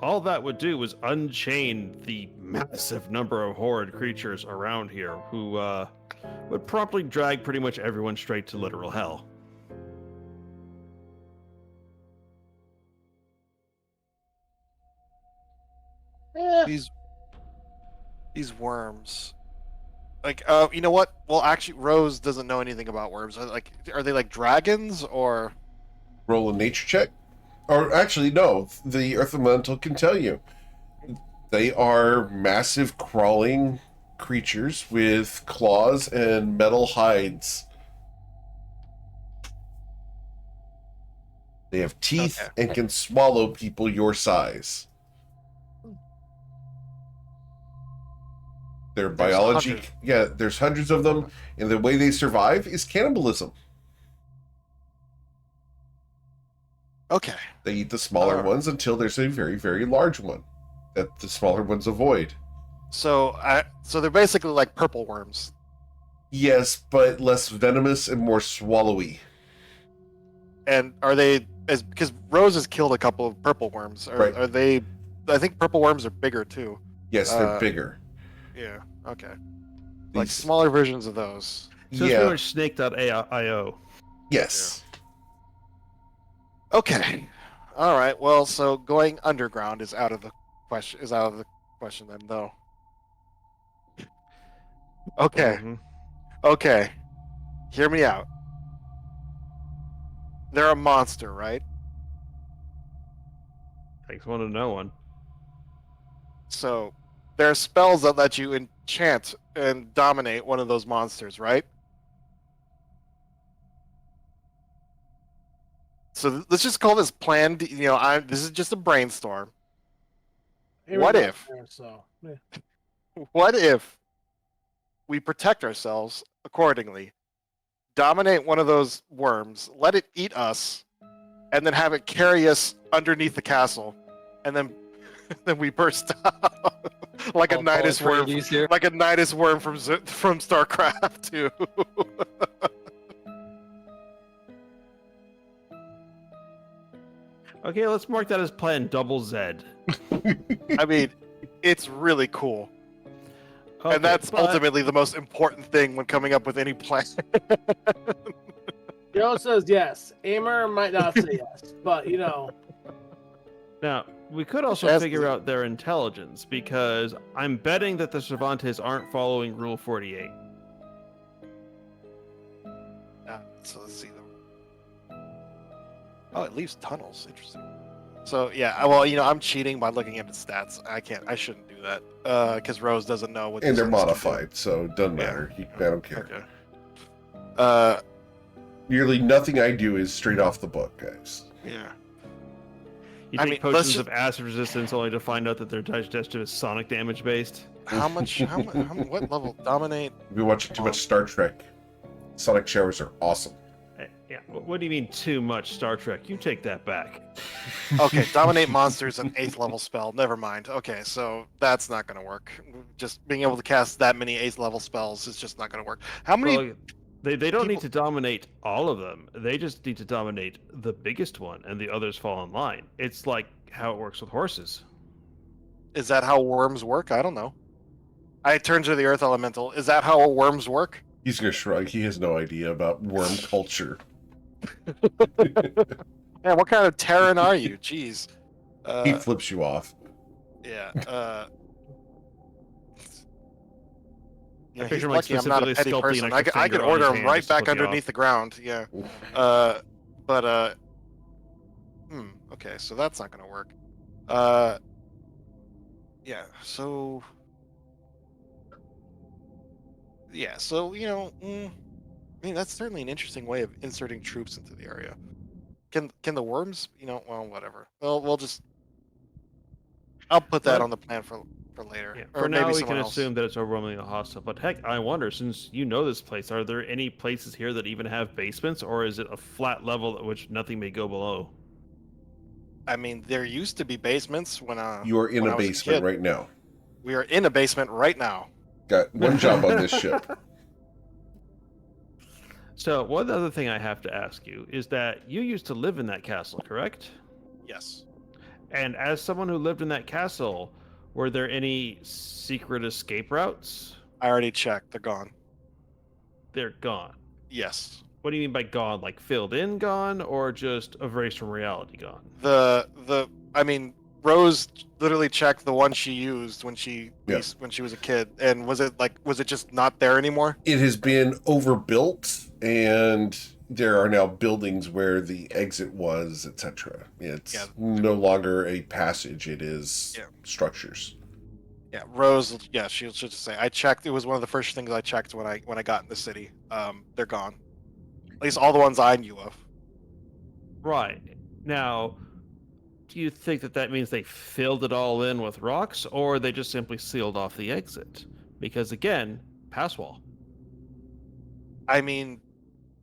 C: All that would do was unchain the massive number of horrid creatures around here who would promptly drag pretty much everyone straight to literal hell.
D: These worms. Like, you know what? Well, actually, Rose doesn't know anything about worms. Are they like dragons or?
A: Roll a nature check. Or actually, no. The Earth Elemental can tell you. They are massive crawling creatures with claws and metal hides. They have teeth
D: Okay.
A: and can swallow people your size. Their biology,
D: hundreds.
A: yeah, there's hundreds of them, and the way they survive is cannibalism.
D: Okay.
A: They eat the smaller ones until there's a very, very large one that the smaller ones avoid.
D: So they're basically like purple worms.
A: Yes, but less venomous and more swallowy.
D: And are they because Rose has killed a couple of purple worms?
A: Right.
D: Are they? I think purple worms are bigger too.
A: Yes, they're bigger.
D: Yeah. Okay. Like
A: These-
D: smaller versions of those.
C: So it's
A: yeah.
C: pretty much snake.io.
A: Yes.
D: Okay. All right. Well, so going underground is out of the question. Then, though. Okay.
C: Mhm.
D: Okay. Hear me out. They're a monster, right?
C: Takes one to know one.
D: So there are spells that let you enchant and dominate one of those monsters, right? So let's just call this planned. This is just a brainstorm.
B: Here
D: What
B: we go
D: if?
B: there, So, yeah.
D: What if we protect ourselves accordingly, dominate one of those worms, let it eat us, and then have it carry us underneath the castle, and then we burst out like a
E: All
D: Nidus worm,
E: Atreides here.
D: like a Nidus worm from StarCraft 2.
C: Okay, let's mark that as plan double Z.
D: I mean, it's really cool.
C: Okay,
D: And that's
C: but-
D: ultimately the most important thing when coming up with any plan.
B: Joe says yes. Aimer might not say yes, but
C: Now, We could also
D: That's
C: figure
D: the-
C: out their intelligence, because I'm betting that the Cervantes aren't following Rule 48.
D: So let's see them. Oh, it leaves tunnels. Interesting. So yeah, well, I'm cheating by looking at the stats. I shouldn't do that because Rose doesn't know what.
A: And
D: these
A: they're
D: things can do.
A: modified, so it doesn't
D: Yeah.
A: matter. I don't care.
D: Okay.
A: Nearly nothing I do is straight off the book, guys.
D: Yeah.
C: You
D: I
C: take
D: mean,
C: potions
D: let's just-
C: of acid resistance only to find out that their digestive is sonic damage based.
D: How much? What level dominate?
A: If you watch too much Star Trek, sonic showers are awesome.
C: Yeah. What do you mean too much Star Trek? You take that back.
D: Okay, dominate monsters an 8th level spell. Never mind. Okay, so that's not gonna work. Just being able to cast that many 8th level spells is just not gonna work. How many?
C: Well, they don't need
D: people-
C: to dominate all of them. They just need to dominate the biggest one, and the others fall in line. It's like how it works with horses.
D: Is that how worms work? I don't know. I turn to the Earth Elemental. Is that how worms work?
A: He's gonna shrug. He has no idea about worm culture.
D: Man, what kind of Terran are you? Jeez.
A: He flips you off.
D: Yeah.
C: I
D: He's
C: picture him,
D: lucky I'm not a
C: specifically
D: petty
C: sculpting,
D: person.
C: like, the
D: I could
C: finger on
D: order
C: his
D: him
C: hand
D: right
C: just to
D: back
C: flip you
D: underneath
C: off.
D: the ground. Yeah. Okay, so that's not gonna work. Yeah. So. Yeah. So I mean, that's certainly an interesting way of inserting troops into the area. Can the worms? Well, whatever. Well, we'll just. I'll put that
C: But-
D: on the plan for later.
C: Yeah.
D: Or
C: For now,
D: maybe
C: we
D: someone
C: can
D: else.
C: assume that it's overwhelmingly hostile. But heck, I wonder, since you know this place, are there any places here that even have basements, or is it a flat level at which nothing may go below?
D: I mean, there used to be basements when
A: You are in
D: when I
A: a
D: was a
A: basement
D: kid.
A: right now.
D: We are in a basement right now.
A: Got one job on this ship.
C: So, one other thing I have to ask you is that you used to live in that castle, correct?
D: Yes.
C: And as someone who lived in that castle, were there any secret escape routes?
D: I already checked. They're gone.
C: They're gone.
D: Yes.
C: What do you mean by gone? Like filled in gone, or just erased from reality gone?
D: I mean, Rose literally checked the one she used when she
A: Yeah.
D: when she was a kid, and was it just not there anymore?
A: It has been overbuilt, and there are now buildings where the exit was, etc. It's
D: Yeah.
A: no longer a passage; it is
D: Yeah.
A: structures.
D: Yeah, Rose. Yeah, she'll just say I checked. It was one of the first things I checked when I got in the city. They're gone. At least all the ones I knew of.
C: Right. Now, do you think that that means they filled it all in with rocks, or they just simply sealed off the exit? Because again, pass wall.
D: I mean,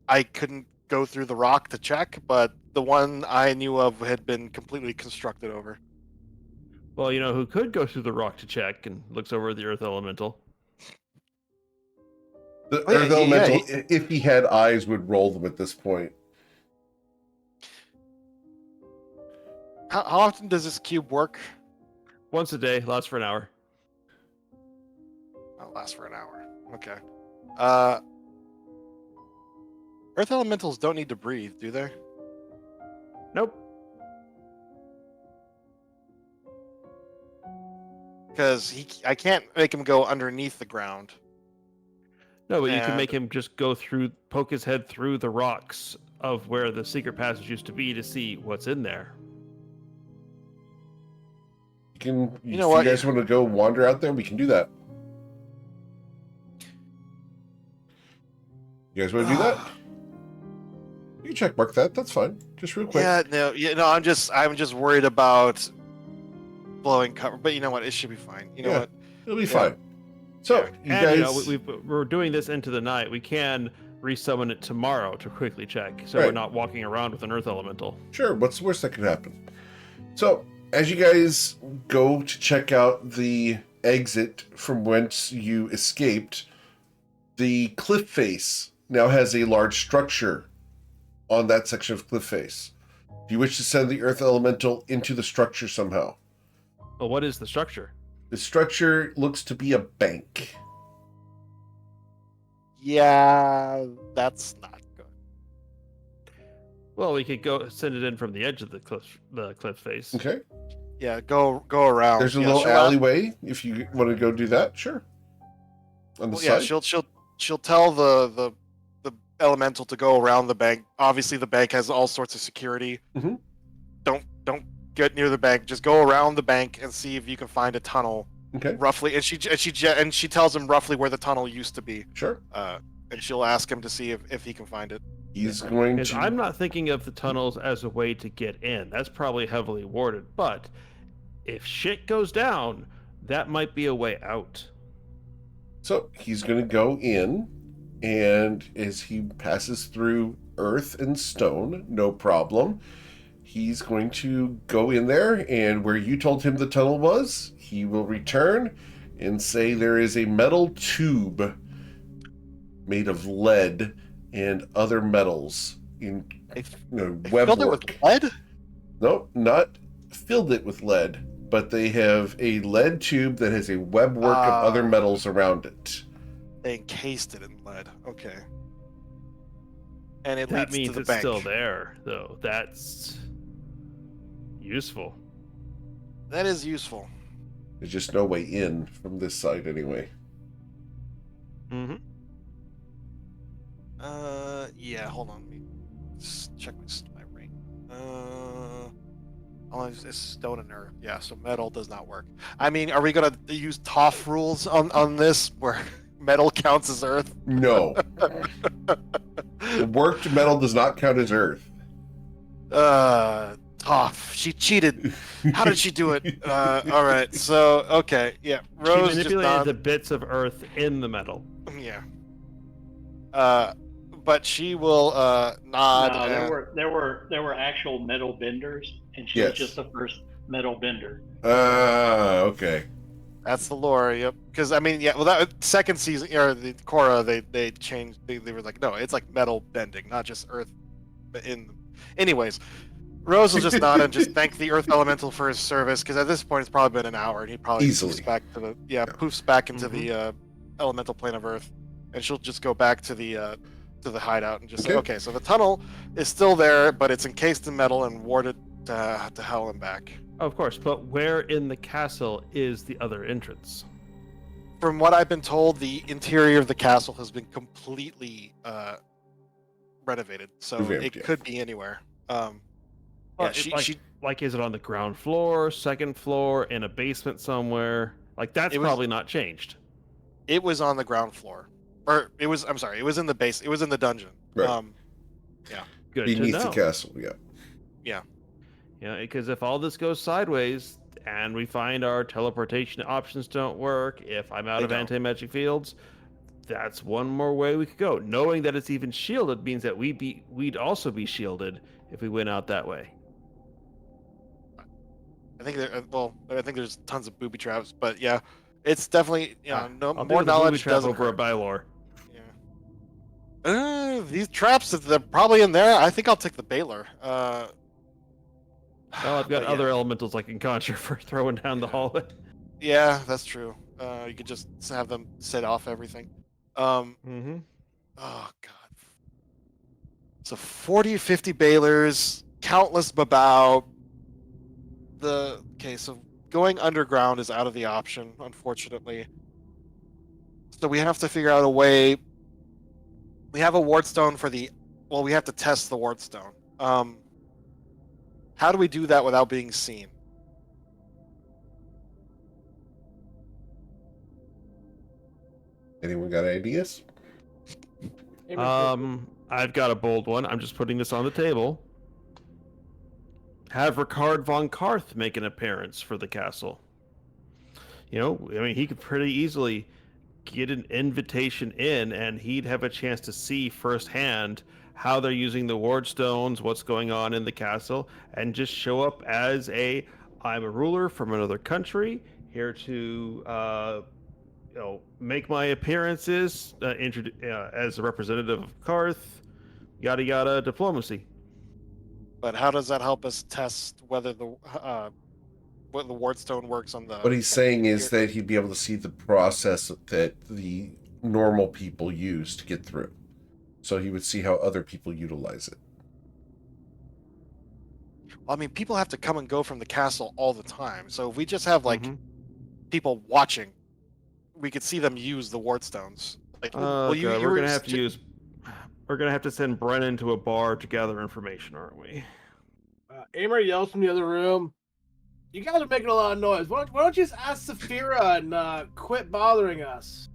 D: I couldn't go through the rock to check, but the one I knew of had been completely constructed over.
C: Well, you know who could go through the rock to check and looks over at the earth elemental?
A: The
D: Oh, yeah,
A: Earth
D: yeah,
A: Elemental, if he had eyes, would roll them at this point.
D: How often does this cube work?
C: Once a day, lasts for an hour.
D: I'll last for an hour. Okay. Earth elementals don't need to breathe, do they?
C: Nope.
D: Because I can't make him go underneath the ground.
C: No, but you can
D: And-
C: make him just go through, poke his head through the rocks of where the secret passage used to be to see what's in there.
A: You can,
D: You know
A: if
D: what?
A: you guys want to go wander out there, we can do that. You guys want to do that? You can check mark that. That's fine. Just real quick.
D: No. I'm just worried about blowing cover. But you know what? It should be fine. You know
A: Yeah.
D: what?
A: It'll be
D: Yeah.
A: fine. So,
D: Yeah.
A: you
C: And
A: guys.
C: you know, we're doing this into the night. We can resummon it tomorrow to quickly check, so we're
A: Right.
C: not walking around with an earth elemental.
A: Sure, what's the worst that could happen? So, as you guys go to check out the exit from whence you escaped, the cliff face now has a large structure on that section of cliff face. Do you wish to send the earth elemental into the structure somehow?
C: Well, what is the structure?
A: The structure looks to be a bank.
D: Yeah, that's not good.
C: Well, we could go send it in from the edge of the cliff face.
A: Okay.
D: Yeah, go around.
A: There's a
D: Yeah,
A: little
D: she'll
A: alleyway if you want to go do that. Sure. On the
D: Well, yeah,
A: side.
D: she'll tell the elemental to go around the bank. Obviously, the bank has all sorts of security.
A: Mhm.
D: Don't get near the bank. Just go around the bank and see if you can find a tunnel
A: Okay.
D: roughly. And she tells him roughly where the tunnel used to be.
A: Sure.
D: And she'll ask him to see if he can find it.
A: He's going
C: Because
A: to.
C: I'm not thinking of the tunnels as a way to get in. That's probably heavily warded. But if shit goes down, that might be a way out.
A: So he's going to go in, and as he passes through earth and stone, no problem, he's going to go in there, and where you told him the tunnel was, he will return and say there is a metal tube made of lead and other metals in
D: They
A: web
D: filled it
A: work.
D: with lead.
A: No, not filled it with lead, but they have a lead tube that has a web work of other metals around it.
D: They encased it in lead. Okay. And it
C: That
D: leads
C: means
D: to the
C: it's
D: bank.
C: still there, though. That's useful.
D: That is useful.
A: There's just no way in from this side anyway.
C: Mm-hmm.
D: Yeah. Hold on. Let me check my ring. Oh, it's stone and earth. Yeah, so metal does not work. I mean, are we gonna use TOF rules on this where metal counts as earth?
A: No. The worked metal does not count as earth.
D: TOF. She cheated. How did she do it? All right. So okay. Yeah.
C: She
D: Rose just
C: manipulated
D: not.
C: the bits of earth in the metal.
D: Yeah. But she will nod.
G: No,
D: and-
G: there were actual metal benders, and she
A: Yes.
G: was just the first metal bender.
A: Okay.
D: That's the lore, yep. Because I mean, yeah. Well, that second season or the Korra, they changed. They were like, no, it's like metal bending, not just earth. Anyways, Rose will just nod and just thank the Earth Elemental for his service. Because at this point, it's probably been an hour, and he probably
A: Easily.
D: poofs back to the poofs back into the elemental plane of Earth, and she'll just go back to the hideout and just say, okay, so the tunnel is still there, but it's encased in metal and warded to hell and back.
C: Of course, but where in the castle is the other entrance?
D: From what I've been told, the interior of the castle has been completely renovated, so
A: Revamped,
D: it
A: yeah.
D: could be anywhere. Yeah,
C: Well,
D: she
C: like, is it on the ground floor, second floor, in a basement somewhere? Like, that's
D: It was-
C: probably not changed.
D: it was on the ground floor, or it was. I'm sorry, it was in the base. It was in the dungeon.
A: Right.
C: Good
A: Beneath
C: to know.
A: the castle, yeah.
C: Yeah, because if all this goes sideways and we find our teleportation options don't work, if I'm out
D: They
C: of
D: don't.
C: anti-magic fields, that's one more way we could go. Knowing that it's even shielded means that we'd also be shielded if we went out that way.
D: I think I think there's tons of booby traps, but yeah, it's definitely
C: I'll
D: more
C: deal with the booby
D: knowledge
C: trap
D: doesn't
C: over
D: hurt.
C: a Bylor.
D: Yeah. These traps, they're probably in there. I think I'll take the Baylor.
C: Well, I've got
D: but yeah.
C: other elementals I can conjure for throwing down the hallway.
D: Yeah, that's true. You could just have them set off everything.
C: Mm-hmm.
D: Oh god. So 40, 50 Baylors, countless Babao. So going underground is out of the option, unfortunately. So we have to figure out a way. We have a wardstone for the. Well, we have to test the wardstone. How do we do that without being seen?
A: Anyone got ideas?
C: I've got a bold one. I'm just putting this on the table. Have Ricard von Karth make an appearance for the castle. You know, I mean, he could pretty easily get an invitation in, and he'd have a chance to see firsthand how they're using the ward stones, what's going on in the castle, and just show up as I'm a ruler from another country, here to make my appearances as a representative of Karth, yada yada, diplomacy.
D: But how does that help us test whether the wardstone works on the?
A: What he's saying is that he'd be able to see the process that the normal people use to get through. So he would see how other people utilize it.
D: I mean, people have to come and go from the castle all the time. So if we just have like
C: Mhm.
D: people watching, we could see them use the ward stones. Like,
C: Oh,
D: well,
C: God,
D: you
C: we're
D: were
C: gonna have to use. We're gonna have to send Brennan to a bar to gather information, aren't we?
B: Amer yells from the other room. You guys are making a lot of noise. Why don't you just ask Saphira and quit bothering us?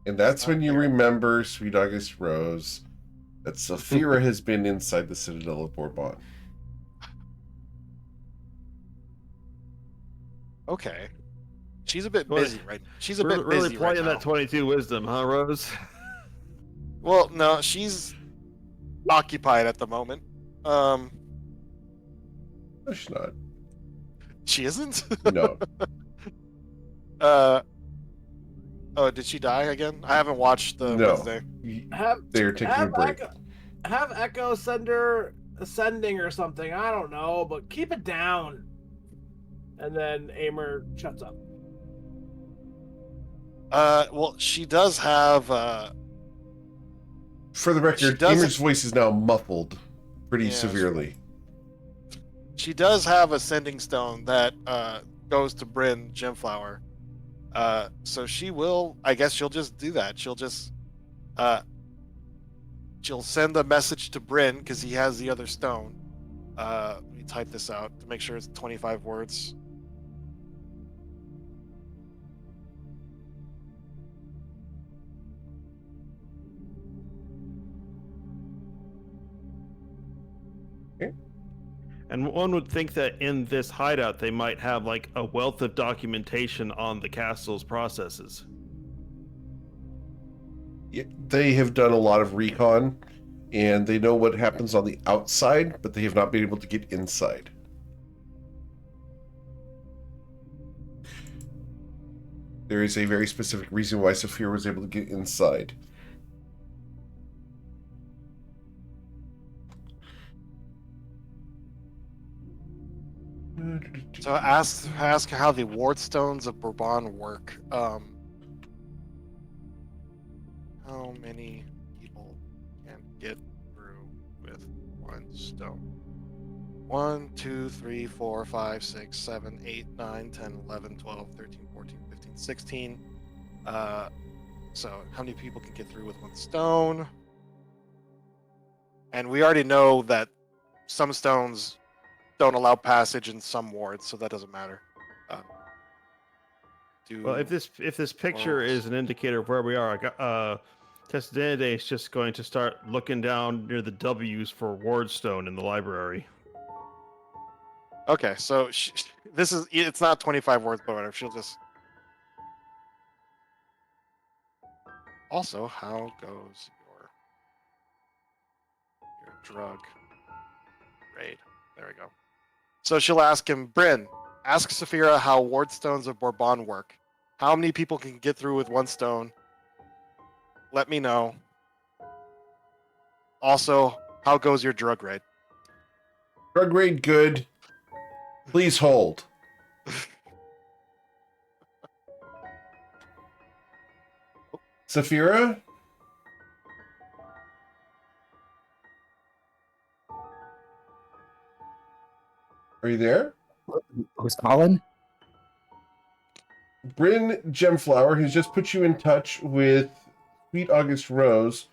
A: And that's when you
D: Fair.
A: remember, Sweet August Rose, that Saphira has been inside the Citadel of Bourbon.
D: Okay. She's a bit
C: Well,
D: busy, right? She's a
C: Really,
D: bit
C: really
D: busy right
C: playing
D: now.
C: that 22 wisdom, huh, Rose?
D: Well, no, she's occupied at the moment.
A: No, she's not.
D: She isn't.
A: No.
D: Oh, did she die again? I haven't watched the
A: No.
D: Wednesday.
A: They're taking a break.
B: Have Echo send her ascending or something. I don't know, but keep it down. And then Amer shuts up.
D: Well, she does have.
A: For the
D: She
A: record,
D: doesn't-
A: Emer's voice is now muffled pretty
D: Yeah,
A: severely.
D: She does have a sending stone that goes to Bryn Gemflower. So she will. I guess she'll just do that. She'll just. She'll send a message to Bryn because he has the other stone. Let me type this out to make sure it's 25 words.
C: And one would think that in this hideout they might have like a wealth of documentation on the castle's processes.
A: Yeah, they have done a lot of recon, and they know what happens on the outside, but they have not been able to get inside. There is a very specific reason why Saphir was able to get inside.
D: So ask how the ward stones of Bourbon work. How many people can get through with one stone? 1, 2, 3, 4, 5, 6, 7, 8, 9, 10, 11, 12, 13, 14, 15, 16. So how many people can get through with one stone? And we already know that some stones don't allow passage in some wards, so that doesn't matter.
C: Well, if this picture
D: Well,
C: is an indicator of where we are, Testadene is just going to start looking down near the W's for Wardstone in the library.
D: Okay, so it's not 25 words, but whatever. She'll just. Also, how goes your drug raid? There we go. So she'll ask him, Bryn, ask Saphira how ward stones of Bourbon work. How many people can get through with one stone? Let me know. Also, how goes your drug raid?
A: Drug raid good. Please hold. Saphira? Are you there?
H: Who's calling?
A: Bryn Gemflower has just put you in touch with Sweet August Rose,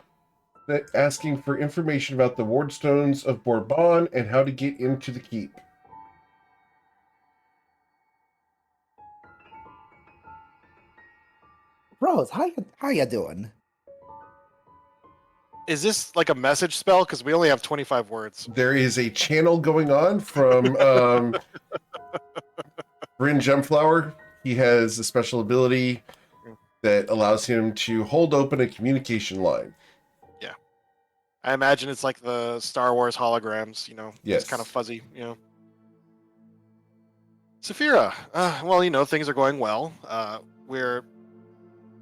A: asking for information about the Wardstones of Bourbon and how to get into the keep.
H: Rose, how you doing?
D: Is this like a message spell? Because we only have 25 words.
A: There is a channel going on from Bryn Gemflower. He has a special ability that allows him to hold open a communication line.
D: Yeah. I imagine it's like the Star Wars holograms,
A: Yes.
D: It's kind of fuzzy, Saphira, well, things are going well. We're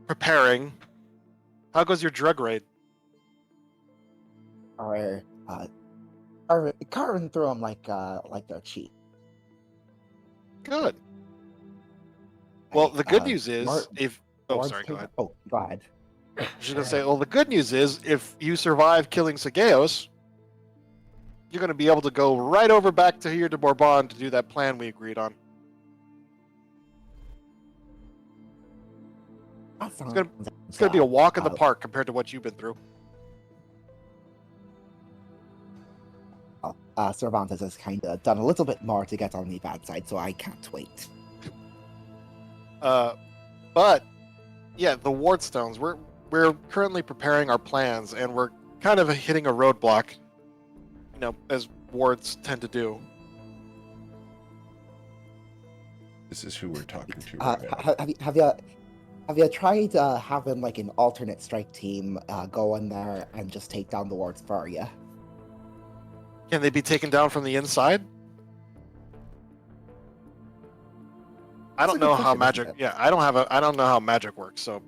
D: preparing. How goes your drug raid?
H: Or carving through them like they're cheap.
D: Good. Well, the good
H: Uh,
D: news is
H: Mark-
D: sorry, go ahead.
H: Oh, go ahead.
D: I was just gonna say, well, the good news is if you survive killing Sageos, you're going to be able to go right over back to here to Bourbon to do that plan we agreed on. It's going to be a walk in the park compared to what you've been through.
H: Cervantes has kind of done a little bit more to get on the bad side, so I can't wait.
D: But yeah, the ward stones. We're currently preparing our plans, and we're kind of hitting a roadblock. You know, as wards tend to do.
A: This is who we're talking to right now.
H: Have you tried having like an alternate strike team go in there and just take down the wards for you?
D: Can they be taken down from the inside? I don't know how magic. Yeah, I don't know how magic works. So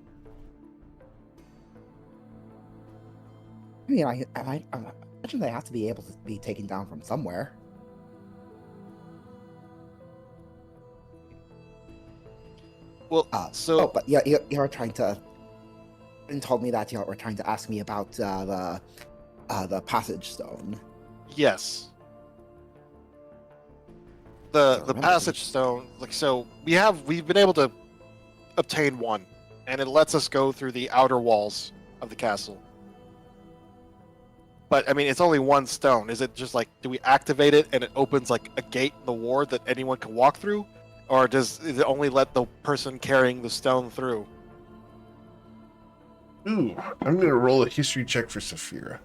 H: I mean, I imagine they have to be able to be taken down from somewhere.
D: well,
H: But yeah, you're trying to. And told me that you were trying to ask me about the passage stone.
D: yes. The passage stone, like, so we've been able to obtain one, and it lets us go through the outer walls of the castle. But I mean, it's only one stone. Is it just like, do we activate it and it opens like a gate in the ward that anyone can walk through, or does it only let the person carrying the stone through?
A: Ooh, I'm going to roll a history check for Saphira.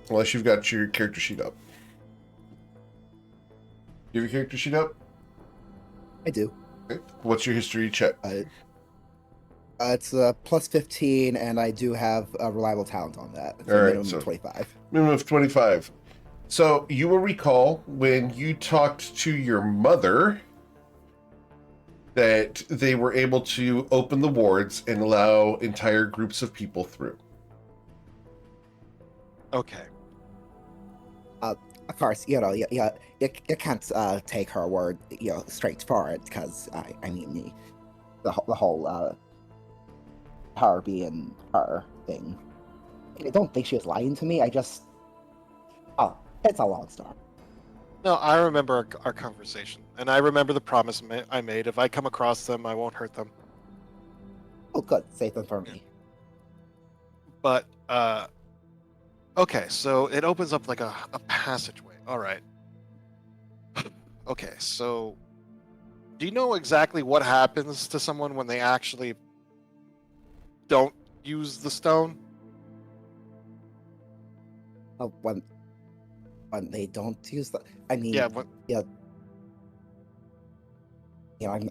A: Unless you've got your character sheet up. You have your character sheet up?
H: I do.
A: Okay. What's your history check?
H: It's plus 15, and I do have a reliable talent on that. It's
A: All right,
H: minimum
A: so
H: 25.
A: Minimum of 25. So you will recall when you talked to your mother that they were able to open the wards and allow entire groups of people through.
D: Okay.
H: Of course, you can't take her word, straight for it, because I mean the whole her being her thing. I don't think she was lying to me. It's a long story.
D: No, I remember our conversation, and I remember the promise I made. If I come across them, I won't hurt them.
H: Oh, good, save them for me.
D: But okay, so it opens up like a passageway. All right. Okay, so do you know exactly what happens to someone when they actually don't use the stone?
H: When they don't use the, I mean,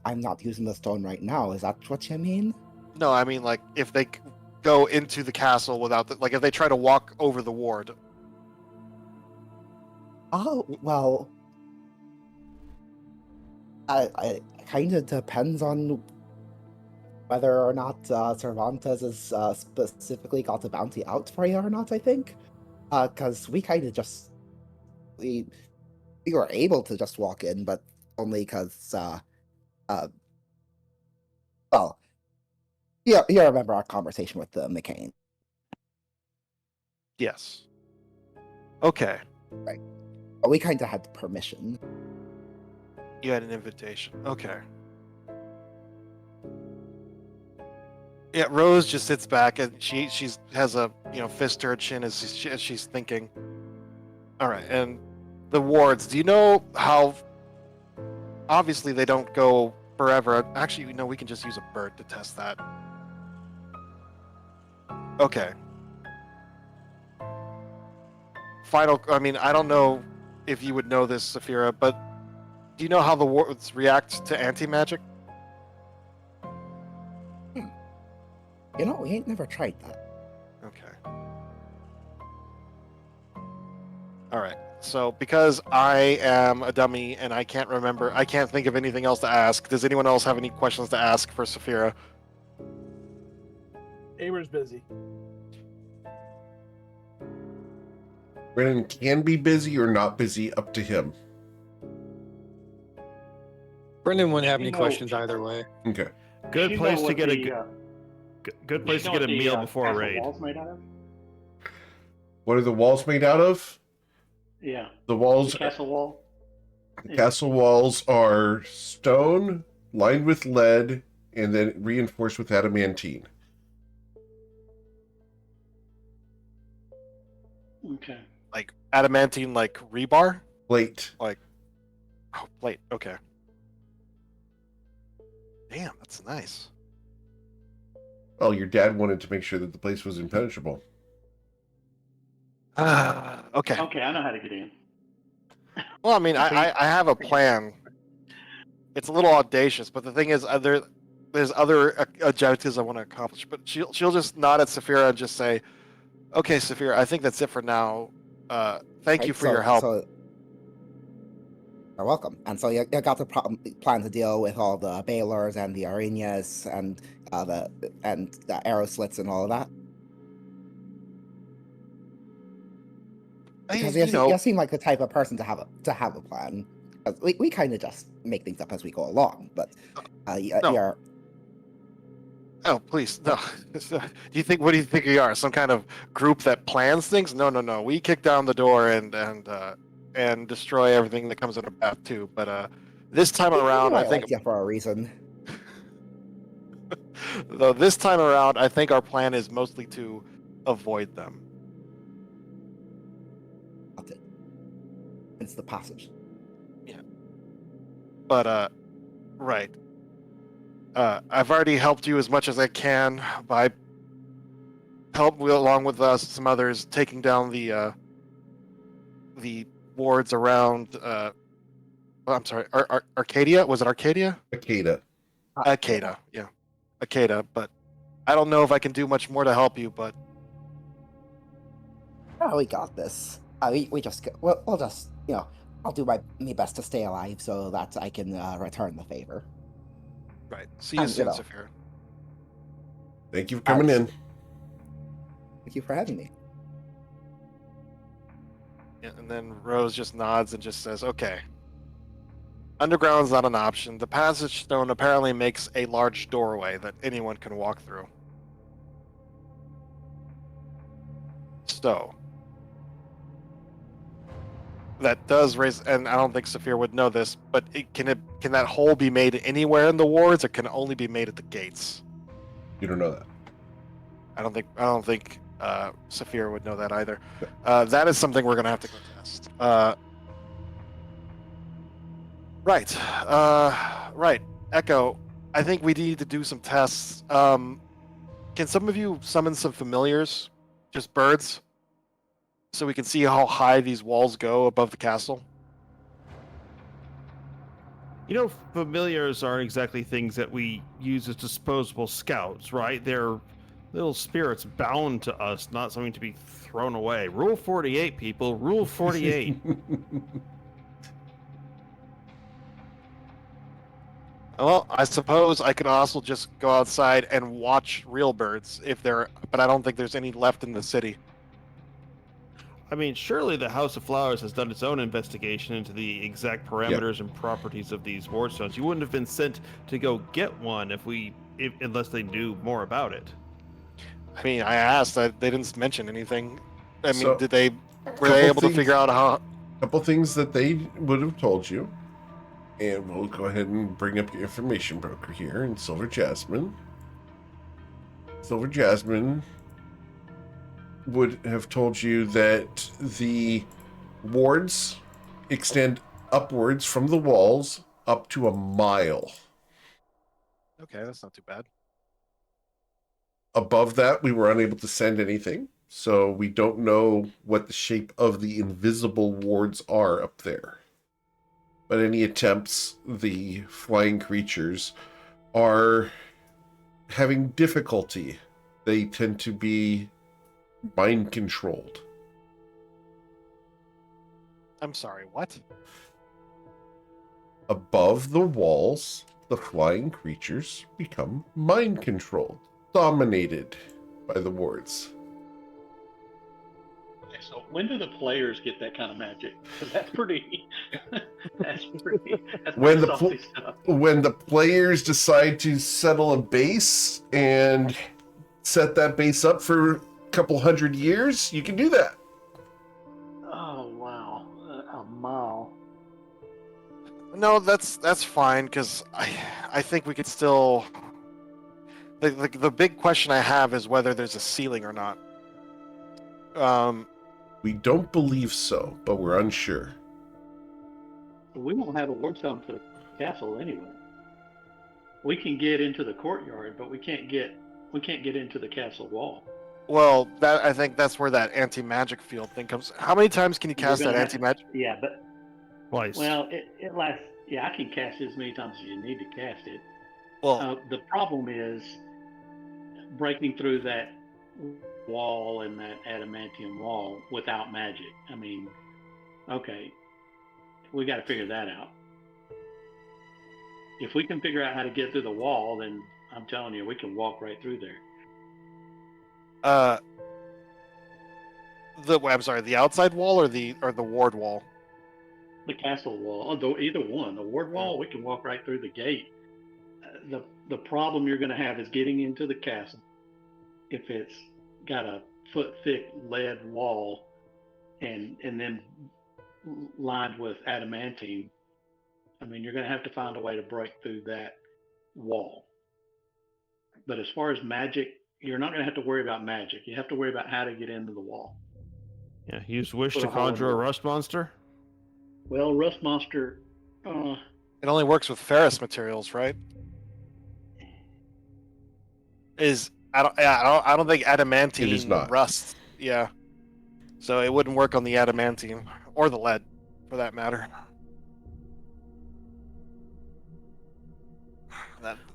H: I'm not using the stone right now. Is that what you mean?
D: No, I mean, like, if they go into the castle without like, if they try to walk over the ward.
H: Oh, well, it kind of depends on whether or not Cervantes has specifically got a bounty out for you or not, I think. Because we kind of just, we were able to just walk in, but only because, well, you remember our conversation with McCain.
D: Yes. Okay.
H: Right. But we kind of had permission.
D: You had an invitation. Okay. Yeah, Rose just sits back and she has a fist to her chin as she's thinking. All right, and the wards. Do you know how? Obviously, they don't go forever. Actually, we can just use a bird to test that. Okay. Final. I mean, I don't know if you would know this, Saphira, but do you know how the wards react to anti-magic?
H: We ain't never tried that.
D: Okay. All right. So, because I am a dummy and I can't think of anything else to ask, does anyone else have any questions to ask for Saphira?
B: Amer's busy.
A: Brennan can be busy or not busy, up to him.
E: Brendan wouldn't have any questions either way.
A: Okay.
C: Good place to get good place to get a meal before a
G: castle
C: raid.
G: walls made out of?
A: What are the walls made out of?
G: Yeah.
A: The walls,
G: The castle wall.
A: the castle walls are stone lined with lead and then reinforced with adamantine.
G: Okay.
D: Like adamantine, like rebar?
A: Plate.
D: Like, oh, plate. Okay. Damn, that's nice.
A: Oh, your dad wanted to make sure that the place was impenetrable.
D: Okay.
G: Okay, I know how to get in.
D: Well, I mean, I have a plan. It's a little audacious, but the thing is, there's other objectives I want to accomplish. But she'll just nod at Saphira and just say, "Okay, Saphira, I think that's it for now. Thank you
H: Right,
D: for your help."
H: So you're welcome. And so you got the plan to deal with all the balers and the arenas and the arrow slits and all of that. Because you seem like the type of person to have a plan. We kind of just make things up as we go along, but
D: No.
H: you're.
D: Oh, please, no. What do you think we are? Some kind of group that plans things? No. We kick down the door and destroy everything that comes in our path too. But this time around, I think
H: like you for a reason.
D: though this time around, I think our plan is mostly to avoid them.
H: It's the passage.
D: Yeah. But right. I've already helped you as much as I can by along with some others taking down the wards around. I'm sorry, Arcadia. Was it Arcadia?
A: Akeda.
D: Akeda, yeah, Akeda. But I don't know if I can do much more to help you. But
H: Oh, we got this. We'll just I'll do my best to stay alive so that I can return the favor.
D: right. See you soon, Saphira.
A: Thank you for coming in.
H: Thank you for having me.
D: Yeah, and then Rose just nods and just says, "Okay. Underground's not an option. The passage stone apparently makes a large doorway that anyone can walk through. So that does raise, and I don't think Saphira would know this, but can that hole be made anywhere in the wards, or can it only be made at the gates?
A: You don't know that.
D: I don't think Saphira would know that either. That is something we're gonna have to go test. Right. Echo, I think we need to do some tests. Can some of you summon some familiars, just birds, so we can see how high these walls go above the castle?
C: You know, familiars aren't exactly things that we use as disposable scouts, right? They're little spirits bound to us, not something to be thrown away. Rule 48, people. Rule 48.
D: Well, I suppose I could also just go outside and watch real birds but I don't think there's any left in the city.
C: I mean, surely the House of Flowers has done its own investigation into the exact parameters and properties of these wardstones. You wouldn't have been sent to go get one unless they knew more about it.
D: I mean, I asked. They didn't mention anything. I mean,
A: So,
D: were they able to figure out how?
A: A couple things that they would have told you. And we'll go ahead and bring up your information broker here in Silver Jasmine. Silver Jasmine would have told you that the wards extend upwards from the walls up to 1 mile.
D: Okay, that's not too bad.
A: Above that, we were unable to send anything, so we don't know what the shape of the invisible wards are up there. But any attempts, the flying creatures are having difficulty. They tend to be mind controlled.
D: I'm sorry, what?
A: Above the walls, the flying creatures become mind controlled, dominated by the wards.
G: So when do the players get that kind of magic? 'Cause that's pretty. That's pretty saucy stuff.
A: When the players decide to settle a base and set that base up for a couple hundred years, you can do that.
G: Oh wow.
D: No, that's fine because I think we could still. The big question I have is whether there's a ceiling or not.
A: We don't believe so, but we're unsure.
G: We won't have a ward stone to the castle anyway. We can get into the courtyard, but we can't get into the castle wall.
D: Well, that I think that's where that anti-magic field thing comes. How many times can you
G: We're
D: cast that
G: gonna have-
D: anti-magic?
G: Yeah, but
C: Twice.
G: well, it lasts. Yeah, I can cast it as many times as you need to cast it.
D: Well,
G: The problem is breaking through that wall and that adamantium wall without magic. I mean, okay, we got to figure that out. If we can figure out how to get through the wall, then I'm telling you, we can walk right through there.
D: I'm sorry, the outside wall or the ward wall?
G: The castle wall, either one. The ward wall, we can walk right through the gate. The problem you're going to have is getting into the castle. If it's got a foot thick lead wall and then lined with adamantine, I mean, you're going to have to find a way to break through that wall. But as far as magic, you're not going to have to worry about magic. You have to worry about how to get into the wall.
C: Yeah, use wish
G: Put
C: to
G: a hole in
C: conjure
G: the
C: a
G: wall.
C: rust monster.
G: Well, rust monster,
D: It only works with ferrous materials, right? I don't think adamantine
A: It is not.
D: rust. Yeah. So it wouldn't work on the adamantine or the lead, for that matter.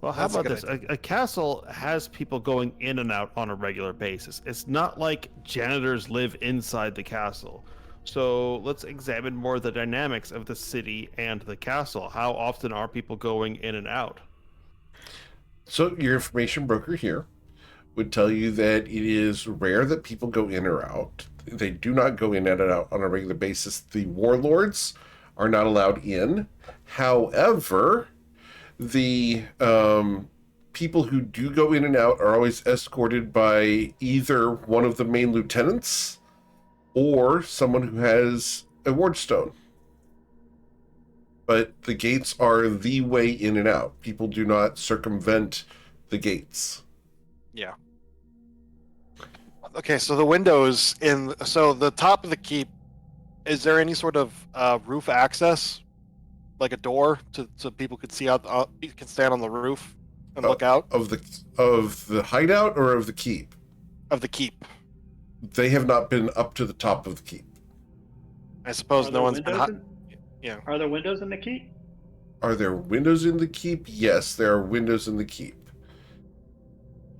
C: Well, how
D: That's a
C: about
D: good
C: this?
D: idea.
C: A castle has people going in and out on a regular basis. It's not like janitors live inside the castle. So let's examine more the dynamics of the city and the castle. How often are people going in and out?
A: So your information broker here would tell you that it is rare that people go in or out. They do not go in and out on a regular basis. The warlords are not allowed in. However, the people who do go in and out are always escorted by either one of the main lieutenants or someone who has a ward stone. But the gates are the way in and out. People do not circumvent the gates.
D: Yeah. Okay, so the windows so the top of the keep, is there any sort of roof access, like a door, so people could see out, you can stand on the roof and look out
A: Of the hideout or of the keep?
D: of the keep?
A: They have not been up to the top of the keep.
D: I suppose
G: Are
D: no
G: there
D: one's been.
G: windows
D: Yeah.
G: are there windows in the keep?
A: Are there windows in the keep? Yes, there are windows in the keep.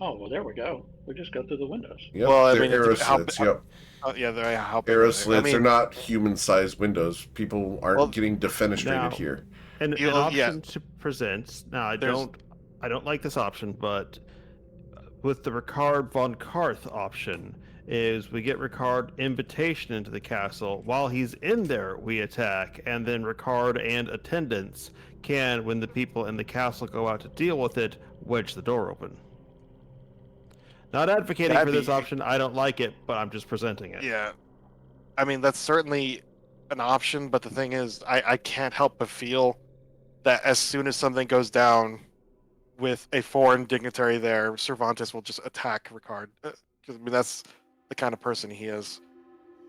G: Oh, well, there we go. We just go through the windows.
A: Yep,
D: Well, I
A: they're
D: mean,
A: arrow
D: how-
A: slits. Yep,
D: Yeah, they're how big
A: arrow
D: are they?
A: slits. They're not human-sized windows. People aren't
D: Well,
A: getting defenestrated
C: now-
A: here.
C: An
D: Yeah.
C: option to present. Now, I
D: There's-
C: don't like this option, but with the Ricard von Karth option, is we get Ricard invitation into the castle. While he's in there, we attack, and then Ricard and attendants can, when the people in the castle go out to deal with it, wedge the door open. Not advocating
D: That'd
C: for this
D: be-
C: option. I don't like it, but I'm just presenting it.
D: Yeah. I mean, that's certainly an option, but the thing is, I can't help but feel that as soon as something goes down with a foreign dignitary there, Cervantes will just attack Ricard. 'Cause, I mean, that's the kind of person he is.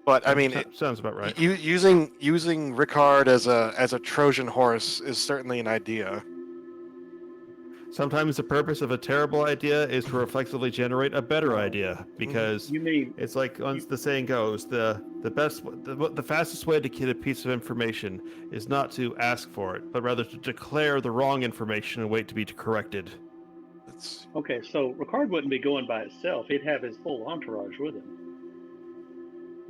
D: But I mean,
C: Sounds about right.
D: using Ricard as a Trojan horse is certainly an idea.
C: Sometimes the purpose of a terrible idea is to reflexively generate a better idea, because
G: You mean
C: it's like once the saying goes, the fastest way to get a piece of information is not to ask for it, but rather to declare the wrong information and wait to be corrected.
D: That's,
G: okay? So Ricard wouldn't be going by himself. He'd have his full entourage with him.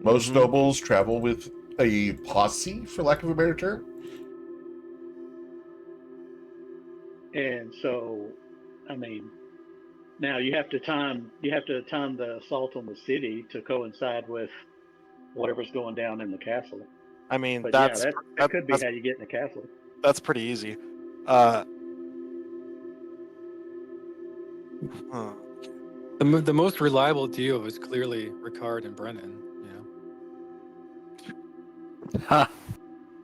A: Most
C: Mhm.
A: nobles travel with a posse, for lack of a better term.
G: And so, I mean, now you have to time the assault on the city to coincide with whatever's going down in the castle.
D: I mean,
G: But
D: that's
G: yeah, that could be
D: that's,
G: how you get in the castle.
D: that's pretty easy. Huh.
E: The most reliable duo is clearly Ricard and Brennan. You know.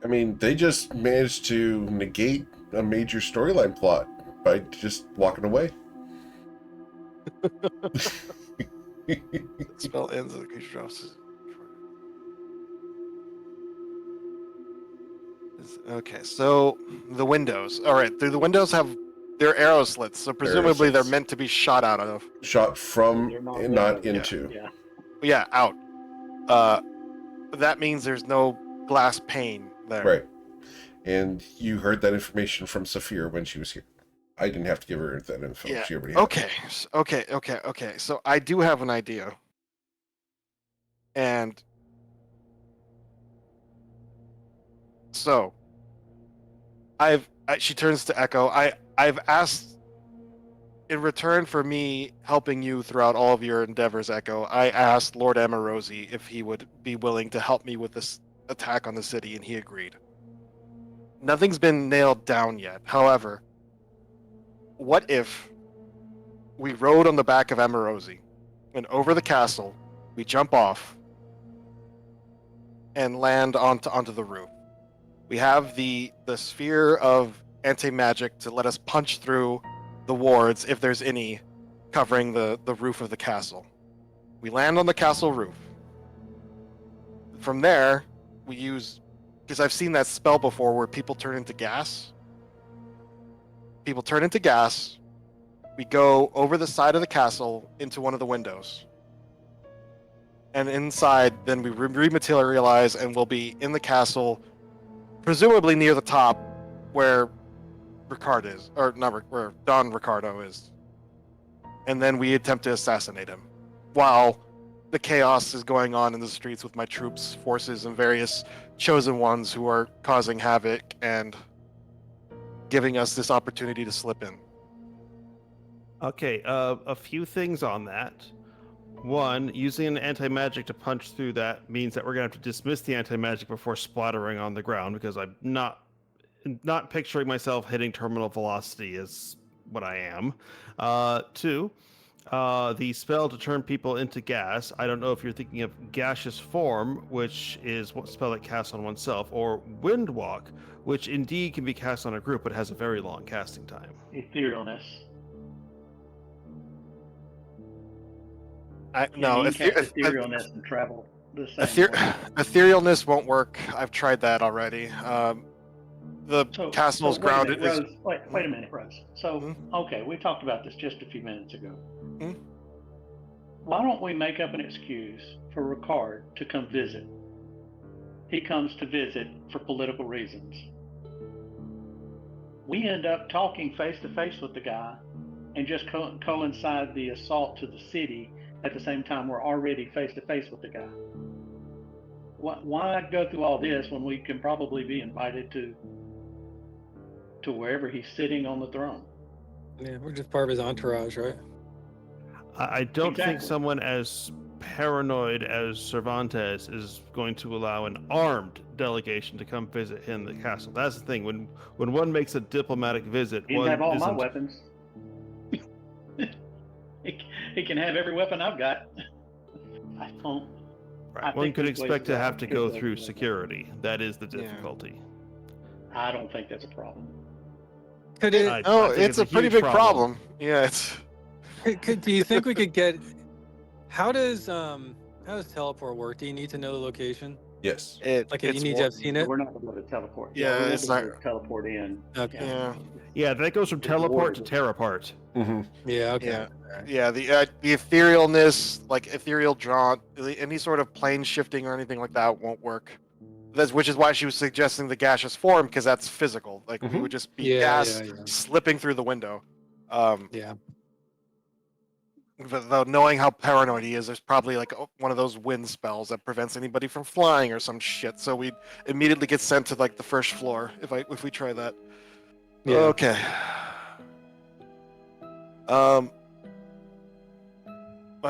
A: I mean, they just managed to negate a major storyline plot by just walking away.
D: The spell ends and the creature drops. Okay, so the windows. All right, the windows have their arrow slits, so presumably they're
A: slits.
D: meant to be shot out of.
A: Shot from
G: They're not
A: and not
G: windows.
A: into.
G: Yeah.
D: Yeah, out. That means there's no glass pane there.
A: Right. And you heard that information from Saphir when she was here. I didn't have to give her that info.
D: Yeah.
A: She already had it.
D: Okay. So I do have an idea. And so she turns to Echo. I've asked in return for me helping you throughout all of your endeavors, Echo, I asked Lord Amorosi if he would be willing to help me with this attack on the city, and he agreed. Nothing's been nailed down yet. However, what if we rode on the back of Amorosi and over the castle, we jump off and land onto the roof? We have the sphere of anti-magic to let us punch through the wards, if there's any, covering the roof of the castle. We land on the castle roof. From there, we use, because I've seen that spell before where people turn into gas. People turn into gas. We go over the side of the castle into one of the windows. And inside, then we rematerialize and we'll be in the castle, presumably near the top where Ricard is, or not where Don Ricardo is. And then we attempt to assassinate him while the chaos is going on in the streets with my troops, forces, and various chosen ones who are causing havoc and giving us this opportunity to slip in.
C: Okay, a few things on that. One, using an anti-magic to punch through that means that we're gonna have to dismiss the anti-magic before splattering on the ground, because I'm not picturing myself hitting terminal velocity is what I am. Two, the spell to turn people into gas. I don't know if you're thinking of gaseous form, which is what spell that casts on oneself, or wind walk, which indeed can be cast on a group, but has a very long casting time.
G: Etherealness.
D: No,
G: you can cast etherealness and travel the same way.
D: etherealness won't work. I've tried that already. The castle's grounded.
G: Rose, wait a minute, Rose. So, okay, we talked about this just a few minutes ago. Why don't we make up an excuse for Ricard to come visit? He comes to visit for political reasons. We end up talking face to face with the guy and just coincide the assault to the city at the same time we're already face to face with the guy. Why go through all this when we can probably be invited to wherever he's sitting on the throne?
E: Yeah, we're just part of his entourage, right?
C: I don't think
G: Exactly.
C: someone as paranoid as Cervantes is going to allow an armed delegation to come visit him in the castle. That's the thing. When one makes a diplomatic visit,
G: He can
C: one
G: have all my
C: isn't-
G: weapons. He can have every weapon I've got. I don't.
C: Right.
G: I
C: One
G: think
C: could
G: this place
C: expect
G: is
C: to
G: all
C: have to go
G: good,
C: through
G: though.
C: security. That is the
D: Yeah.
C: difficulty.
G: I don't think that's a problem.
E: Could it?
C: I
D: Oh,
C: think
D: it's a pretty
C: huge
D: big problem. Yeah, it's.
E: Do you think we could get? How does teleport work? Do you need to know the location?
A: Yes.
E: Like, you need to have seen it.
G: We're not able to teleport.
D: Yeah,
G: we're
D: it's
G: able to
D: not-
G: teleport in.
E: Okay.
D: Yeah,
C: Yeah, that goes from
G: It's
C: teleport to
G: wardable.
C: tear apart.
A: Mm-hmm.
E: Yeah. Okay.
D: Yeah. Yeah. The etherealness, like ethereal jaunt, any sort of plane shifting or anything like that won't work. Which is why she was suggesting the gaseous form, because that's physical. Like we
A: Mhm.
D: would just be
E: Yeah,
D: gas
E: yeah.
D: slipping through the window.
E: Yeah.
D: But though knowing how paranoid he is, there's probably like one of those wind spells that prevents anybody from flying or some shit. So we immediately get sent to like the first floor if we try that.
E: Yeah.
D: Okay. Oh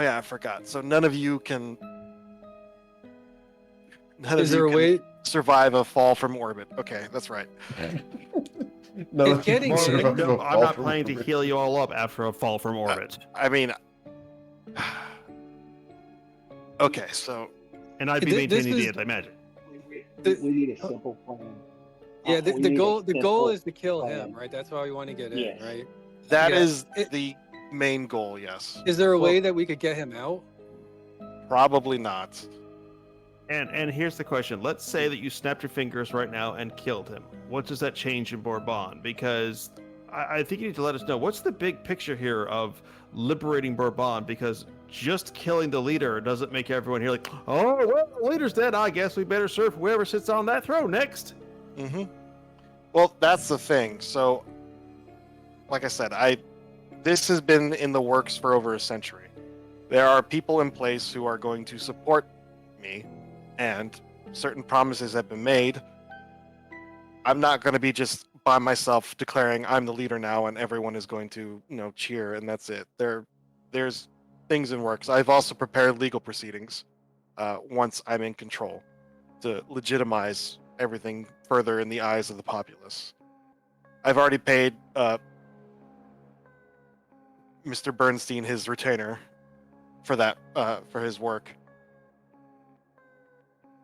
D: yeah, I forgot. So none of you can. None
E: Is
D: of
E: there
D: you
E: a way?
D: survive a fall from orbit. Okay, that's right.
A: No,
E: It's getting
C: Well,
E: in.
C: no, I'm not planning to heal you all up after a fall from orbit.
D: I mean. Okay, so
C: And I'd be
E: This
C: maintaining the
E: is-
C: anti-magic.
G: We need a simple plan.
E: Yeah,
G: We need a
E: the goal
G: simple
E: is to kill
G: plan.
E: him, right? That's why we want to get
G: Yes.
E: in, right?
D: That
E: Yeah,
D: is
E: it-
D: the main goal, yes.
E: Is there a
A: Well-
E: way that we could get him out?
D: Probably not.
C: And here's the question. Let's say that you snapped your fingers right now and killed him. What does that change in Bourbon? Because I think you need to let us know, what's the big picture here of liberating Bourbon? Because just killing the leader doesn't make everyone here like, oh, well, the leader's dead. I guess we better serve whoever sits on that throne next.
D: Mm-hmm. Well, that's the thing. So, like I said, this has been in the works for over a century. There are people in place who are going to support me, and certain promises have been made. I'm not going to be just by myself declaring I'm the leader now and everyone is going to, cheer and that's it. There's things in works. I've also prepared legal proceedings once I'm in control to legitimize everything further in the eyes of the populace. I've already paid Mr. Bernstein his retainer for that for his work.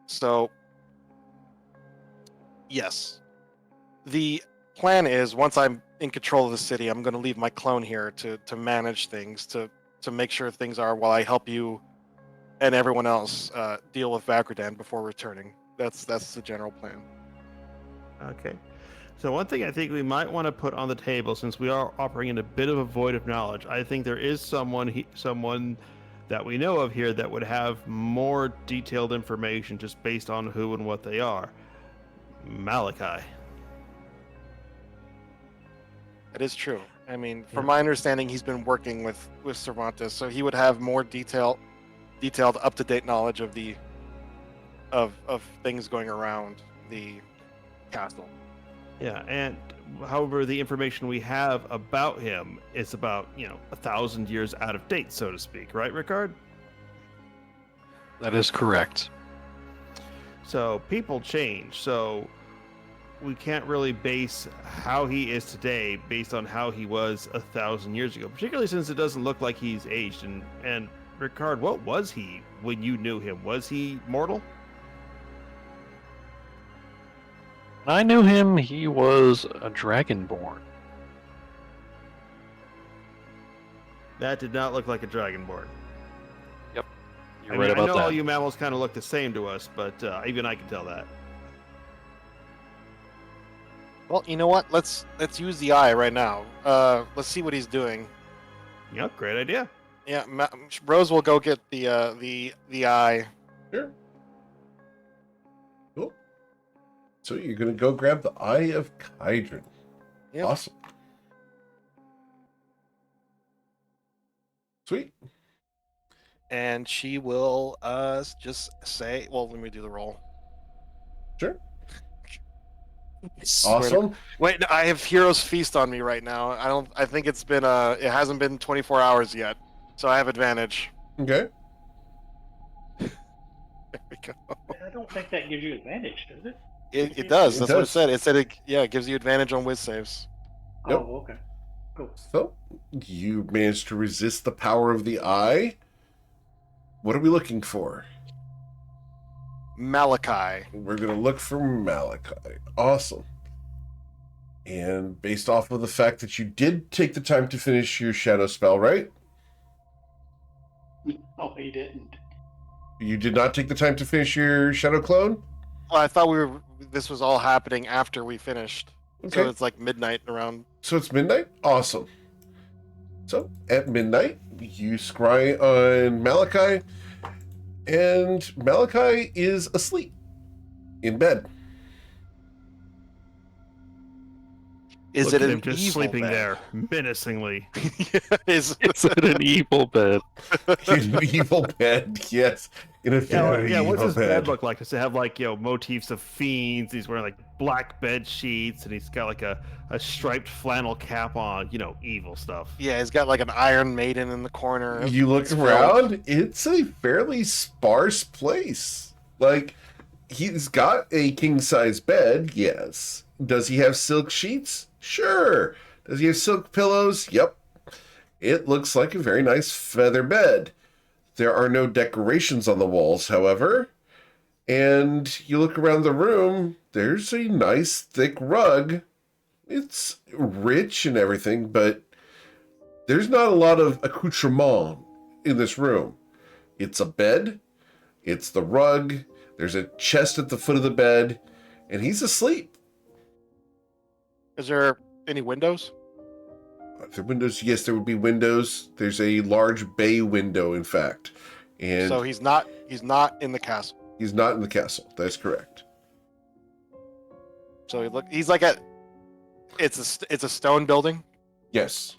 D: So yes, the plan is once I'm in control of the city, I'm going to leave my clone here to manage things, to make sure things are, while I help you and everyone else deal with Vagradan before returning. That's the general plan.
C: Okay. So one thing I think we might want to put on the table, since we are operating in a bit of a void of knowledge, I think there is someone that we know of here that would have more detailed information just based on who and what they are. Malachi.
D: That is true. I mean, from my understanding, he's been working with Cervantes, so he would have more detailed, up-to-date knowledge of the of things going around the castle.
C: Yeah, and however, the information we have about him is about 1,000 years out of date, so to speak, right, Ricard?
F: That is correct.
C: So people change, so we can't really base how he is today based on how he was 1,000 years ago, particularly since it doesn't look like he's aged. And Ricard, what was he when you knew him? Was he mortal?
F: When I knew him, he was a dragonborn.
C: That did not look like a dragonborn.
F: You're
C: I
F: right
C: mean, I
F: about
C: know
F: that.
C: all you mammals kind of look the same to us, but even I can tell that.
D: Well, you know what? Let's use the eye right now. Let's see what he's doing.
C: Yeah, great idea.
D: Yeah, Rose will go get the eye.
A: Sure. Cool. So you're gonna go grab the Eye of Kydron.
D: Yep.
A: Awesome. Sweet.
D: And she will just say, well, let me do the roll.
A: Sure.
D: Swear to-
A: Awesome.
D: Wait, no, I have Hero's Feast on me right now. I think it hasn't been 24 hours yet, so I have advantage.
A: Okay.
D: There we go.
G: I don't think that gives you advantage, does it?
D: It does.
A: It
D: That's what it
A: does.
D: said. It said it gives you advantage on whiz saves.
A: Yep.
G: Oh, okay. Cool.
A: So you managed to resist the power of the eye. What are we looking for?
D: Malachi.
A: We're gonna look for Malachi. Awesome. And based off of the fact that you did take the time to finish your shadow spell, right?
G: Oh, he didn't.
A: You did not take the time to finish your shadow clone?
D: Well, I thought this was all happening after we finished.
A: Okay.
D: So it's like midnight around.
A: So it's midnight? Awesome. So at midnight, you scry on Malachi, and Malachi is asleep in bed.
D: Is
C: Look
D: it
C: at
D: an
C: him just
D: evil
C: sleeping
D: bed?
C: there menacingly?
D: Is
F: It's in an evil bed.
A: In an evil bed, yes. In a very
C: Yeah, what's
A: evil
C: his bed look like? Does it have like motifs of fiends? He's wearing like black bed sheets, and he's got like a striped flannel cap on. Evil stuff.
D: Yeah, he's got like an Iron Maiden in the corner.
A: You look
D: It's filled.
A: around, it's a fairly sparse place. Like, he's got a king-size bed, yes. Does he have silk sheets? Sure. Does he have silk pillows? Yep. It looks like a very nice feather bed. There are no decorations on the walls, however. And you look around the room, there's a nice thick rug. It's rich and everything, but there's not a lot of accoutrement in this room. It's a bed, it's the rug, there's a chest at the foot of the bed, and he's asleep.
D: Is there any windows?
A: Are there windows? Yes, there would be windows. There's a large bay window, in fact. And
D: So he's not in the castle.
A: he's not in the castle. That's correct.
D: So he's like it's a stone building.
A: Yes.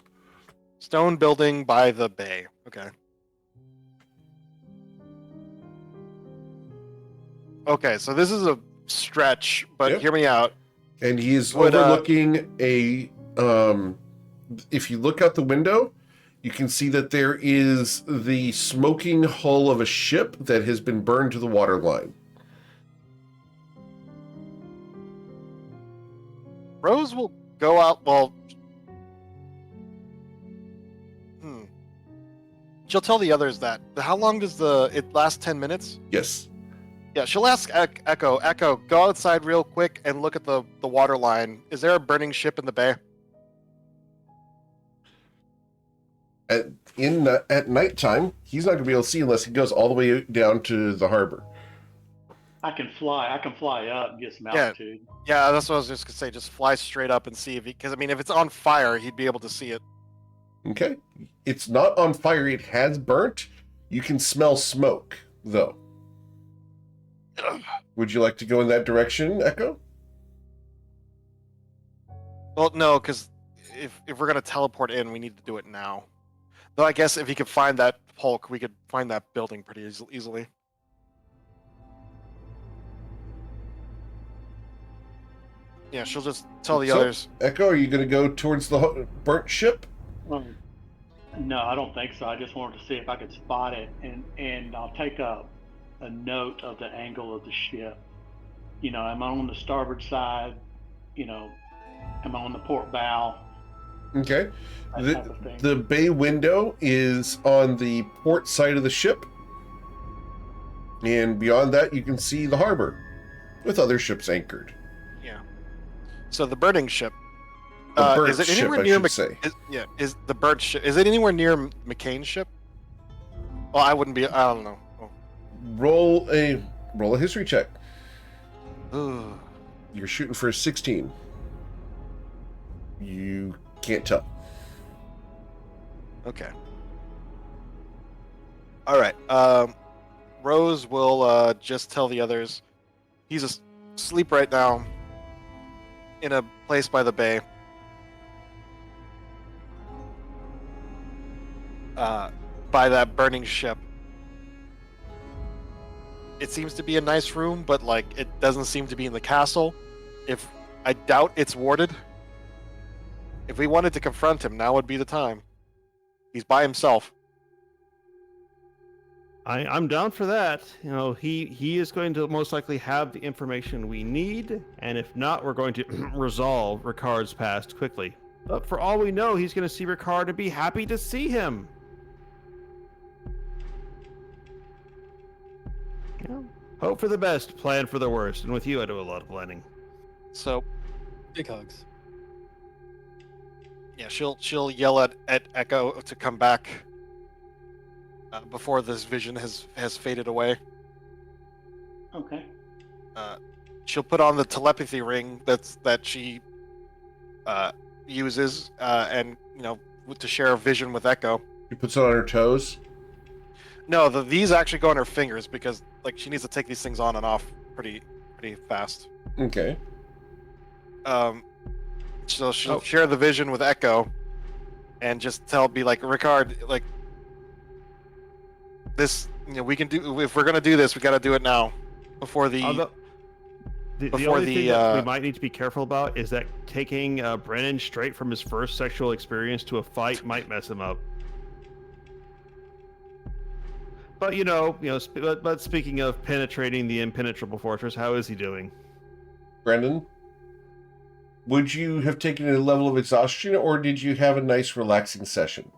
D: Stone building by the bay. Okay. Okay, so this is a stretch, but
A: Yep.
D: hear me out.
A: And he is
D: Would,
A: overlooking a if you look out the window, you can see that there is the smoking hull of a ship that has been burned to the waterline.
D: Rose will go out. Well, she'll tell the others that. How long does it last? 10 minutes?
A: Yes.
D: Yeah, she'll ask Echo. Echo, go outside real quick and look at the water line. Is there a burning ship in the bay?
A: At nighttime, he's not going to be able to see unless he goes all the way down to the harbor.
G: I can fly up and get some
D: Yeah.
G: altitude.
D: Yeah, that's what I was just gonna say. Just fly straight up and see because I mean, if it's on fire, he'd be able to see it.
A: Okay. It's not on fire. It has burnt. You can smell smoke, though. Would you like to go in that direction, Echo?
D: Well, no, because if we're gonna teleport in, we need to do it now. Though I guess if he could find that Hulk, we could find that building pretty easily. Yeah, she'll just tell the
A: So,
D: others.
A: Echo, are you going to go towards the burnt ship?
G: No, I don't think so. I just wanted to see if I could spot it, and I'll take a note of the angle of the ship. You know, am I on the starboard side? You know, am I on the port bow?
A: Okay.
G: That type of thing.
A: The bay window is on the port side of the ship. And beyond that, you can see the harbor with other ships anchored.
D: Yeah. So the burning ship.
A: The burnt
D: is it
A: ship,
D: anywhere
A: I
D: near?
A: should say.
D: Is the burnt ship? Is it anywhere near McCain's ship? Well, I wouldn't be. I don't know. Oh.
A: Roll a history check.
D: Ooh.
A: You're shooting for a 16. You can't tell.
D: Okay. All right. Rose will just tell the others he's asleep right now in a place by the bay. By that burning ship. It seems to be a nice room, but like it doesn't seem to be in the castle. I doubt it's warded. If we wanted to confront him, now would be the time. He's by himself.
C: I'm down for that. You know, he is going to most likely have the information we need, and if not, we're going to resolve Ricard's past quickly. But for all we know, he's going to see Ricard and be happy to see him. You know, hope for the best, plan for the worst, and with you, I do a lot of planning.
D: So,
E: Big hugs.
D: yeah, she'll yell at Echo to come back before this vision has faded away.
G: Okay.
D: She'll put on the telepathy ring that she uses, and you know, to share a vision with Echo.
A: She puts it on her toes.
D: No, these actually go on her fingers because like she needs to take these things on and off pretty fast.
A: Okay.
D: So she'll share the vision with Echo, and just be like, Ricard, like this. You know, we can do. If we're gonna do this, we got to do it now, before the.
C: The
D: Before
C: only
D: the,
C: thing that we might need to be careful about is that taking Brennan straight from his first sexual experience to a fight might mess him up. But but speaking of penetrating the impenetrable fortress, how is he doing?
A: Brendan, would you have taken a level of exhaustion, or did you have a nice relaxing session?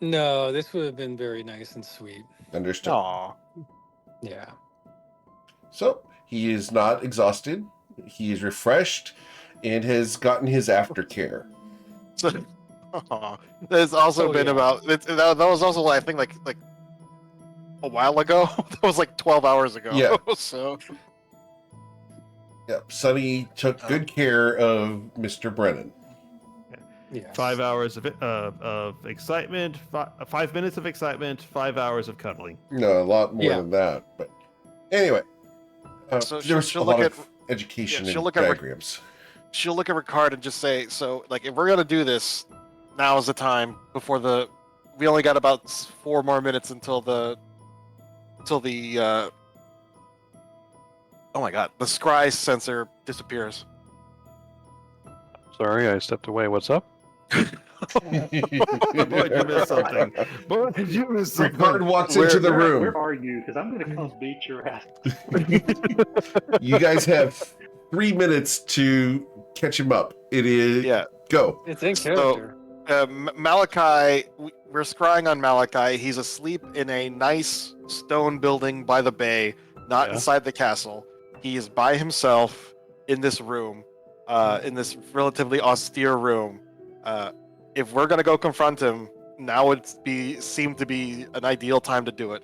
E: No, this would have been very nice and sweet.
A: Understood.
D: Aw.
E: Yeah.
A: So he is not exhausted. He is refreshed and has gotten his aftercare.
D: So, there's also
E: Oh,
D: been
E: yeah.
D: about that was also I think like a while ago. That was like 12 hours ago.
A: Yeah.
D: So
A: Yep. Sonny took good care of Mr. Brennan.
E: Yes.
C: 5 hours of excitement, 5 minutes of excitement, 5 hours of cuddling.
A: No, a lot more
E: Yeah.
A: than that. But anyway,
D: So
A: there was a
D: she'll
A: lot
D: look
A: of education
D: she'll
A: and
D: look at
A: diagrams.
D: she'll look at Ricard and just say, so like if we're gonna do this, now is the time before we only got about 4 more minutes until the oh my god, the scry sensor disappears.
F: Sorry, I stepped away. What's up?
C: Boy, did you miss something. Boy, did you miss something.
A: Ricard walks into the room.
G: Where are you? Because I'm going to come beat your ass.
A: You guys have 3 minutes to catch him up. It is
D: Yeah.
A: go.
E: It's in
D: So-
E: character.
D: Malachi, we're scrying on Malachi. He's asleep in a nice stone building by the bay, not
F: Yeah.
D: inside the castle. He is by himself in this room, in this relatively austere room. If we're gonna go confront him, now would seem to be an ideal time to do it.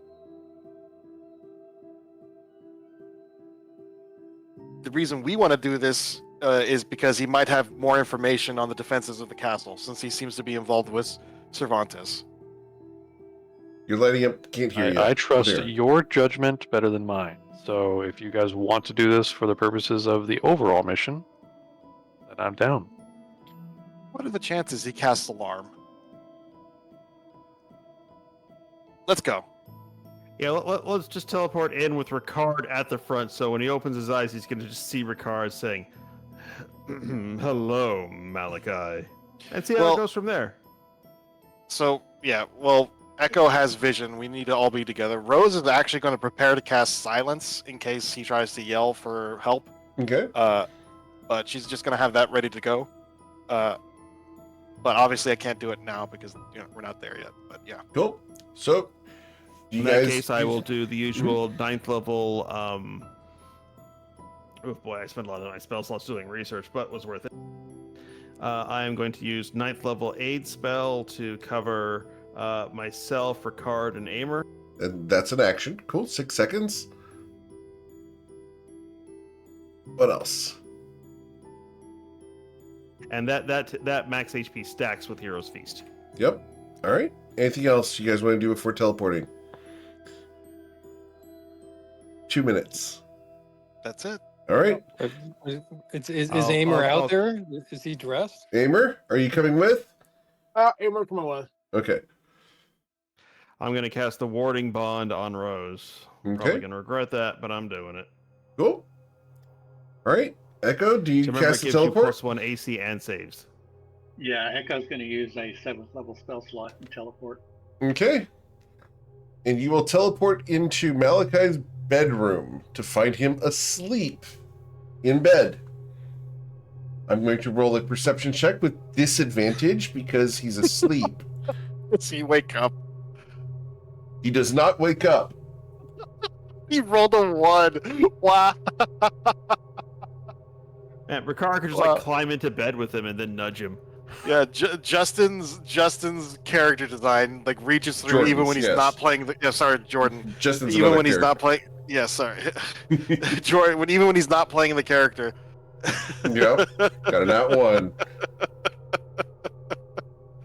D: The reason we want to do this is because he might have more information on the defenses of the castle, since he seems to be involved with Cervantes.
A: You're letting him. Can't hear you.
F: I trust
A: There.
F: your judgment better than mine. So if you guys want to do this for the purposes of the overall mission, then I'm down.
D: What are the chances he casts alarm? Let's go.
C: Yeah, let's just teleport in with Ricard at the front, so when he opens his eyes, he's going to just see Ricard saying, "Hello, Malachi," and see how
D: Well-
C: it goes from there.
D: So, yeah, well, Echo has vision. We need to all be together. Rose is actually going to prepare to cast silence in case he tries to yell for help.
A: Okay.
D: But she's just going to have that ready to go. But obviously I can't do it now because we're not there yet. But yeah.
A: Cool. So, do you
C: In that
A: guys?
C: case, I will do the usual 9th level. Oh boy, I spent a lot of my spell slots doing research, but it was worth it. I am going to use 9th level aid spell to cover myself, Ricard, and Aimer.
A: And that's an action. Cool. 6 seconds. What else?
C: And that max HP stacks with Hero's Feast.
A: Yep. All right. Anything else you guys want to do before teleporting? 2 minutes.
D: That's it.
A: All right.
E: Is
C: I'll-
E: Aimer
C: I'll-
E: out there? Is he dressed?
A: Aimer, are you coming with?
B: Aimer, come on with.
A: Okay.
C: I'm going to cast the Warding Bond on Rose. Probably
A: Okay.
C: going to regret that, but I'm doing it.
A: Cool. All right. Echo, do you
C: So remember, it
A: cast the
C: gives you
A: teleport?
C: +1 AC and saves.
G: Yeah, Echo's going to use a 7th level spell slot and teleport.
A: Okay. And you will teleport into Malachi's bedroom to find him asleep in bed. I'm going to roll a perception check with disadvantage because he's asleep.
D: Does he wake up?
A: He does not wake up.
D: He rolled a 1. Wow.
C: Man, Ricard could just
D: Wow.
C: climb into bed with him and then nudge him.
D: Yeah, Justin's character design reaches through even when
A: Jordan's,
D: he's
A: yes.
D: not playing the. Yeah, sorry, Jordan.
A: Justin's
D: Even
A: another
D: when he's not
A: character.
D: playing. Yeah, sorry, Jordan. Even when he's not playing the character.
A: Yep. Got an at one.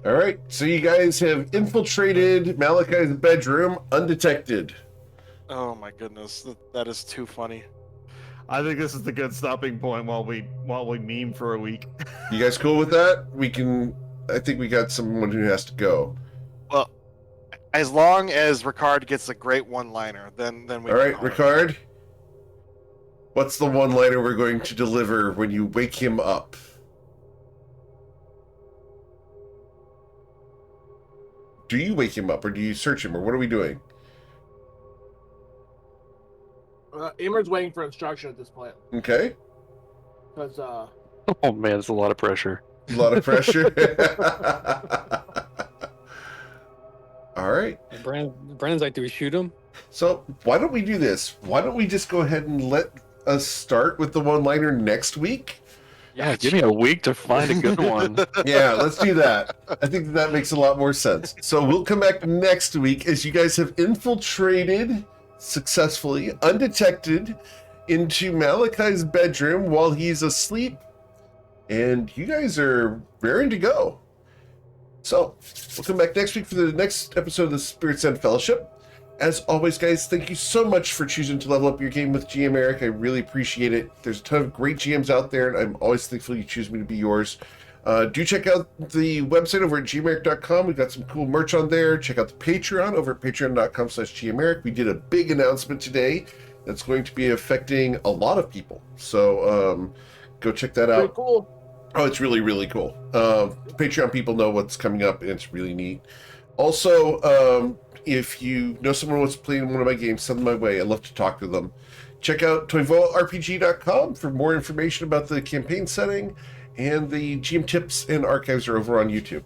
A: All right. So you guys have infiltrated Malachi's bedroom undetected.
D: Oh my goodness, that is too funny.
C: I think this is the good stopping point while we meme for a week.
A: You guys cool with that? I think we got someone who has to go.
D: Well, as long as Ricard gets a great one-liner, then we.
A: All
D: can
A: right,
D: call it.
A: Ricard. What's the one-liner we're going to deliver when you wake him up? Do you wake him up, or do you search him, or what are we doing?
B: Aimer's waiting for instruction at this point.
A: Okay.
B: Because,
F: Oh man, it's a lot of pressure.
A: A lot of pressure. All right.
E: Brandon's like, do we shoot him?
A: So why don't we do this? Why don't we just go ahead and let us start with the one-liner next week?
F: Yeah, give me a week to find a good one.
A: Yeah, let's do that. I think that makes a lot more sense. So we'll come back next week as you guys have infiltrated successfully, undetected, into Malachi's bedroom while he's asleep. And you guys are raring to go. So we'll come back next week for the next episode of the Spirit's End Fellowship. As always, guys, thank you so much for choosing to level up your game with GM Eric. I really appreciate it. There's a ton of great GMs out there, and I'm always thankful you choose me to be yours. Do check out the website over at gmeric.com. We've got some cool merch on there. Check out the Patreon over at patreon.com/gmeric. We did a big announcement today that's going to be affecting a lot of people. So go check that out.
B: Pretty cool.
A: Oh, it's really, really cool. Patreon people know what's coming up, and it's really neat. Also, if you know someone who wants to play in one of my games, send them my way. I'd love to talk to them. Check out toivoarpg.com for more information about the campaign setting, and the GM tips and archives are over on YouTube.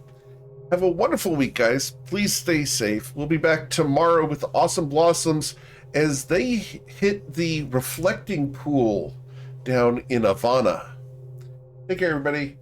A: Have a wonderful week, guys. Please stay safe. We'll be back tomorrow with the Awesome Blossoms as they hit the reflecting pool down in Havana. Take care, everybody.